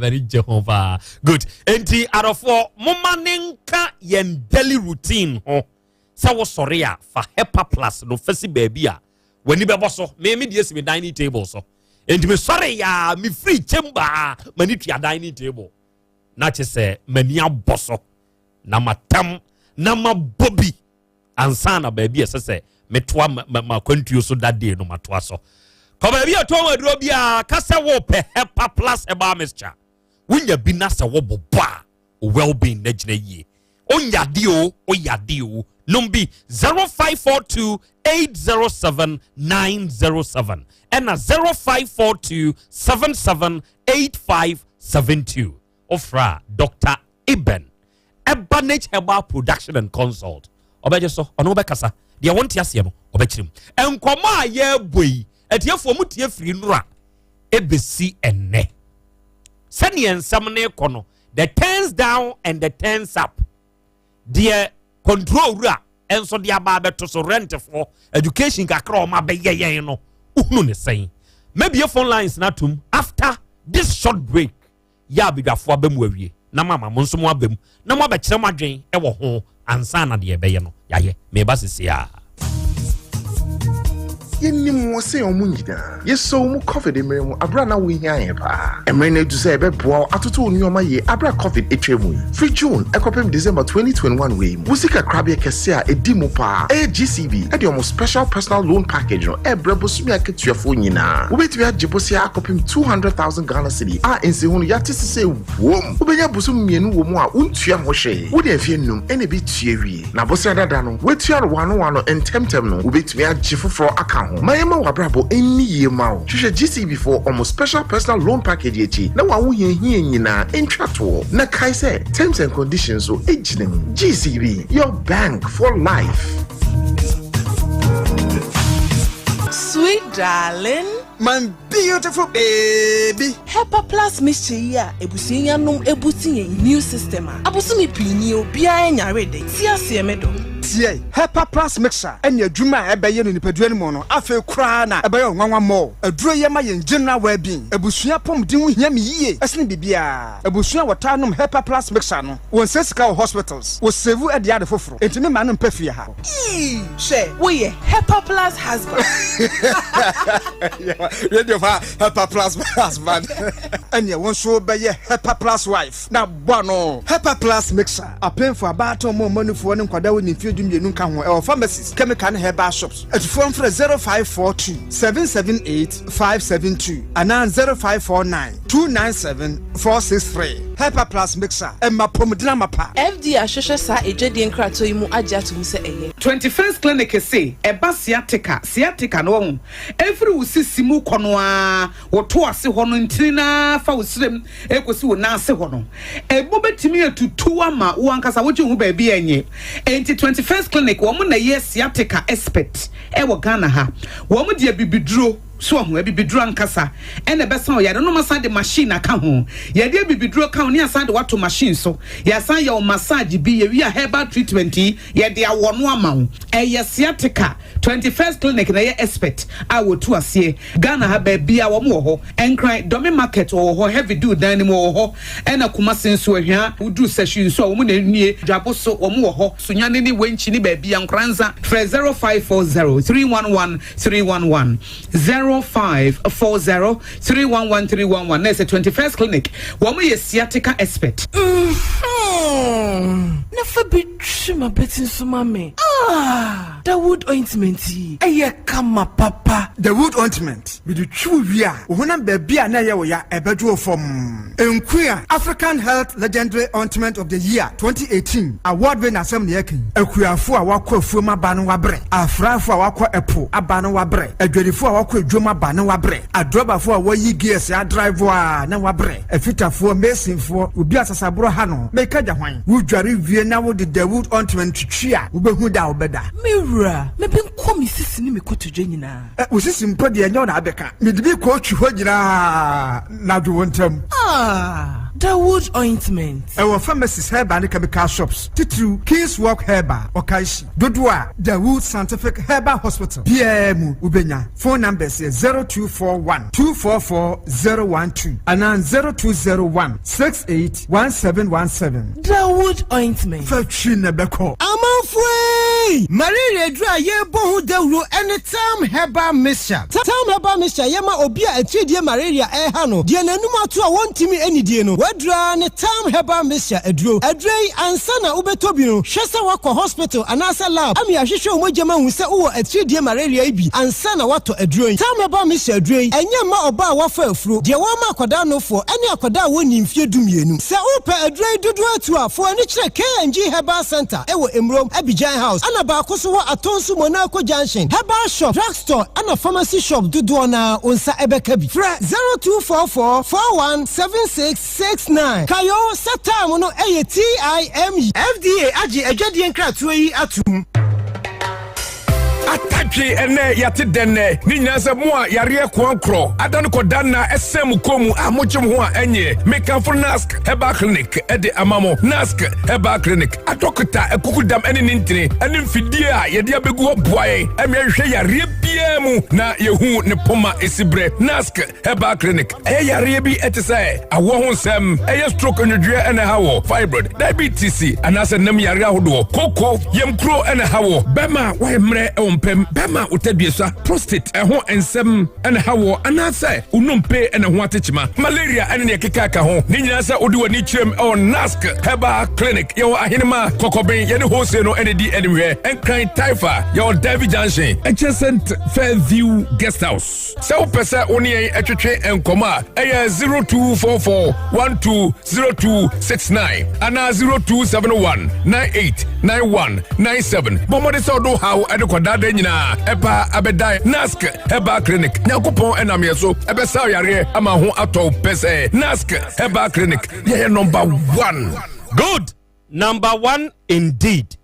good enti arofo moma nenka yen daily routine ho sa wo sore a fa Hepa Plus no fasi baby a wani bebo so me de esi me dining table so enti me sore ya me free chamber mani tua dining table na che se mani aboso na matam na mabobi ansana baby se metwa ma kwantuo so that day no matwa so ko baby ato waduro bia kasa wo pe Hepa Plus eba mixture wunya bi na se wo boba well being na gina yie onyade o numbi 0542 807 907 and 0542 778572 ofra Dr. Iben Ebanage Herbal Production and Consult obeje so ono bekasa de wonte ase no obechirim enkoma ye boi etiefo mutie firi nura ebesi enne sani ensam ne kono the turns down and the turns up the control ra enso de aba beto so rent for education kakra o ma be yeyen no unu ne sen maybe your phone lines na tum after this short break ya bidwafo abemu awie na mama mo nso mo abemu na mo abekire mo adwen e wo ho ansa na de ebeye no yaye me ba sisia yenim wo se omunyida yeso mu covid emeremu abra na wo hia yen pa emre na edu se ebeboa atoto onioma ye abra covid etwemu free June ekopem December 2021 we musika Krobea kese a edi mu pa GCB e de omo special personal loan package no ebrebo sumi aketuafo nyina wo betu ya jebosi akopem 200,000 Ghana cedi a ense hunu yate sese wom wo benya busu mienu wo mu a untua ho hwe wo de afie num ene bi tuawie na bosi adada no wetua ro wano entemtem no wo betu ya jefofro aka Mayema wabrabo eni yema hwehwe GCB for almost special personal loan package echi na wawo hie nyina entwato na kai say terms and conditions so ejinem GCB your bank for life. Sweet darling, my beautiful baby. Hepa Plus mixture ya ebusinya num ebutinye immune system a. Abusumi pini obi anya rede. Ti ase emedo. tie Hepa Plus mixer ene adwuma ebeye no nipadua no no afa kura na ebeye nwanwa mo aduro ye ma yen general well-being ebusua pomdin wo hia me yie esene bibia ebusua wotanom Hepa Plus mixer no won sesika hospitals wo save e dia de foforo entimi ma no mpafie ha she wo ye Hepa Plus husband radio fa Hepa Plus husband ene won so beye Hepa Plus wife na bono Hepa Plus mixer apenfo abato mo manufo ne nkwada wo nimfie dumienu nka ho e pharmacies chemical and herbal shops atufo mfre 0542 778 572 and 0549 297 463 Hepa Plus mixer Emma Pomodina mapa FD ahwehwe sa ejedi nkrato yi mu agya to se eye 21st clinic say eba sciatica no ho every usisi mu kono a woto ase ho no ntirina fa usrem ekosi wo na ase ho no ebo betimi atutu ama wo ankasa wo hu ba bi enye enti 21st clinic wo mu na ye sciatica expert e wo Ghana ha wo mu de bibiduro so ho bibiduro ankasa ene besa o yade no masa de machine aka ho yade bibiduro ka ho ne asa de wato machine so ya san ya o massage bi ye wi a herbal treatment yade awono ama ho ye sciatica 21st clinic na ye expert a wo tu ase Ghana ha ba bia wo mo ho enkran domi market wo ho heavy do dan ni mo ho ena kuma senso ahia udu session so wo mo na nie dwabo so wo mo ho sunyane ni wenchi ni ba bia nkranza 0540 311 311 0540 311 311 That's a 21st clinic. Woman is sciatica expert. Never be my betting so mame. The wood ointment. Aye kama papa. The wood ointment with the true via. Wona baby na ya ya ebedu from Enquia African Health Legendary Ointment of the Year 2018 award winner Asem Nekin. Ekuafo a wakọ afuoma ba no wabre. Afrafo a wakọ epo aba no wabre. Adwerifo a wakọ adwoma ba no wabre. Adrobafo a wayi gears ya drive wa na wabre. Efitafo mesinfo obi asasabro ha no. Meka ja hwan. Wudware wie na wo de the wood ointment twia. Wo behu da obeda. Mira, me bin kom sisi ni me kotodwe nyina. Usisi mpo de enyo na abeka. Me de bi ko twi ho nyina na do wontam. The wood ointment. Our pharmacies herbal and chemical shops. Titru Kings Walk Herbal Okaishi. Dodua The Wood Scientific Herbal Hospital. PM Ubenya. Phone numbers is 0241 244 012 and 0201 681717. The wood ointment. Fetchina Beko. Amanfree! Malaria dry ye bohu dewro anytime herbal mixture. Time herbal mixture yema obia etidie malaria hano. Die nanum ato a wontimi anidie no. Wadra ne time herbal mixture edro. Edrei ansa na ubetobi no. Hwese wakọ hospital anasa lab. Ami ahwehwe omojema hu se wo etidie malaria ibi ansa na wato edro. Time herbal mixture edrei enye ma oba wafa afuro. Die wa ma akwada no fo ene akwada woni mfie dumienu. Se upe edrei dudu atu afo ani kire KNG Herbal Center ewo Emrom Abidjan House. Ana ba akoso wo atonsu Monaco Junction. Herbal shop, drugstore, ana pharmacy shop dudu na onsa ebeka bi. Fra 0244 417669. Kayo satamu no eye TIME. FDA agi ejadie nkratoe yi atum. Atake ene yate denne ni nyasa mo a yare kwankro adan ko danna esem komu amochim ho a enye mekanfo nask herbal clinic ede amamo nask herbal clinic adokta ekukudam ene nintire ene mfidie a yede abegu ho boae emehwe yare bia mu na yehu ne poma esibre nask herbal clinic yare bi etese awo ho nsem stroke onwedwe ene hawo fibroid diabetes anase nam yare ahodo koko yemkro ene hawo bema wa mre Bema utabiesa prostate eho ensem ene hawo anase unompe ene ho atechima malaria ene ne kekaka ho ni nyina se odi wani kirem on nask herbal clinic yo ahinema kokoben ye ne hose no ene di anywhere enkran taifa yo Dabi Junction adjacent Fairview Guest House so pesa oni etwetwe enkoma 0244 120269 ana 0271 989197 bomode so do how edekwadade nyina epa abedai nask herbal clinic nyakopon enam yeso ebesa yare ama ho ato pese nask herbal clinic ye number 1. Good. Number 1 indeed.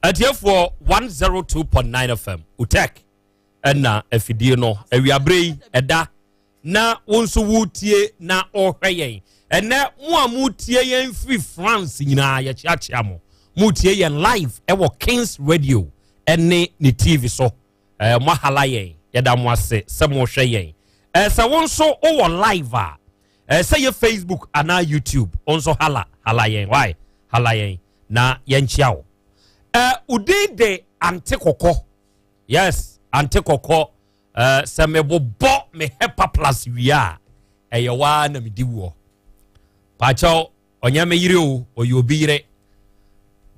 At here for 102.9 FM. Utek. Ena efidie no ewiabrei eda na wonso wutie na ohweyen. Ene mo amutie yen fi France nyina ya chiachia mo. mutie yen live ewo Kings Radio ene ni TV so mo hala yen yeda mo ase se mo hwe yen se won so o live say your Facebook and YouTube onso hala yen why hala yen na yen chiao udide ante kokko yes ante kokko se me bobo me hepa plus wia eyewa na me diwo pacho onyame yire o oyobire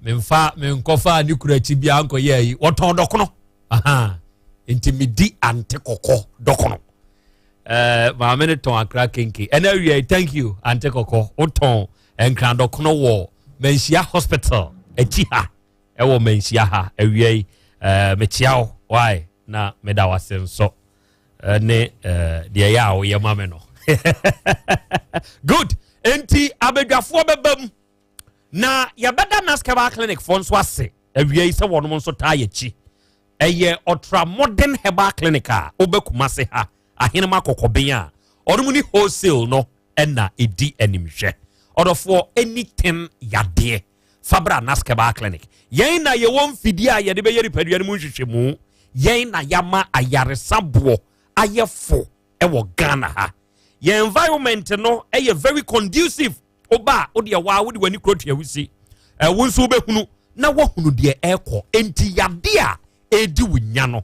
memfa menkofa ni kurachi bia anko ye woton dokono aha intimidi ante kokko dokono ma me ton akra kenke ena thank you ante kokko woton enkran dokono wo mensia hospital echiha ewo mensia ha awie mechiao why na meda wasem so ne de ya o ye mame no good enti abedwafo bebam na yabeda naskaba clinic fo so ase awie se wono so ta yachi eye ultra modern herbal clinic a obekuma se ha ahenema kokobea odum ni wholesale no na edi animhwe odofo anything yade fabra naskaba clinic yen na ye won fidi a ye de be yeri paduane mu hwehwemu yen na yama ayaresabo ayefo ewo Ghana ha ye environment no very conducive oba odi wa wodi wani krotu ya wisi wonso behunu na wahunu de ekọ enti yade a edi wunya no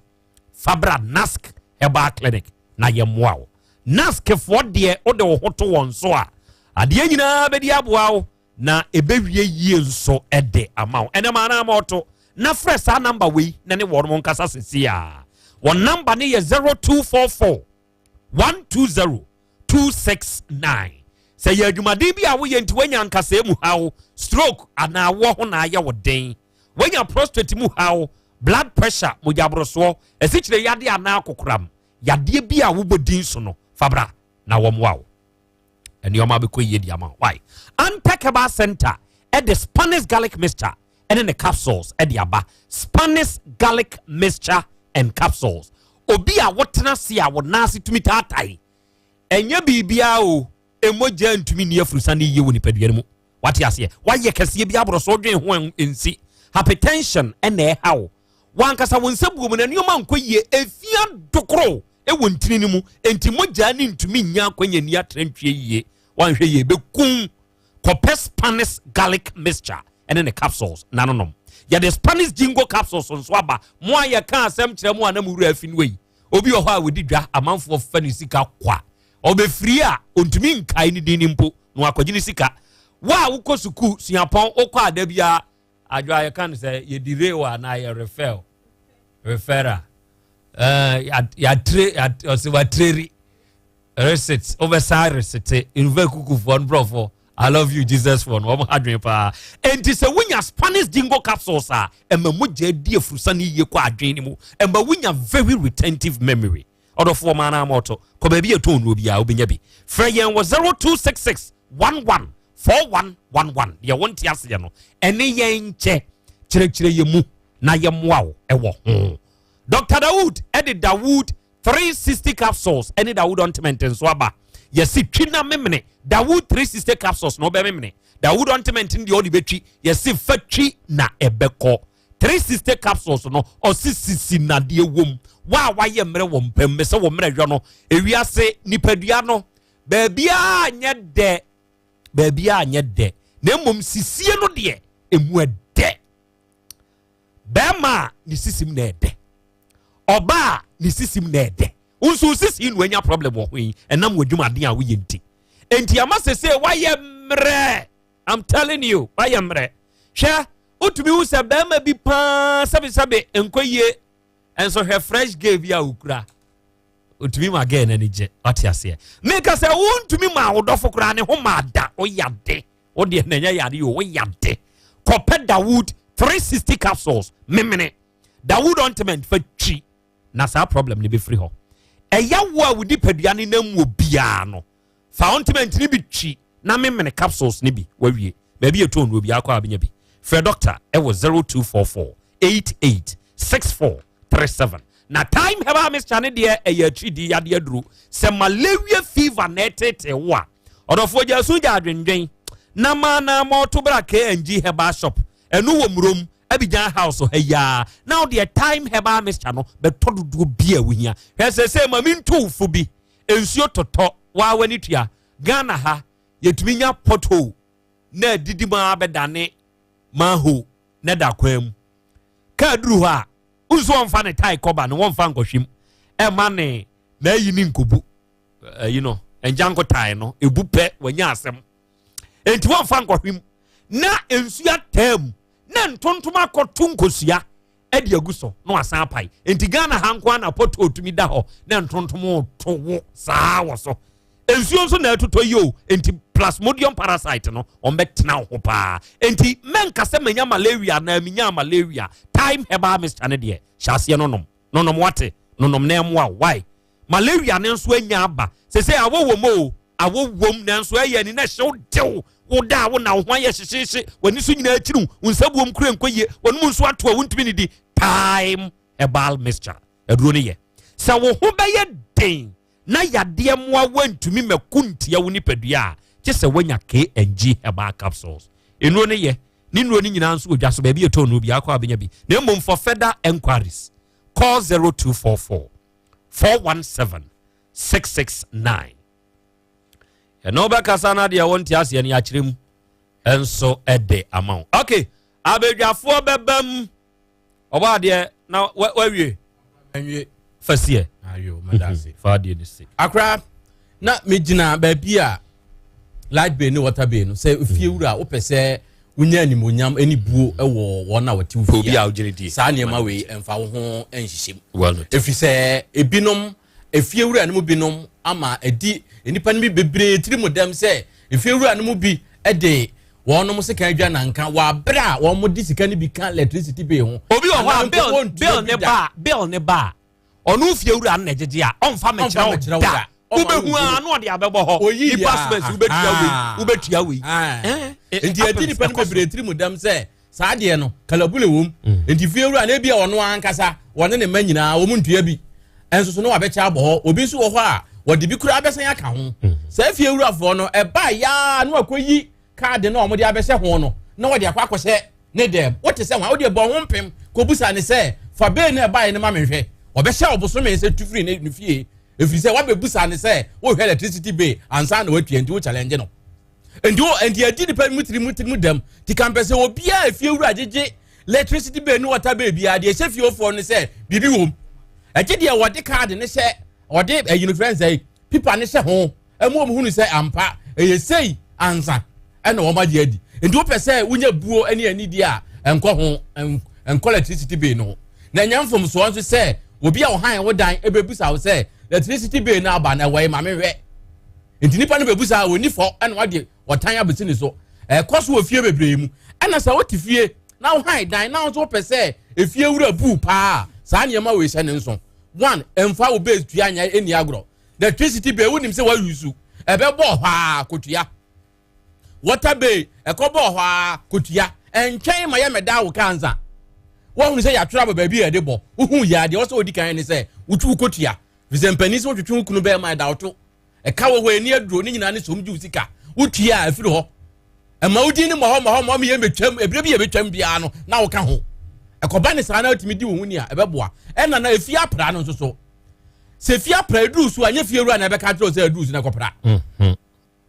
fabra nask herbal clinic na ye moawo nask fo de ode wo hoto won so a ade nyina be di aboawo na ebewie yie nso ede amawo ene ma na moto na fresh a number we na ne wo no nkasa sisi a won number ne ye 0244 120 269 say ye adwumade bi a wo ye nti wanya nkasa emu hawo stroke ana wo ho na aye wo den wanya prostate mu hawo blood pressure mo jabroso esichire yade ana akokoram yade bi a wo bodin so no fabra na wo mwawo eni oma be ko ye di ama why Antakeba Center at the Spanish garlic mixture and in the capsules at the aba Spanish garlic mixture and capsules obi a wotena se a wo nasi tumi tatai enye bibia o emoja ntumi ne afrusa ne ye woni paduane mu wate ase waye kase bi abroso dwen ho ensi hypertension ene hawo wankasa wonsabuo mu na nioma nkoye efia dokoro ewo ntini ni mu enti moja ne ntumi nya kwanya ni atrantwie yie wanhwe ye bekum kope Spanish garlic mixture and in the capsules nanonom ya the Spanish jingo capsules on swaba mo aye kan asem kire mo anamuru afinwe obi ho a wodi dwa amanfo fani sika kwa obefiri a ontumi nkai ni din mpo no akogini sika wa ukosuku suapon okọ adabia adwa aye kan say ye direwa na ye refera ya osiwa treri receipt oversize receipt in vekuku for brofo I love you Jesus for no hadwen pa enti se wunya Spanish jingo capsules a emamuje die frusa ni ye kwa adwen ni mu emba wunya very retentive memory odofo mana moto ko ba bi eton no bia obenya bi freyen was 0266 114111 ye wonti ase ye no ene ye nche kire ye mu na ye moawo ewo Dr. Dawood edit Dawood 360 capsules any Dawood ointment and swaba yesi twina memene Dawood 360 capsules no be memene Dawood ointment ndi odi betwi yesi fatwi na ebeko 360 capsules no osisisi na de wom wa ye mre wo mpem se wo mre hwe no ewiase nipadua no baabia anye de na mom sisie no de emu ede bema ni sisim na ede oba ni sisim na ede unso sisi no anya problem wo hwen enam wadwumade a wo yenti enti amasese waye mre I'm telling you waye mre hwe utumi hu se bema bi pa sabe enkoye enso hwe fresh gave ya ukura utumi ma again ani je atiase make say untumi ma wodofo kura ne ho ma da o yade o de na nya yade o yade kope Dawood 360 capsules memene Dawood ointment for chi na sa problem ni be free ho eya wo a wudi paduane na mu obia no fa ointment ni bi chi na memene capsules ni bi wawie ba bi eto no obia akwa abenya bi for doctor e was 0244 886437 na time heba Miss Chane de eya tridi yade aduru se malaria fever na etete wa odofo ja su ja adwendwen na ma na moto bra KNG heba shop enu wo murom Abidjan house oh ya now the time heba mixture no be todo do bia wihia say mami ntu fu bi ensuo toto wa wani tua Ghana ha yetumi nya poto na didi ma bedane maho na da kwam ka duru ha unso onfa ne tai koba no wonfa nkohwim e ma ne na yi ni nkobu you know enjango tai no ebu pe wanya asem enti wonfa nkohwim na ensuo tem na ntontoma kotu nkosia e de aguso no asan pai enti Ghana ha nko na poto otumi da ho na ntontomo towo saa wo so ensuo nso na etoto yo enti plasmodium parasite no ombetena ho pa enti menka se menya malaria na menya malaria time heba mr ne de hyase nonom wate nonom na emwa why malaria ne nso anya aba se awo mo awo wom na nso aye ni na hyew dew wo da wo na ho aye hyehye wani so nyina akiru unsabuom kure nkoye wonu nso ato wontumi ni di time herbal mixture eduro ne ye se wo ho beye den na yade moa wantumi makuntia wo nipadua che se wanya KNG herbal capsules enu ne ye ni nuo ni nyina nso odwa so ba bi eto no bi akwa abenya bi na mmom for further enquiries call 0244 417 669 no ba kasana dia wonti ase ne akyerem enso ede amount okay abedwafo bebam oba de na wawie anwie fasie ayo madase faade ni se akra na mejina ba bia light bay ni water bay no say fie wura wo pese unya animonyam eni buo ewo wona wati ufie obi a ugiridi saa niema we emfa wo ho enhyehyem efi se ebinom efie wura no mu binom ama edi enipa no bi bebre tiri dem se efie wura no mu bi ede wonom se kan adwa nanka wa bra wo mo di sika ni bi kan electricity bay ho obi ho bill ne ba onu fie wura na jeje a onfa mekira da ubehu anu de abebo ho department ubetua we enti edi ni pen bebre tiri dem se saa de no kalabule wom enti fie wura na bia ono ankasa wone ne manyina wo muntua bi enso so no abecha abo ho obi so wo ho a wode bi kura abesan aka ho saa fie wura fo no eba ya no akoyi card na omode abese ho no na wode akwa akose ne dem wote se wa wode bo ho mpem ko busa ne se fa be na eba ye ne ma menhwe obehye obosome se tufiri ne fie efiri se wa be busa ne se wo hwe electricity bay ansa na watu enti wo challenge no enti adi de pa mutiri dem ti kan pese obi a fie wura jeje electricity bay no water bay bia de se fie ofo ne se bibi wom eje de wode card ne se wode friends say pipa ne se ho emu hunu se ampa sei ansa ena wo ma de adi enti wo pese wunya buo ani di a enko ho enko electricity bay no na nyamfom so nso se obi a wo han wo dan ebebusa wo se electricity bay na aba na wai ma mehwe enti nipa no bebusa wo ni fo ena wade wotan abesi ni so koso wo fie bebre mu ena sa woti fie na wo han dan na wo pese efie wura bu pa saa niema we hye ne nso one emfa wo base tua anya eni agro the electricity bay wonim se wa yusu ebebo ha kotua water bay ekobo ha kotua entwen ma ye meda wo kanza wo hunu se ya twara ba bi ede bo hu ya de wo se odi kan ne se wutu kotua vizempani se wotwetwe kunu be ma da woto eka wo we ni aduro ni nyina ne somju sika wutua afiri ho ema odi ni mo ye metwam ebire bi ye betwam bia no na wo ka ho ekoba ne sana otimi di wo huni a ebeboa ena na efi apra no so se fi apra eduru so anya fi ewura na ebe ka tro se eduru so na kopra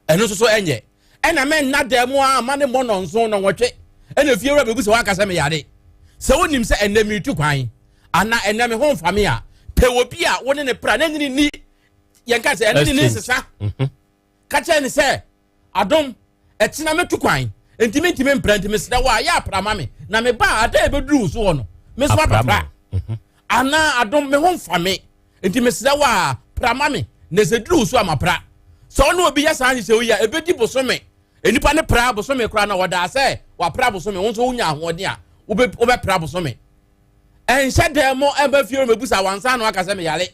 eno so enye ena men na demo a ma ne mo no nso no nwotwe ena fi ewura bebu se wa kasa me yare se wonim se enemi tu kwan ana enemi ho mfame a pe wo bi a woni ne pra na ni yenka se eni ni sesa ka che ni se adom etina metu kwan enti mpranti mesda wa ya pra ma me na me ba ada ebeduru so no me so pra ana adom me ho mfame enti mesda wa pra ma me na se duru so amapra so no obi ya san se oya ebedi bosome enipa ne pra bosome kra na wada se wa pra bosome won so unya ahode a obe pra bosome enhye demo eba fie mebusa wansa no aka se me yale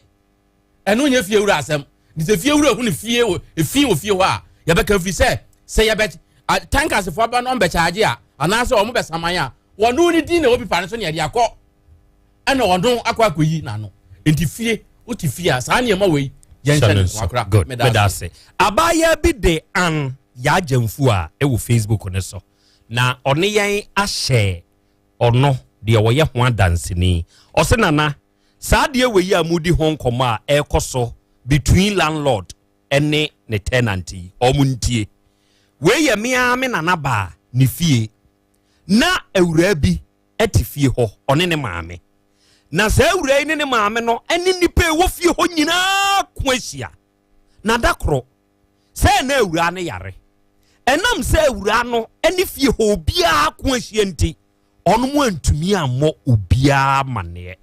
eno nya fie wura asem ni se fie wura hu ne fie wo ho a ya be ka fi se ya be tankers fo aba no be charge a ana se o mo be saman a wonu ni din na obi pa ne so ne ya akọ ena wonu akwa akoyi na no enti fie oti fie a saa ne ma wei yen hye wakra medase abaya bi de an ya jamfu a e wo Facebook ne so na ɔne yɛn ahyɛ ɔno deɛ wɔyɛ ho adanseni ɔse nana saa deɛ wɔ yi a mudi ho nkɔmmɔ a ɛrekɔ so between landlord ɛne ne tenant yi ɔmo ntie wei yɛ mea me nana baa ne fie na awura bi ɛte fie hɔ ɔne ne maame na saa awura yi ne ne maame no ɛne nipa ɛwɔ fie hɔ nyinaa ko ahyia na da koro sɛ na awura ne yare ɛnam sɛ awura no ɛne fie hɔ obiara ko ahyia nti ɔno mu antumi ammɔ obiara maneɛ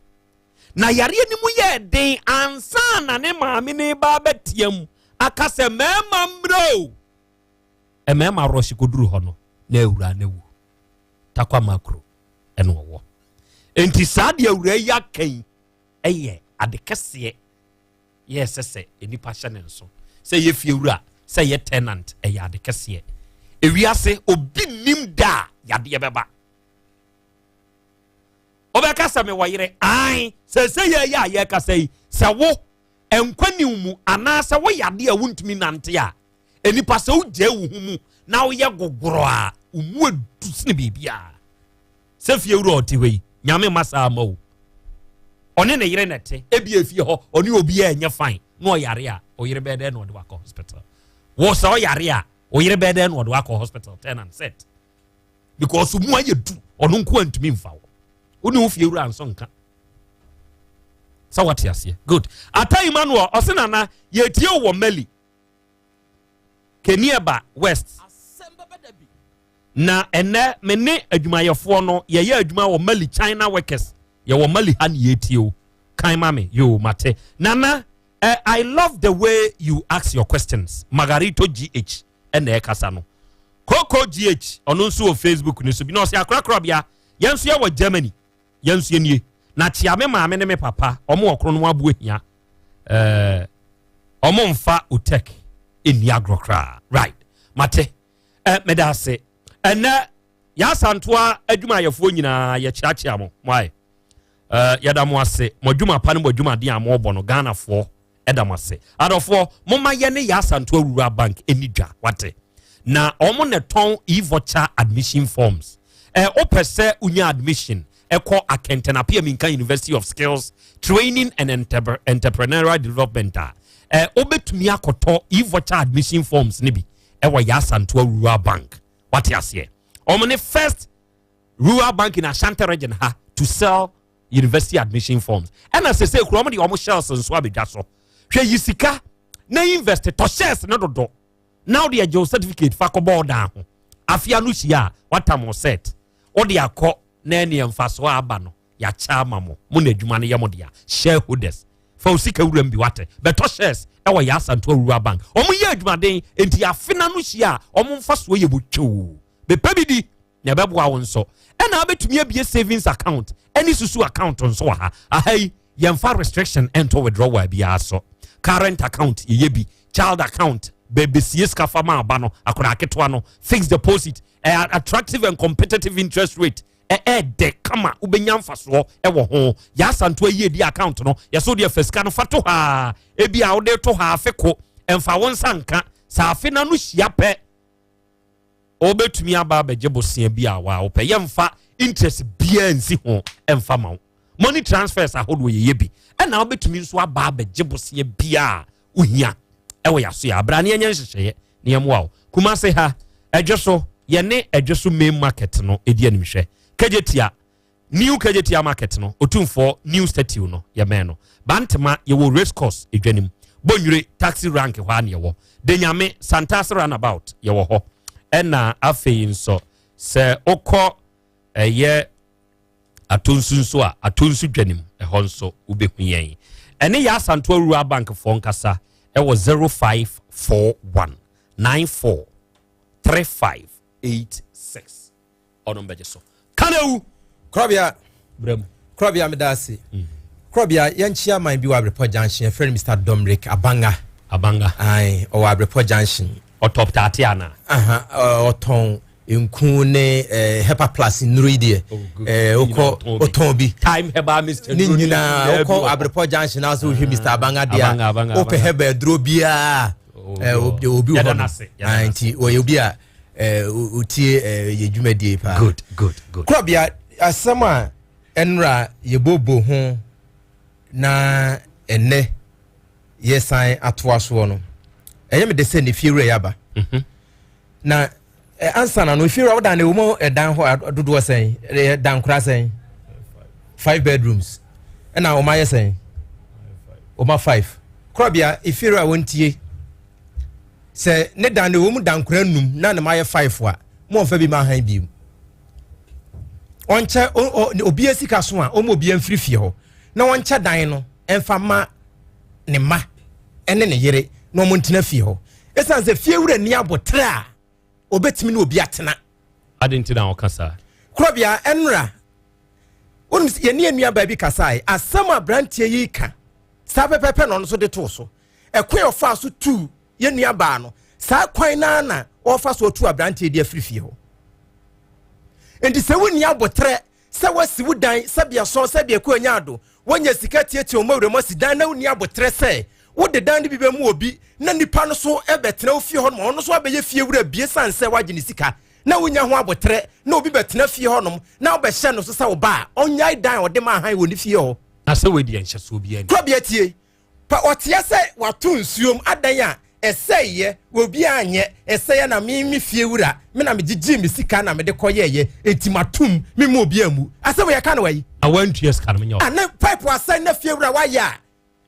na yare ni mu yɛ den ansa na ne maame ne ba bɛtiam aka sɛ mɛma mbrɛ mɛma rɔhye koduru hɔ no na awura ne wu takwa makro ɛno wɔwɔ enti saa de awura yi akan ɛyɛ ade kɛseɛ yɛ sɛ enipa hyɛ ne nso sɛ yɛ fie wura sɛ yɛ tenant ɛyɛ ade kɛseɛ ewiase obi nim da yadeɛ bɛba obɛka sɛ me wɔyere ai sɛ yɛ a yɛ kasa yi sɛ wo enkwani mu anaasɛ wo yade a wontumi nante a enipa sɛ wo gye wo hu mu na wo yɛ gogoro a umu adusne bibia sɛ fie wura ɔte hɔ yi nyame masa ama wo ɔne ne yere nete ebie fie hɔ ɔne obi a ɛnyɛ fine na ɔyare a ɔyere bɛdɛ na ɔde wakɔ hospital wo sɛ ɔyare a ɔyere bɛdɛ na ɔde wakɔ hospital tenant set because mu ayɛ du ɔno nko antumi mfa wo wone wo fie wura nso nka sa wate aseɛ good ata Emmanuel ɔse nana yɛtie wɔ Mali Kenieba West na ɛnɛ me ne adwumayɛfoɔ no yɛyɛ adwuma wɔ Mali China workers yɛwɔ Mali ha ne yɛtie o kan mame yo mate nana I love the way you ask your questions Margarito GH ɛna ɛkasa no Coco GH ɔno nso wɔ Facebook ne so bi na ɔse akorakora bia yɛnso yɛwɔ Germany yɛnso yɛnie na chiame maame ne me papa ɔmo ɔkro no abu ehia ɔmo mfa utek eni agrokra right mate medase ɛnɛ yasantoa adwuma yɛfo nyinaa yɛ chiachia mo why yɛda mo ase mo adwuma pa ne mo adwuma de amo bɔ no Ghana fo ɛda mo ase adɔfo mo ma yɛ ne yasantoa rural bank eni dwa wate na ɔmo ne ton e-voucher admission forms opese unya admission Eko Akentena Minka University of Skills Training and Entrepreneurial Development obetumi akoto e-voucher admission forms nibi ewa Yasantua Rural Bank what yasye omone first rural bank in Asante region ha to sell university admission forms and as I say kuro omone omo shells nso abedwa so hwe yisika na invest to shares no dodo now the your certificate fa ko board down afia no hia what am set odi akọ na ene mfaso aba no ya cha mamo mo na adwuma no yemo dia shareholders fa usika wuram bi wate beto shares e wo ya Asanto Rural Bank omo ye adwuma den enti afina no hia omo mfaso ye botwo be pabidi na beboa wo nso e na abetumi abie savings account any susu account nso ha ahai yemfa restriction ento withdrawal bia so current account ye bi child account baby sieska fama aba no akona aketwa no fixed deposit attractive and competitive interest rate de kama ubenya mfaso wo ho ya Asanto ayi di account no yeso de fasika no fato ha ebi a wo de to ha afeko emfa won sanka sa afena no hia pe obetumi aba beje bosia bi a wa wo pe yemfa interest bia nsi ho emfa ma money transfers ahodo ye bi na obetumi nso aba beje bosia bia ohia ewo yaso ya abra ne enya nhyehyeye ne yemwa kuma se ha edwoso ye ne edwoso main market no edi animhwe Kejetia new Kejetia market no otumfo new statue no ye men no bantama ye wo race course edwanim bonwure taxi rank hwa ne ye wo denyame santas runabout ye wo ho ena afei nso se okọ ye atonsu nso a atonsu dwanim ho nso ubehu yen ene ya Asanto Rural Bank fo nkasa e wo 0541943586 onombeje so Kaneu Krobea Brem Krobea medasi Krobea yanchia man bi wa Abreport Junction friend Mr. Domric Abanga ai o Abreport Junction o top 30 ana oton nku ne Hepa Plus nruide oko oton bi time heba Mr. ni nyina oko Abreport Junction na so hwe Mr. Abanga dia ope heba dro bia obi ho anti o obi a utie ye dwumadie pa good Krobea asama enra ye bobo ho na enne yesan atoa so no eye me de se ne fiewura yaba na ansa na no fiewura wodan ne wo mo edan ho dodo sen dan kura sen 5 bedrooms and now my saying Oma 5 Krobea ifiewura wontie se ne dan ne wo mu dan kura num na ne my 5 wa mo fa bi ma han bi onche obi asika so a o mo bi amfiri fie ho na wonche dan no emfa ma ne ma ene ne yere no mo ntena fie ho esan se fiewura ni abotre a obetimi na obi atena adenti na okasa Krobea enra wonu ye ne anua ba bi kasai asama brantie yi ka sa pepepe no so de to so ekwe ofa so tu ye nua ba no sa kwan na ofa so tu abrantie de afirifie ho enti se woni abotre se wasi wudan se bia so se bia ko anyado wonya sika tietie o mawre mo sidan na woni abotre se wo de dan bi be mu obi na nipa no so ebetena ofie ho no so abeye fie wura bie sanse waje ni sika na wonya ho abotre na obi betena fie ho no na obehye no so sa wo ba onyai dan ode ma han wo ni fie ho na se we di enhye so bia ni Krobea tie pa otia se watu nsuom adan a eseye obi anye eseye na mi fie wura me na me gigi me sika na me de koyeye entimatum me mo obi amu asem ye ka na wayi awantu yes ka na me nyo ana pipe wasan na fie wura waya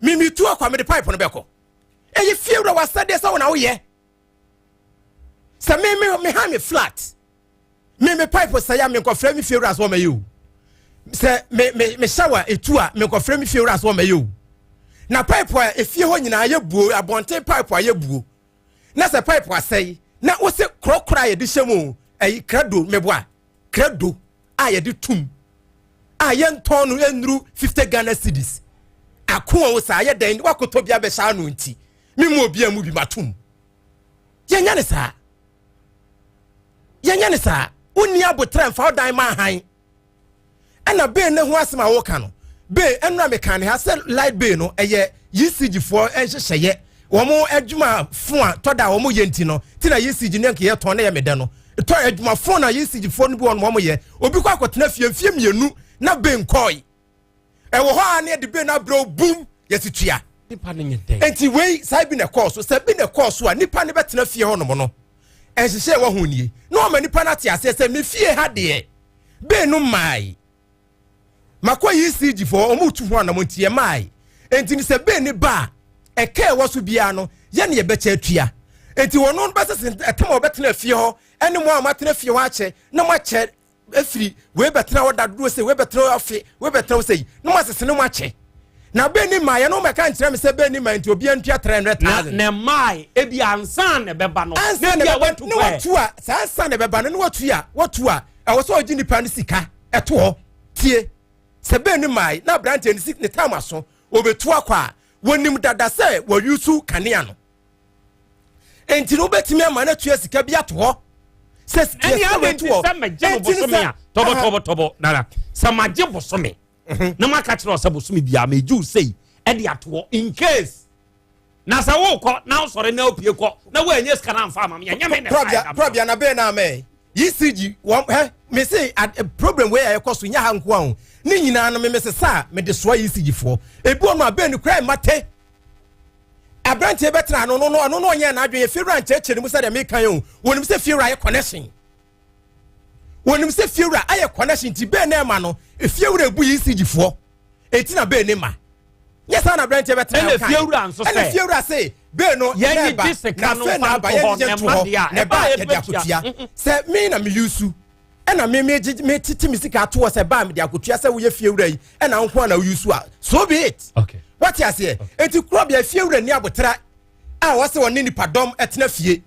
mi tu akwa me de pipe no beko eye fie wura wasan de so na wo ye se me ha me flat me pipe say ya me ko fra me fie wura so ma you se me shower etu a me ko fra me fie wura so ma you na pipe a efie ho nyina ye buo abonte pipe a ye buo na se pipe asai na wo se krokra ye de hyemu ayi krado meboa krado a ye de tum a ye nton no enru 50 Ghana cedis akon wo sa ye dan wakoto bia be sha no nti me mu obi amu bi matum ye nya ne sa uni abotra mfa dan ma han ana be ne ho asema wo ka no be enra mekan ha se light bay no eye ECG for enhyehyeye wo mo adwuma fo a toda wo mo ye nti no ti na ECG ne nke ye ton na ye mede no to adwuma fo na ECG for no bi won mo ye obi kwa akotena fie mienu na be nkoi e wo ho ane de be na bro boom ye titua nipa ne nyeden enti wei sai bi na course so bi na course a nipa ne betena fie ho no mo no enhyehyeye wo ho nie na o ma nipa na te ase se me fie ha de be no mai makwa ECG for omutu ho na montie mai enti ni se be ni ba eke wo so bia no ye ne ye becha atua enti wono be se etem obetena fie ho ene mo amatena fie ho ache na mo ache afiri we betena wo daduro se we betena afi we betena se no mo asese ne mo ache na be ni mai no meka nkyere me se be ni mai enti obi antua 300,000 na mai e bia ansan ne beba no na bia watu no watu a sa ansan ne beba no watu a e wo so ogi nipa no sika eto ho tie sebe ni mai na brand and sick ne time aso obetu akwa wonim dada se wo yusu kanea no enti no betimi ama na tua sika bi ato ho se sika betu ho enti bosome a tobo nana samaje bosome na maka kire o bosome bia meju sei e de ato ho in case na sa wo ko na sore na opie ko na wo enye sika na amfa ama me nyame ne Krobea na be na me ECG me say a problem where I cost nya hanko an ni nyina no me se sa me de so ECG for ebi onu abe ni cry mate abrante betra no nya na adwen fewra nchecheri mu say de me kan o wonim se fewra ye connection wonim se fewra aye connection ti be na ma no fewra ebu ECG for eti na be ne ma yes na abrante betra na fewra nso say fewra say be no ye ni diseka no fa ko ne ba ye de akotia se me na me yusu ena me titi misika ato se ba me de akotua se wo ye fiewura yi ena nko na yusu a so be it okay what you say enti Krobea fiewura ni abotra a wo se woni nipa dom etena fie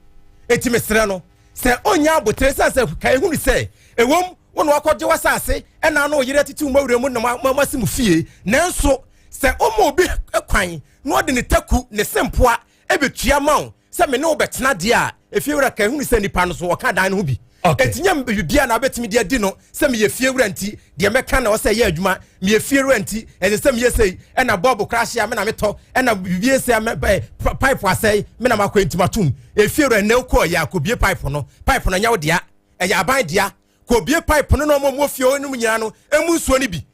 enti mesre no se onya abotra se kai hu ni se ewom wono akogye wasase ena no yire titi umawure mu na masimu fie nanso se omo obi kwan no de ne taku ne sempoa ebetua mawo se me ne obetena de a efiewura kai hu ni se nipa no so waka dan no bi etinya bibia na betimi dia di no se me ye fie wura nti de meka na wo se ye adwuma me ye fie wura nti e se me ye sei e na bob crash ya me na meto e na bibie se pipe asai me na makwantimatum e fie wura na ko ya ko bie pipe no nya wo dia e ya aban dia ko bie pipe no no mo fie onum nyina no emu suo ni bi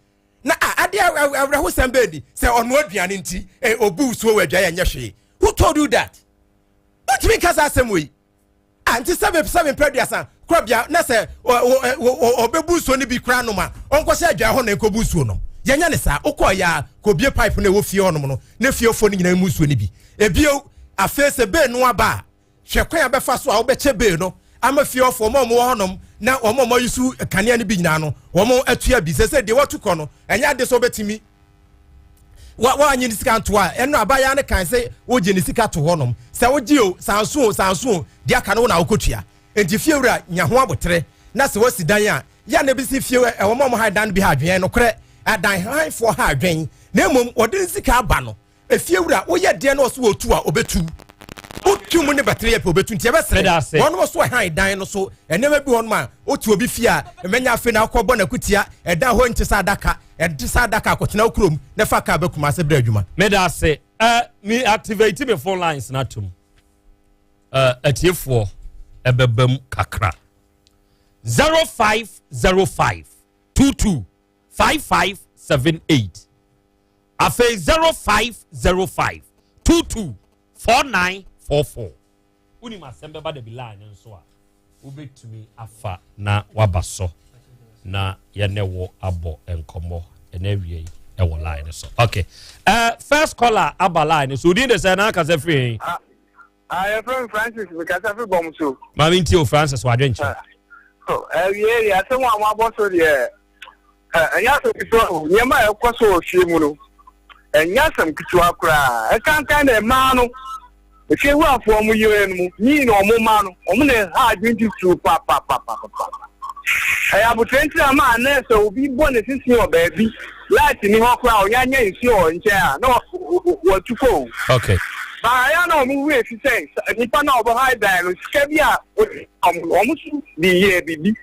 na ade awraho sambedi se ono aduane nti obu suo wa adwa ya nya hwe. Who told you that? What me kasa Asem we anti 7 prediasa Krobea na se obebu suo ni bi kra no ma onko se adwa ho na enko bu suo no yenya ne sa okoya ko bie pipe na wo fie onom no na fie ofo ni nyina mu suo ni bi ebio afese be no aba hwe kwan abefa so a wo beche be no ama fie ofo mo honom na omo yusu kanea ni bi nyina no omo atua bi se de watu kɔ no enya de so betimi wa anyi ni sika nto a eno abaya ne kan se wo je ni sika to honom se wo ji o sanso de aka no na wokotua enti fie wura nya ho abotre na se wasi dan a ya na bi si fie e wo mo ha dan bi ha adwen no kre adan han fo ha adwen na mom wode sika aba no e fie wura wo ye de na so otu a obetu otu mu ne battery e pe obetu nti e be sere won mo so han dan no so enema bi won ma otu obi fie a emenya afi na akɔbɔ na kutia e dan ho nti sa adaka e sa adaka akɔtena okrom na fa ka bakuma se bra adwuma me da se me activate me phone lines na tum atiefo ebebam kakra 0505 22 5578 afa 0505 22 4944 uni masembe ba de line nso a ubetumi afa na wabaso na yenewo abo enkomo enawie e wo line so okay first caller aba line so din de say na ka say free I from Francis because every bomb so mami ntio Francis wa dwenche so yeah say one abo so there anya so kitu nyema e kwaso ohwie mu no anya sam kitu akura e kan na ma no e fe wa fo mu yire no ni no mo ma no o mu ne ha 22 pa aya bu 20 ama na so obi bo ne sisi o ba bi lati ni ho kura o nya nsi o nche a no wo tuko okay ba ya na mu we fi say ni pa na obo high dial sika bi a o mu su di ye bibi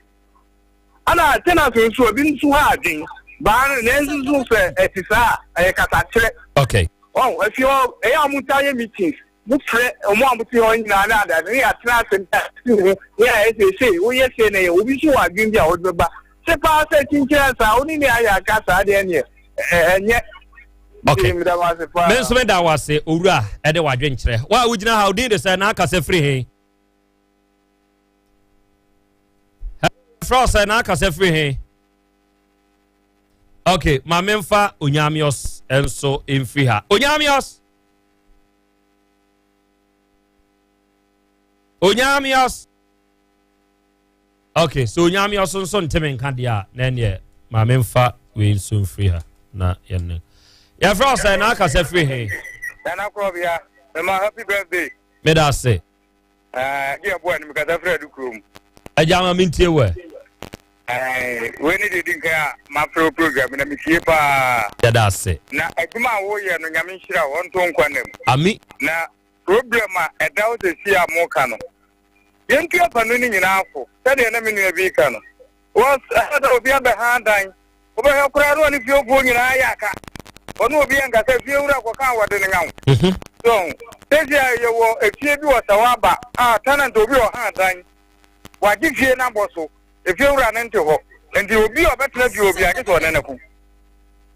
ana tena so obi nsu ha adin ba na nsu so etisa kata kire okay oh if you amutaye meetings mu pre omo amuti ho nyina na ada ni atra center ya say wo ye say na obi so adwin bi a wo beba se pa se tinche sa oni ni aya kasa de ne enye okay men so da wase owura e de wadwen kire wa wugina ha odin de say na aka se free he Frost na aka se free he okay ma memfa onyamios enso emfri ha onyamios okay so onyamios nso nteme nka dia na ne ma memfa we enso emfri ha na yenne ya Frost na aka se free he na Krobea my happy birthday me da say dia boy ni mekata Fred Krom ajama mintie we when did you think my program na mitie pa ya da say na aduma wo ye no nyame nhira won to nkwanem ami na problem a edawo se si amoka no yentu apanu ni nyina afo sede na me nua bi ka no was ada obi abehandan obi hekura ro ni fi ofo nyina ya ka onu obi enga se fi ewura ko kan wode ne nyawo so tezi ayo wo efie bi wo sawaba tenant obi o handan waji fie na boso efie ewura ne nte ho ndi obi obetra fi obi ake so ne naku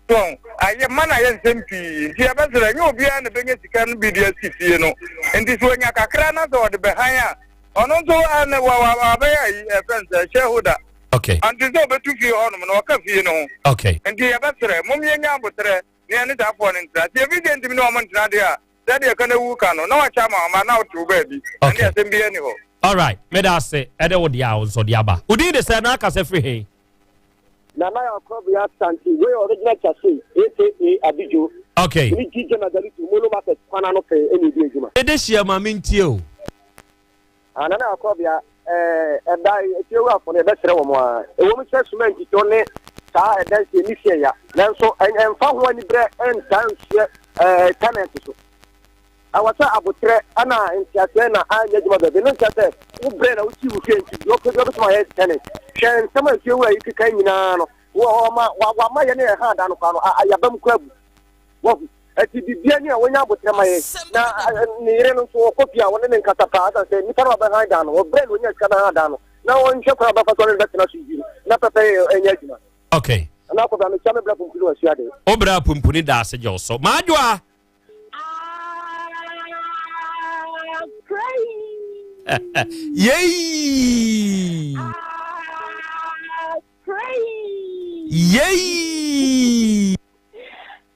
so aye mana ye nsempi ndi abesere nya obi a ne benye sika no bi dia sifie no ndi so nya kakra na so de behan a ono so ane wa be ya friends shareholder okay and so betu fie ono no ka fie no okay ndi abesere mom ye nya abotre ne ne da fo ne ntra ti evident mi no mo ntra de a that ka na wu ka no na wa cha ma na otu ba bi ndi asem bi ani ho all right me da say e de wo dia so dia ba udi de say na aka say free he na na Krobea Asante we original chassis aka Abijo okay ni DJ na dali tu molo market kwana no fe eni bi ejuma e de share ma mintie o na na Krobea dai e wa fo ne be sere wo mo a e wo mi cement to ne sa e dan se ni fie ya nanso en fa ho ani bre en tan se tenant so awasa abotre ana ntiase na anya juma bebe no ntiase wo bre na uti wo hwe nti wo ko do ma head tennis hwen sama hwe wo ayi kan nyina no wo ma ye ne ha da no kwa no ayabam kwabu wo ati bibia ni a wonya abotre ma ye na ni re no so kopia wo ne nkata pa asa se ni pa ba ha da no wo bre no nya skada ha da no na wo nhwe kwa ba fa so ne na so yi na pepe enya juma. Okay. Na ko ba me chame bla pumpuni wa siade obra pumpuni da se jo so maadwa yay yay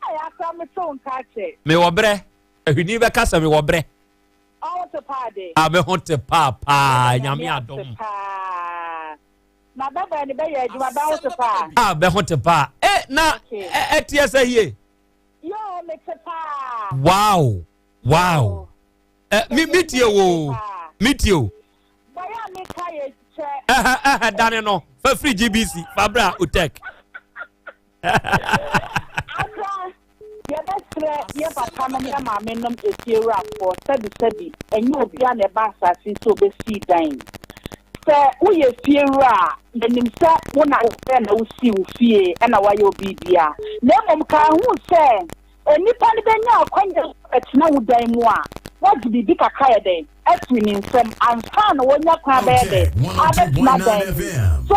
I come so catch me wobre ehuni be kasa me wobre all to party me honte papa nyame adom na baba ni be ye adwuma ba to pa be honte pa na etiesa hie yo me te pa wow meet you baya me kai che dane no fa free GBC fabra utek ye betre ye papa no me ma me nom etiewura for sabi enye obi a na ba asase so be see dan se wo ye fiewura yenim se wo na wo si wo fie na wa ye obi bia na mom ka hu se enipa ne benya akwanya etina wo dan mu a what did be kakaya day etwini nsem anfa na wonya kwa be dey abetna dan so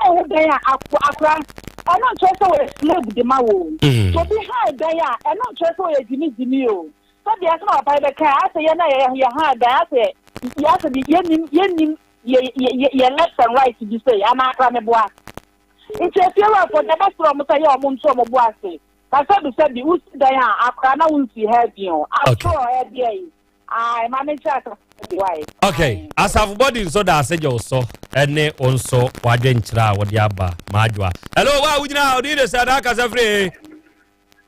wo dan akwa ana nchese we slave de mawo so be high dan ya ana nchese we dimi o so dia so ba be ka ase ye na ye ha dan ase ya se bi yenim ye left and right to say ana akra me boa nche fiwa for the best from say o mo nso mo boa se ka sabi usi dan ya akra na unsi heavy o afro heavy ai manager why okay asaf body so da sejo so ene onso wadwe nchira wode aba maadwa hello wa wujina odi de sada ka safre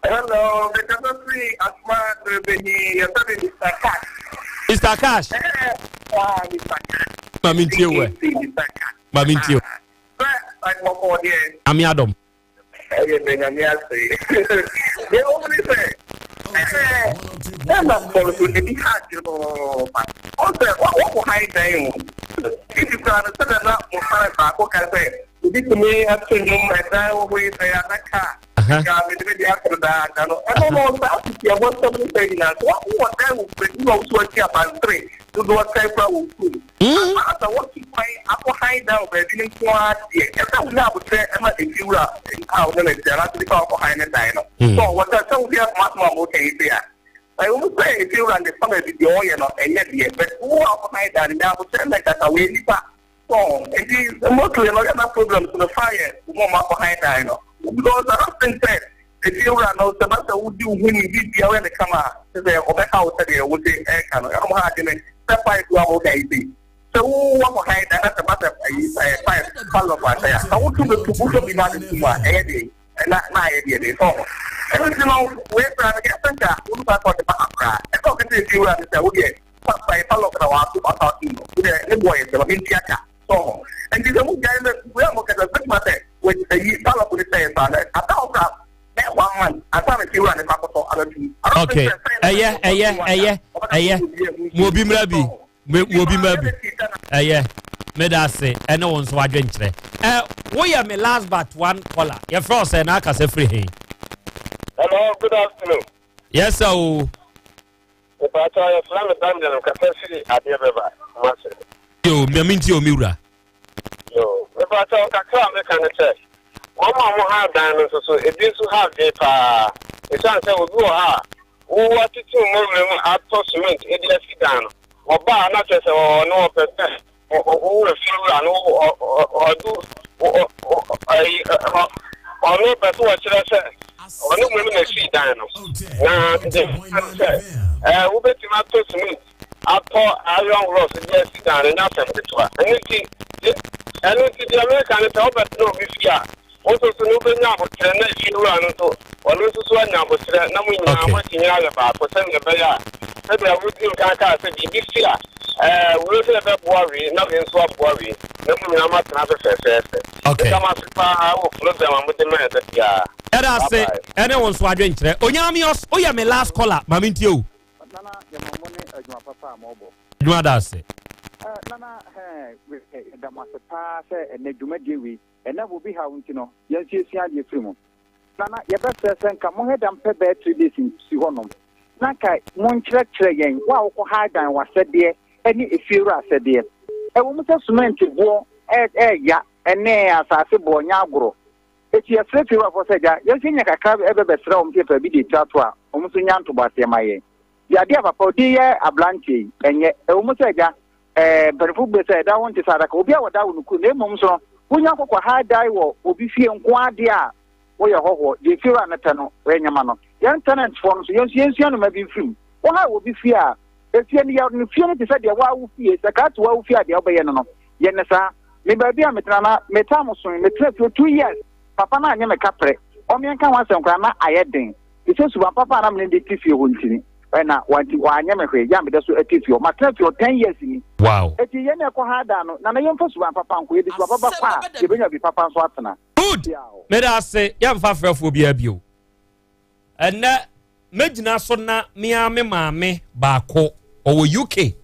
hello the free asma behi ya sabi Mr. Cash Mami ntiwe like mo ko die Ami Adam Benjamin say they only say that's for the big hat you know also what high day if you can say that mo fara ko ka say this me after you my time we say anaka ka me de after that no I don't know about you want something saying that what that will be you also about 3 to do what type of food after what you find ako high down be din kwa die e ka una bu tre e ma de fiura how na le jara ti ko high na dai no so what that so we have much more okay there I almost say if you run the family the oil no and yet but who are high down now but like that we need pa so it is mostly no get problem to the fire mo ma ko high down no because I don't think that if you run no so much would do when you did the when the camera say o be how say o say e kan I don't have to step by to our okay so what ko high down that matter five follow by say I want to to be not to my head na idea dey so everything now we try to get center we try for the back I talk to you and say we get by follow the wa to about you the boy is the India so and the mo guy we am get the big matter with the follow the say that about that one I thought you and the back to other two okay mo bi mrabi me da say ene won so wadwe nkyere wo ya me last but one caller your friend say na aka say free hey hello good afternoon yes sir if I try to slam the down ka say ade beba mase yo me minti o miura yo if I try ka kra me kan say mama mo ha dan no so e bi so ha dey pa e san say obi o ha wo watitu mo mu ato cement e dey fi dan oba na tse say o no person o fiura no o do o no person wa kire say o no mu na fi dan no na wo beti ma to cement ato iron rods dey fi dan na Asem to anything the American tell but no be fear also to no be now but na fiura no to o no so na but na mu nya ma tinya le ba ko sen le ba ya e be wo tin ka say be fear we say that worry na be so worry na mu na ma tana be fefefe okay kama sipa wo flow them am de me that ya era say ene won so adwe nkyere onyamios o ya me last caller mami ntie o nana Adwuma da ase. Nana da masata se ene dwumadie wi ene bo bi ha wonti no yensuesia de fremu nana ye best senka mo hedam pe be 3 days si honom naka mo nkyerɛkyerɛ yɛn wa wokɔ ha dan wasɛdeɛ ene efiru asɛdeɛ wo mu sɛ cement bo ya ene asase bo nya agoro eti efrefi wa fo sɛ ja yensuenya kakra ebe besra wo mtefa bi de tato a wo mu so nya ntobase ma yɛn ya dia papa odi ye ablanche enye wo mu sɛ ja berfu be say da won ti sadaka obi a wada wonuku na emom so wonya kokwa ha dai wo obi fie nko ade a wo ye hoho de fiwa na ta no wenyama no yan tenant for so yensu no ma bi fim wo ha obi fie a efie ni ya no fie ni ti say de wa wo fie saka to wa wo fie ade obeye no ye ne sa me ba bi a metana na meta mo so metra 2 years papa na anya me kapre o me nka wansem kra na ayeden ise suba papa na me de ti fie ho ntini na wanti wanya me hwe ya me de so atifi o ma 10 years ni. Wow. Eti ye na ko ha da no na ye mfa suba papa nko ye de suba papa pa ye benya bi papa so atena. Good. Me da say ya mfa frefo bi abio. Ene megina so na me maame baako owo UK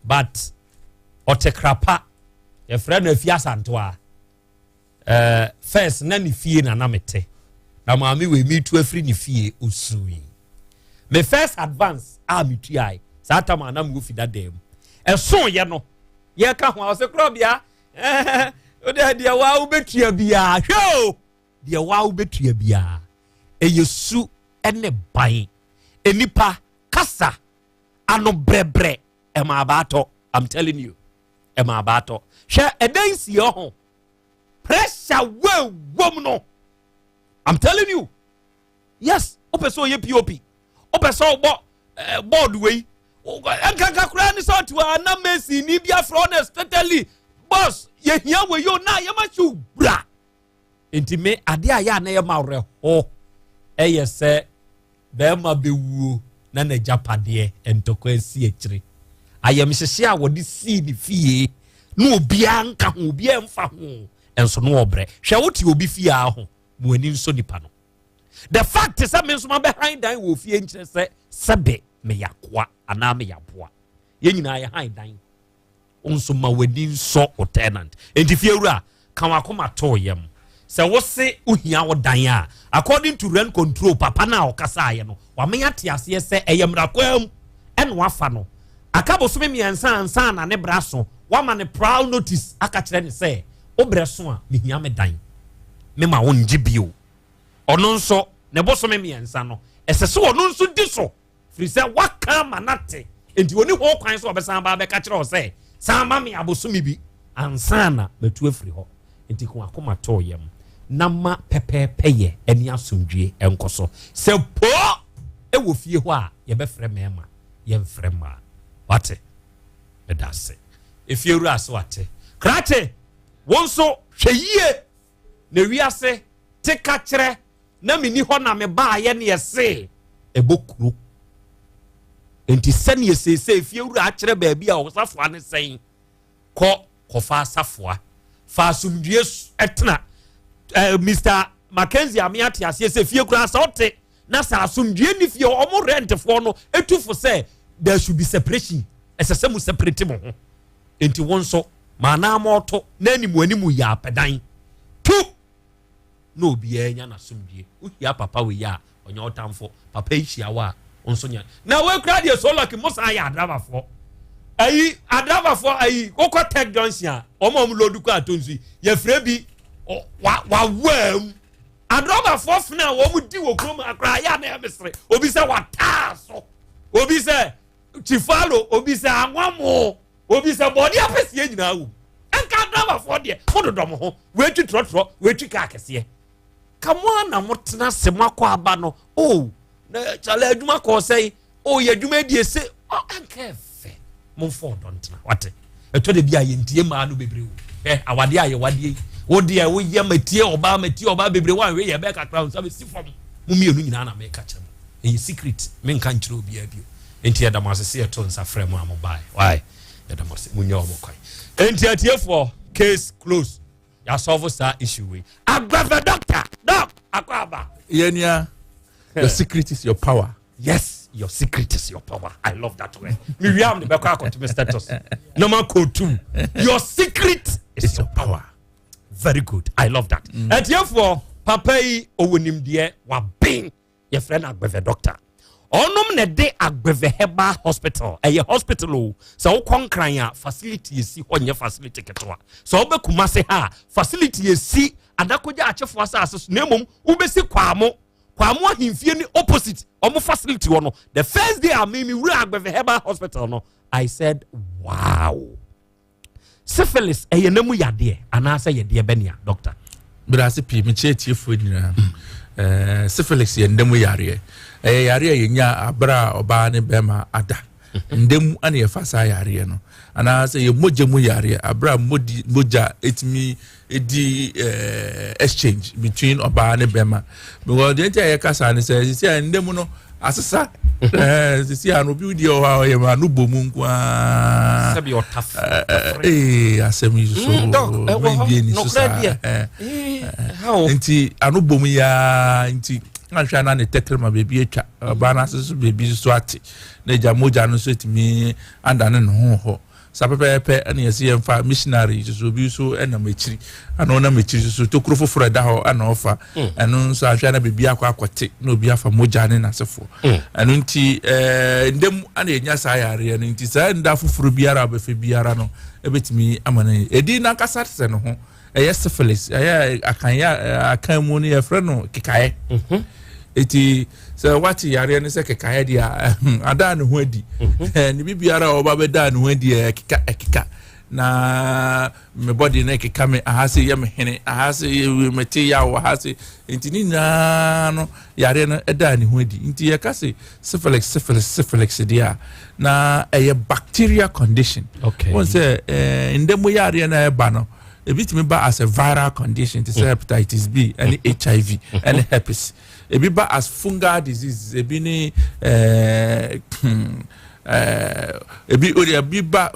but otekrapa ye frɛ no afia santo a first na ni fie na mete na maame we mi tu afri ni fie osui. Me first advance me tuai satama na mu fi dadam eso ye no ye ka ho a se Krobea o de wa wo betua bia hwo de wa wo betua bia eyesu ene ban enipa kasa ano brebre e ma abato. I'm telling you e ma abato hwe edan si ho pressure wom no. I'm telling you yes opeso ye POP opeso board way enkanka kura ni so to na Messi ni bia for honest totally boss ye hia we yo na ye ma chu bra enti me ade aya na ye mawre ho eye se be ma bewuo na na japade entoko asi akire ayem hyehye a wodi si ni fie no obi anka ho obi emfa ho enso no obre hwe woti obi fie a ho mo ani nso nipa no. The fact is that means my behind dying will fear interest sebe me yakwa ana me yaboa ye nyina ye hind dying onso ma wadin so o tenant enti fiewura kan wakoma to yem se wo se uhia wo dan a according to rent control papa na okasa ye no wa me ate ase se eyemra kwam en wafa no akabo so me miensa ansa na ne braso wa ma ne proud notice aka kire ne se obreso a me hia me dan me ma won gibio ono nso ne boso me miensa no esese ono nso di so firi se waka manate enti oni ho kwan so obesan ba be ka kire o se sama me abosomi bi ansana betu afiri ho enti ko akoma to yem na ma pepepeye eni asomdwe enkoso se po e wo fie ho a ye be frɛ mema ye mfrɛ ma wate be dase if you ras wate krate wonso hweyie na wiase te ka kire na meni ho na me ba ye ne yese ebokuru enti sane yesese fiewura akire ba bia wo safoa ne sen ko fa safoa fa sumdue etna Mr. Mackenzie amiate ase se fie kura saote na sa sumdue ni fie omo rent fo no etufo say there should be separation esese mu separate mo ho enti wonso mana moto na animu ya pedan tu no obi anya na sumdue uhia papa we ya onya otamfo papa ihia wa onso nya na we kra de so lucky musa ya driver for ayi driver for ayi kokko tech junction omo mu lodu ko atonsu ye frɛ bi wa wam driver for fna wo mu di wo krom akra ya na mesre obi se wata so obi se chifalo obi se anwamo obi se body apese ye nyina wo enka driver for de mododom ho we twi trotro we twi ka kese kamwa na motena semakọ aba no na chale adwuma ko sei ye adwuma die se ankefe mo fo dontna wate eto de bia ye ntie ma no bebre wo awade aye wade wo de wo ye matie oba bebre wan we ye be kakra so be si fom mo mienu nyina na me ka chem secret me nka nchiro obi abio enti adam asese ye to nsa frɛ mo amobai why adam asese munyo obo kwan enti atiefo case close ya solve that issue we agbava doctor doc akwaba yenia your secret is your power Yes, your secret is your power. I love that word. Miriam the back to Mr. status. Number code 2. Your secret is your power. Very good. I love that. And therefore, Papa owonim de wa bin your friend Agbeve doctor. Onom ne de Agbeve Heba Hospital. Hospital o. So konkran ya facility si honye facility ketwa. So obe kumase ha facility si adakoja achefo asase nemom ubesi kwamo ahimfie ni opposite omo facility wono. The first day I made me we Agbeve Heba Hospital no, I said, wow. Syphilis nemu yade anasa yede benia doctor. Brasi pi me chetie fo nyina. Syphilis nemu yare. Yare yenya abra oba ne bema ada. Ndemu ane yefasa yare no. Anasa ye moje mu yare abra moja etimi edi exchange between oba ne bema. Because the entire kasa ne say ndemu no asesa sisi anu bi di o ha ye ma nu bomu kwa sabi o taf Asem yi so we ni so sa nti anu bomu ya nti anhwa na ne tekrema bebi etwa ba na so bebi so ate na ja moja no so etimi andane no ho sapepepe ene yesi emfa missionary so bi so ena mechiri ana ona mechiri so to krofo foro da ho ana ofa eno so ahwa na bebi akwakote na obi afa moja ne nasefo eno nti ndem ana enya sa yare eno nti sa nda foforo biara abefe biara no ebetimi amane edi na kasa tse no ho syphilis akan mu ne yefre no kikaye eti so what yare ne se kekaye dia ada ne ho adi ni bibiara oba be da ne ho adi ekika na me body na keka me ahase ye me hene ahase meti ya wo ahase enti ni na no yare no eda ne ho adi enti ye kase syphilis dia na bacteria condition won say ndemo yare na eba no a bit me as a viral condition, to say hepatitis B, and HIV, and herpes. A bit as fungal disease, a bit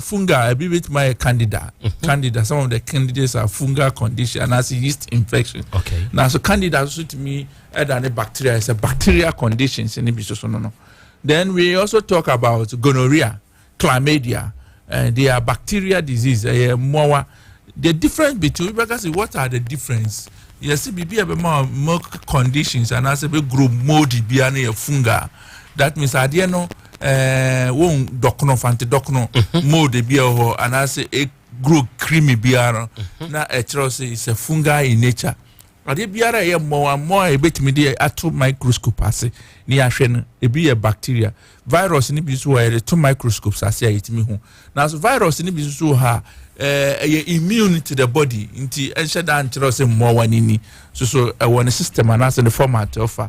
fungal, a bit my candida. Candida, some of the candidates are fungal condition, and as yeast infection. Okay. Now, so candida to me, than a bacteria, is a bacterial condition. Then we also talk about gonorrhea, chlamydia, and they are bacterial disease. More. The difference between, because what are the difference? Yes, be more conditions and as a grow moldy be a funga. That means I didn't know won't docno fantidocno mold be and as a grow creamy beer. Now a tross is a fungi in nature. But if biara ye more and more a bit media at 2 microscope passe near shen a be a bacteria. Virus in the where 2 microscopes I say it me home. Now virus in the bisu ha immune to the body into ensure antiros more one in so one system and as the format of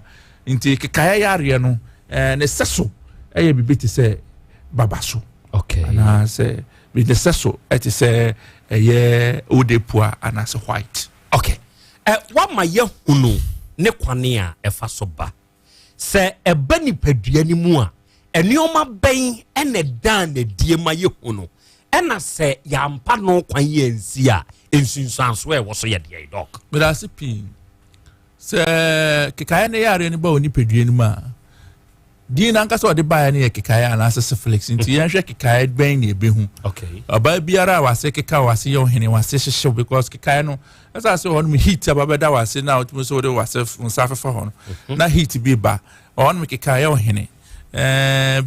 into kaya area no and a sesso a be to say babaso. Okay. And I say with the sesso it is a year odepua and as a white. Okay. What my ye hunu ne kwania efasoba se ebani padua ni mu a enioma ben ene dan ne die ma ye hunu ena se yampa no kwan ye nsi a ensunsanso e wo so ye de doc but as pin se kekaya ne yare ni ba oni padua ni ma di na nka so de ba ne kekaya na asese flex nti yan hwe kekaya ben ne be hu okay aba biara wase keka wase yo hene wase hye because kekaya no asa se on me heat aba beda wase na otimo so de wase nsafe fa ho na heat bi ba on me kekaya yo hene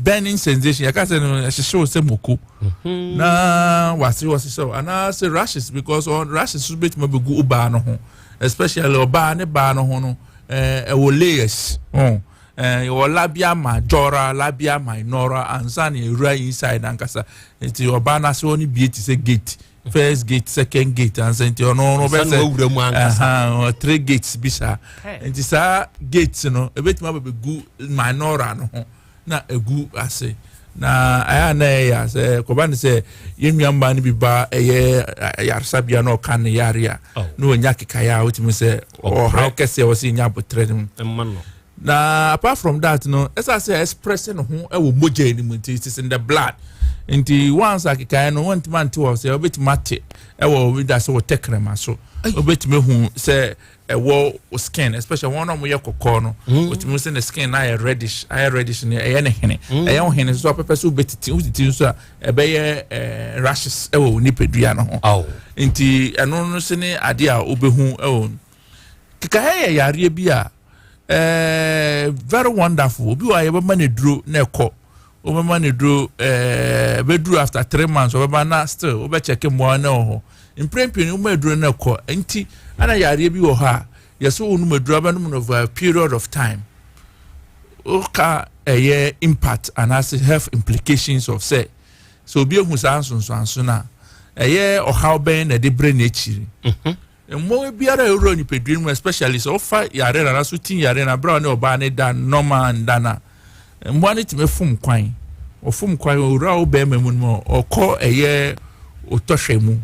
burning sensation yakase no hye se moku na wase so ana se rashes because on rashes so bit be gu uba no ho especially oba ne ba no ho no e wo layers your labia majora, labia minora, and sunny right inside Ankasa. It's your banner so only be it is a gate. First gate, second gate, and sent your no 3 gates bisa. And it's a gates, you know, a bit more good minora no na a good assay. Na I say Koban say Yamban be bar a year Yarsabiano can yaria. No Yaki Kaya, which me say, or how can say was in Yapo trading. Na apart from that no as I say expressing who e wo moja animu it is in the blood nti once akika no want man to say obet mate e wo that so tekrema so obet me hu say ɛwɔ skin especially one of your kokono which means the skin na reddish ne ɛyɛ ne hene ɛyɛ wo hene so pepɛ so betiti so a ɛbɛyɛ rashes ɛwɔ nipadua no ho nti ɛno no se ne ade a obehu ɛwɔ kika yɛ yare bi a very wonderful obi wa yɛ bɛma ne duro na ɛkɔ obɛma ne duro bɛduru after 3 months obɛma na still obɛcheck mo na ho imprempin mo duro na ɛkɔ nti ana yare bi wɔ ha yeso onu maduro ba no over a period of time oka impact and has health implications of say so bi ehu sanso na how ben na de brain echiri mo biara euro ni pedwin especially so fa yare na so tin yare na bra na oba ne da normal ndana mo ani time fum kwan ora oba memu mo okọ otohwemu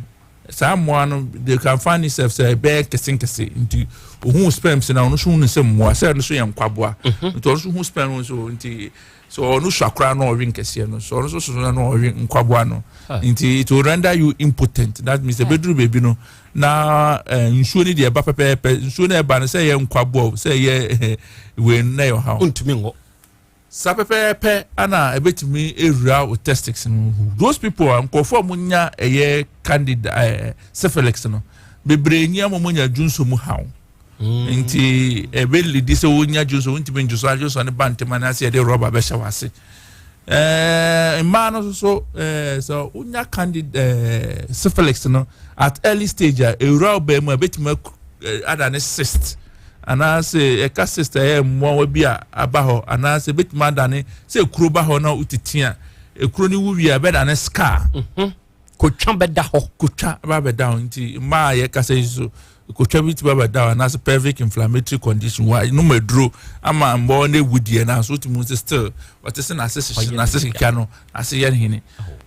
someone they can find themselves say back kissing into who spams na no so no sem mo say no so yam kwaboa to so who spam so nti so no swakra no owin kese no so no so no owin kwaboa no nti to render you impotent that means the bedroom baby no na nsuo ni de ba pepepe nsuo na ba no say ye nkwaboa say ye we na your house untumi ngo sapepepe ana ebetumi ewura o testics no those people are nkofo munya candida syphilis no bebre nya munya junso mu haw nti ebeli di se wonya junso untimi junso ne bantema na se de rubber be shawase man so unya candida syphilis no at early stage ewura be mu ebetumi adane cyst anase eka sister mo bi a abaho anase betima dane se Krobea ho na utitia ekuro ni wuwi be dane scar kotwa beda ho kotwa ba beda nti ma ye ka se so kotwa bitima beda anase pelvic inflammatory condition wa no medro ama mbo na wudie na so timu still what is na assess kano ase ye hini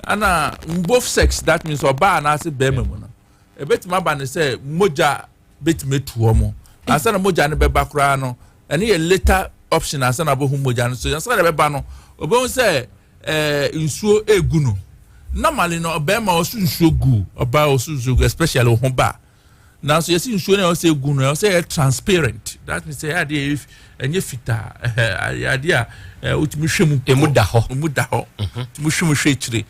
ana both sex that means oba anase be memu no e betima ba ne se moja betime tuo mo asana moja ne beba kra no ene ye later option asana bo hu moja no so asana beba no obo se nsuo egu no normally no be ma osu nsuo gu oba osu nsuo especially ho ba na so yesi nsuo na o se egu no o se transparent that means say ade enye fita ade a utimi hwemu emu da ho utimi hwemu hwe chire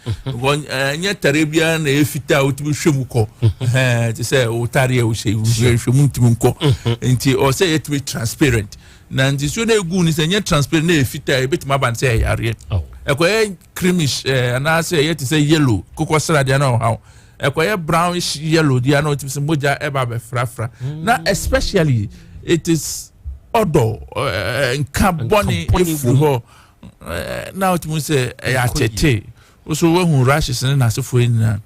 enye tare bia na efita utimi hwemu ko ti say o tare e o hwemu utimi ko nti o say etimi transparent na nti so na egu ni say enye transparent na efita e betima ban say yare ekoye creamish na say yet say yellow kokosra dia na how ekoye brownish yellow dia na utimi say moja eba be frafra na especially it is odo carboni ifo now it must say ya tete so when rashes na asefo ina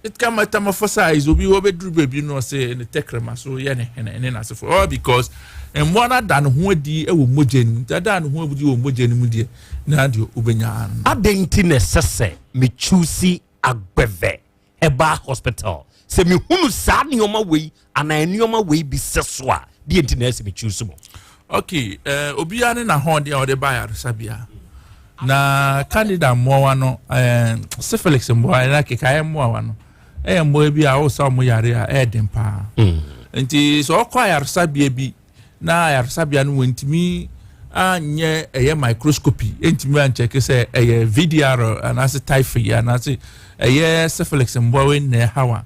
it can metamorphosize obi wo bedru baby no say ne tekrema so ye ne na asefo all because and one than ho di e wo mogeni dan ho abudi wo mogeni mu die na de obenya adenti ne sese me choose agbeve eba hospital se me hunu sa nioma wei ana nioma wei bi seso a di enti na ese me choose mo okay obia ne na ho de o de bayar sabia na candidate mowa no syphilis mowa na keka mowa no mo bi a o sa mo yare a edempa enti so okwa yar sabia bi na yar sabia no wentimi anye microscopy entimi an check say VDR anase typhoid anase syphilis mowa we na hawa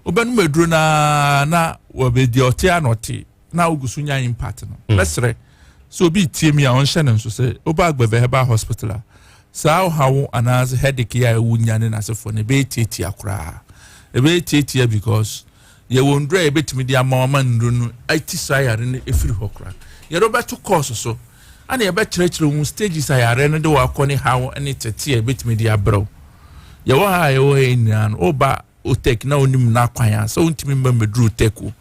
obanu medru na wobedi otia noti na ugusu nya impact no lesre so bi tie mi a on hye nso se oba agbeve heba hospital sa how anase headache ya wunya ne nasefo ne be titi akura e be titi because ye wondra e betimi dia mama ndru no iti sayare ne efiri hokura ye roberto course so ana ye be kyerɛkyerɛ mu stages ayare ne de wakɔ how ne tete e betimi dia bro ye wo ha ye wo enya oba o tek na onim na kwan so ntimi mbamedru teku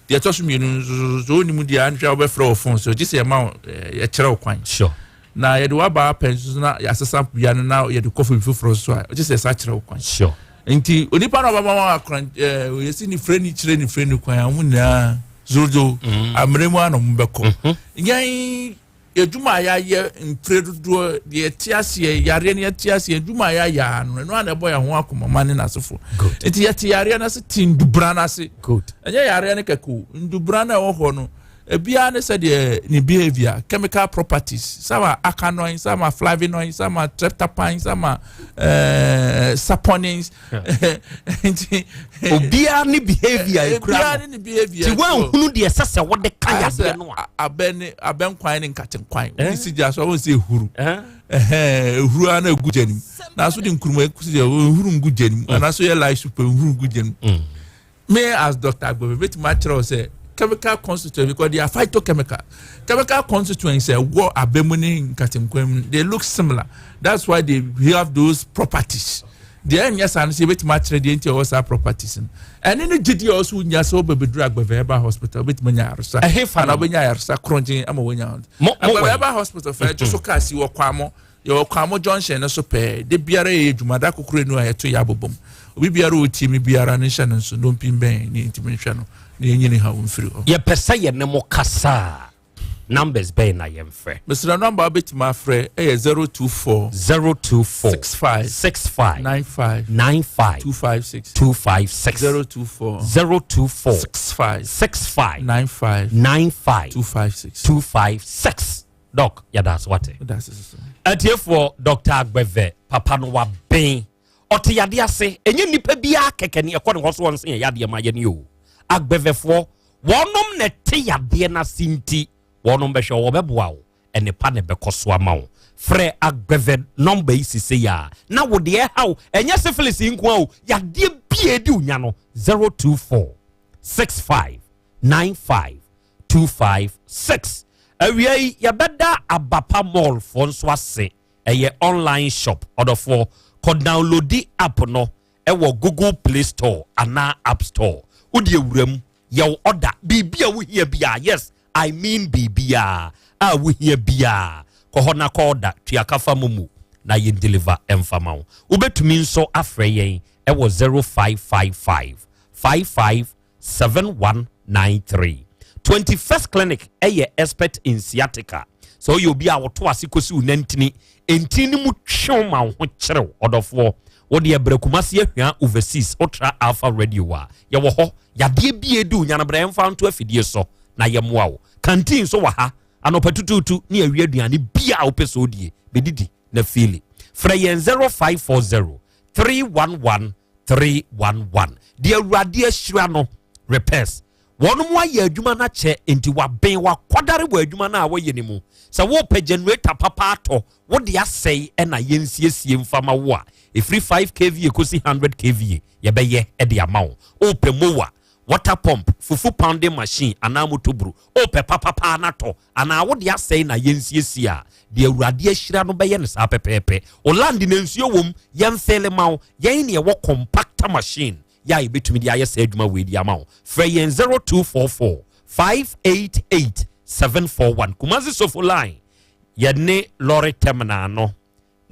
the tosu mienu so ni mu dia anhwa obefra ofon so just e ma e kire okwan sure na ye de wa ba pensu na ya sesa bia na ye de kofu fufuro so just e sa kire okwan sure enti onipa na ba ma akran ye si ni freni kire ni freni kwan amu na zozo amremu anom beko nyan edwuma ya mpredodo de etiase yare ne etiase edwuma ya no no na boy ho akoma mane nasefo eti yete yare na se tindubra na se good enye yare ne kaku ndubra na ho no ebia ne said ni behavior chemical properties some acanoin some flavonoids some tryptophan some saponins obia ni behavior ekura ni behavior ti wan hunu de sese wo de kaya de no aben kwan ne nkaten kwan ni sija so won se huru huru ana egujenim na so de nkuruma ekusi de huru ngujenim ana so ye life super huru ngujenim me as Dr. Agbobe beti matro say chemical constituents because they are phytochemical. Chemical constituents what abemuni katimkwem they look similar. That's why they have those properties. The yes and say bit much radiant also properties. And in the GD also nyaso be drug by Beba hospital bit manya arsa. And obenya arsa crunching am wenya. Beba hospital for just so kasi wo kwamo your kwamo junction so pe de biara ejumada kokure no ayeto yabobom. Obi biara oti mi biara ne hye no so no pimben ni ntimi hwe no. Ye pesa ye ne mo kasa numbers be na ye mfre Mr. number bit my frɛ 024 65 95 256 024 65 95 256 doc ya that's what that's it atie for Dr. Agbeve papa no wa ben ote yade ase enye nipa bia keke ne ekɔ ne ho so won se yade ma ye ne o Agbevefo wonom ne te yade na sinti wonom be hwe wo beboa wo ene pa ne bekoso ama wo frɛ Agbeve number isise ya na wo de hawo enye syphilis nko o yade bie di unya no 024 65 95 256 awie yabeda abapa mall fo nso ase eye online shop odofo ko download app no ewo Google Play Store ana App Store Udi ewurem your order bibia wo hia bia yes I mean bibia wo hia bia ko hona ko order tuakafa mumu na ye deliver emfama wo ubetumi nso afre yen e wo 0555 557193 21st clinic ye expert in sciatica so you be a to asikosi unantini entini mu twoma ho kyerɛ odofo what the Brekumasi overseas ultra alpha radio wa ya wo ho ya de bie du nya na bra emfa nto afidie so na ye moa wo canteen so wa ha anopetututu ni awie aduane bia opeso die bedidi na fili fra yen 0540 311 311 de awurade ahira no repairs wonu mo aye adwuma na che enti wa ben wa kwadare wa adwuma na wo ye ni mu sa wo pe generator papa ato wo de asɛe na yensiesie mfama wo a free 5 kVA kosi 100 kVA ye be ye e de amawo o pe mowa water pump fufu pounding machine ana motobru o pe papa na to ana wo de asɛe na yensiesie a de awurade ahira no be ye ne sa pepepe o land na nsuo wom yemfele mawo yen ne wo compactor machine ya ibetumi de ayese adwuma we di amawo frɛ yen 0244 588 741 Kumazi Sofo line yene lorry terminal no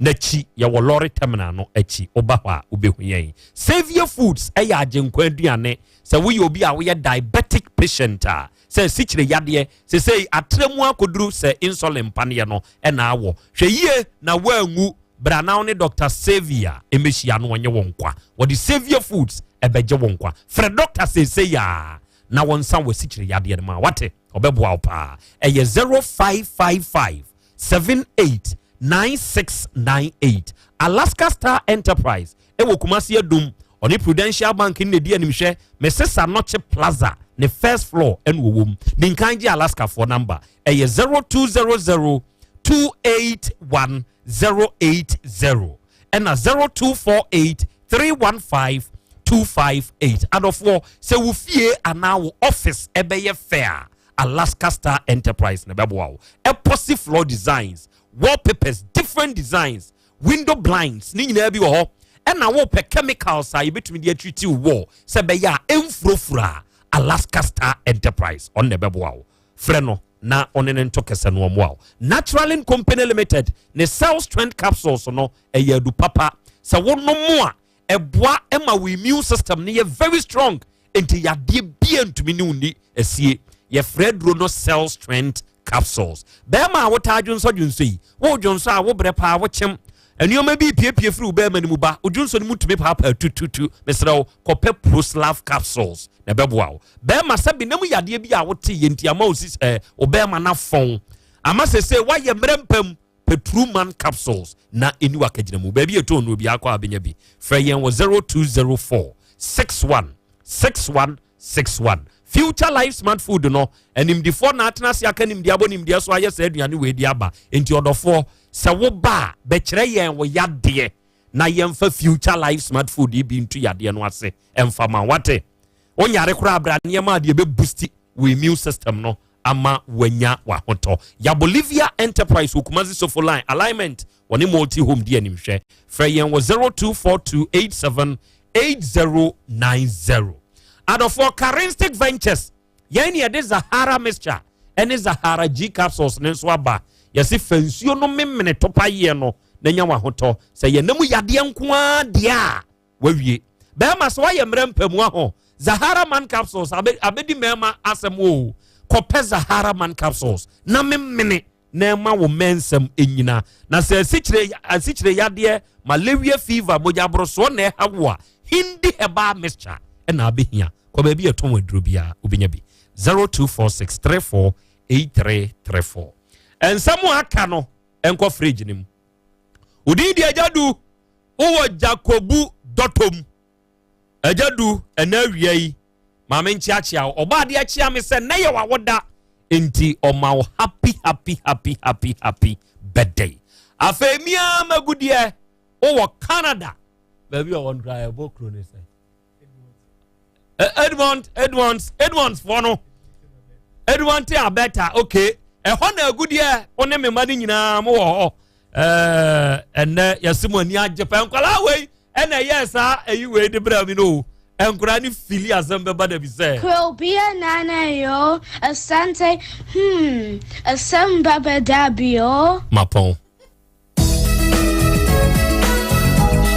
nachi ya wo lorry terminal no achi obahwa obehuyen Savior Foods eya agenkwa aduane se wo ye obi a wo ye diabetic patient a se sichire yade se sei atremu akoduru se insulin pane no e na awo hwe yie na wangu bra now ne Dr. Savior emehia no onye wonkwa wo the Savior Foods ebeje wonkwa fre Dr. say ya na wonsa wo sichire yade ma wate obeboa opa eye 0555 789698 Alaska Star Enterprise ewo Kumasi adum oni Prudential Bank in the di animhwe Mesesa Noche Plaza ne first floor en wowom din kanji Alaska for number eye 0200 281080 and a 0248 315 258 and of war se wo fie anawo office ebeye fair Alaska Star Enterprise na bebo a posi floor designs wallpapers different designs window blinds ni nyina bi wo ho e na wo pe chemicals a yebetumi de treat wall se be ya emfurofura Alaska Star Enterprise on the bebo freno na onene ntokese no mo Naturalin Company Limited ne cell strength capsules no eyadu papa se wono mo a eboa ema we immune system ne very strong enti yade bia ntumi ne uni esie ye Fred Rono cell strength capsules bema wota adwonso dwonso yi wo dwonso a wo bre pa wo kyem enioma bi piepie firi bema ni mu ba odwonso ni mutumi pa tututu mesrew kope proslav capsules na beboa wo bema sabi namu yade bi a wote ye ntiama osis obema na fon ama sese waye mrempam Petruman capsules na eniwa kagina mu ba bi eto no bi akwa abenya bi freyen wo 0204 616161 Future Life Smart Food no enimdifo na atenase aka nimdi abonimdi so aye sa aduane we di aba enti odofo se wo ba be kire yen wo yade na yemfa Future Life Smart Food bi ntu yade no ase emfa ma wate onyare kura abra ne ma de be boost we immune system no ama wanya wa hoto ya Bolivia Enterprise hukumazi sofo line alignment woni multi home di animhwe freyen wo 0242878090 Adofo Charistic Ventures yani ade Zahara mixture ene Zahara G capsules ne so aba yesi fansuo no memene topa ye no na nya wa hoto se ye namu yade nko dia wawie be ma so ye mrempam ho Zahara man capsules abedi mema Asem o kope Zahara man capsules na memene na ma wo mensem enyina na se asichire yade malaria fever moja broso na hawo hindi heba mixture na abehia kwa baby eton wadro bia obenya bi 0246348334 ensamu aka no enko fridge nim udidi ajadu uwo jakobu dotom ajadu enawia yi maame nchiachia oba de achia me se na ye wawoda enti oma happy birthday afemia magudie uwo Canada baby o won dry bo krone say Edmonds for no Edmond te abeta okay hona agudie one me mani nyina mo ho enne yasimo ani ajepa nkwala we ena yesa ayi we de bra mi no enkura ni fili Asem Beba da bi se Krobea nana yo Asante Asem Beba Dabi yo Mapon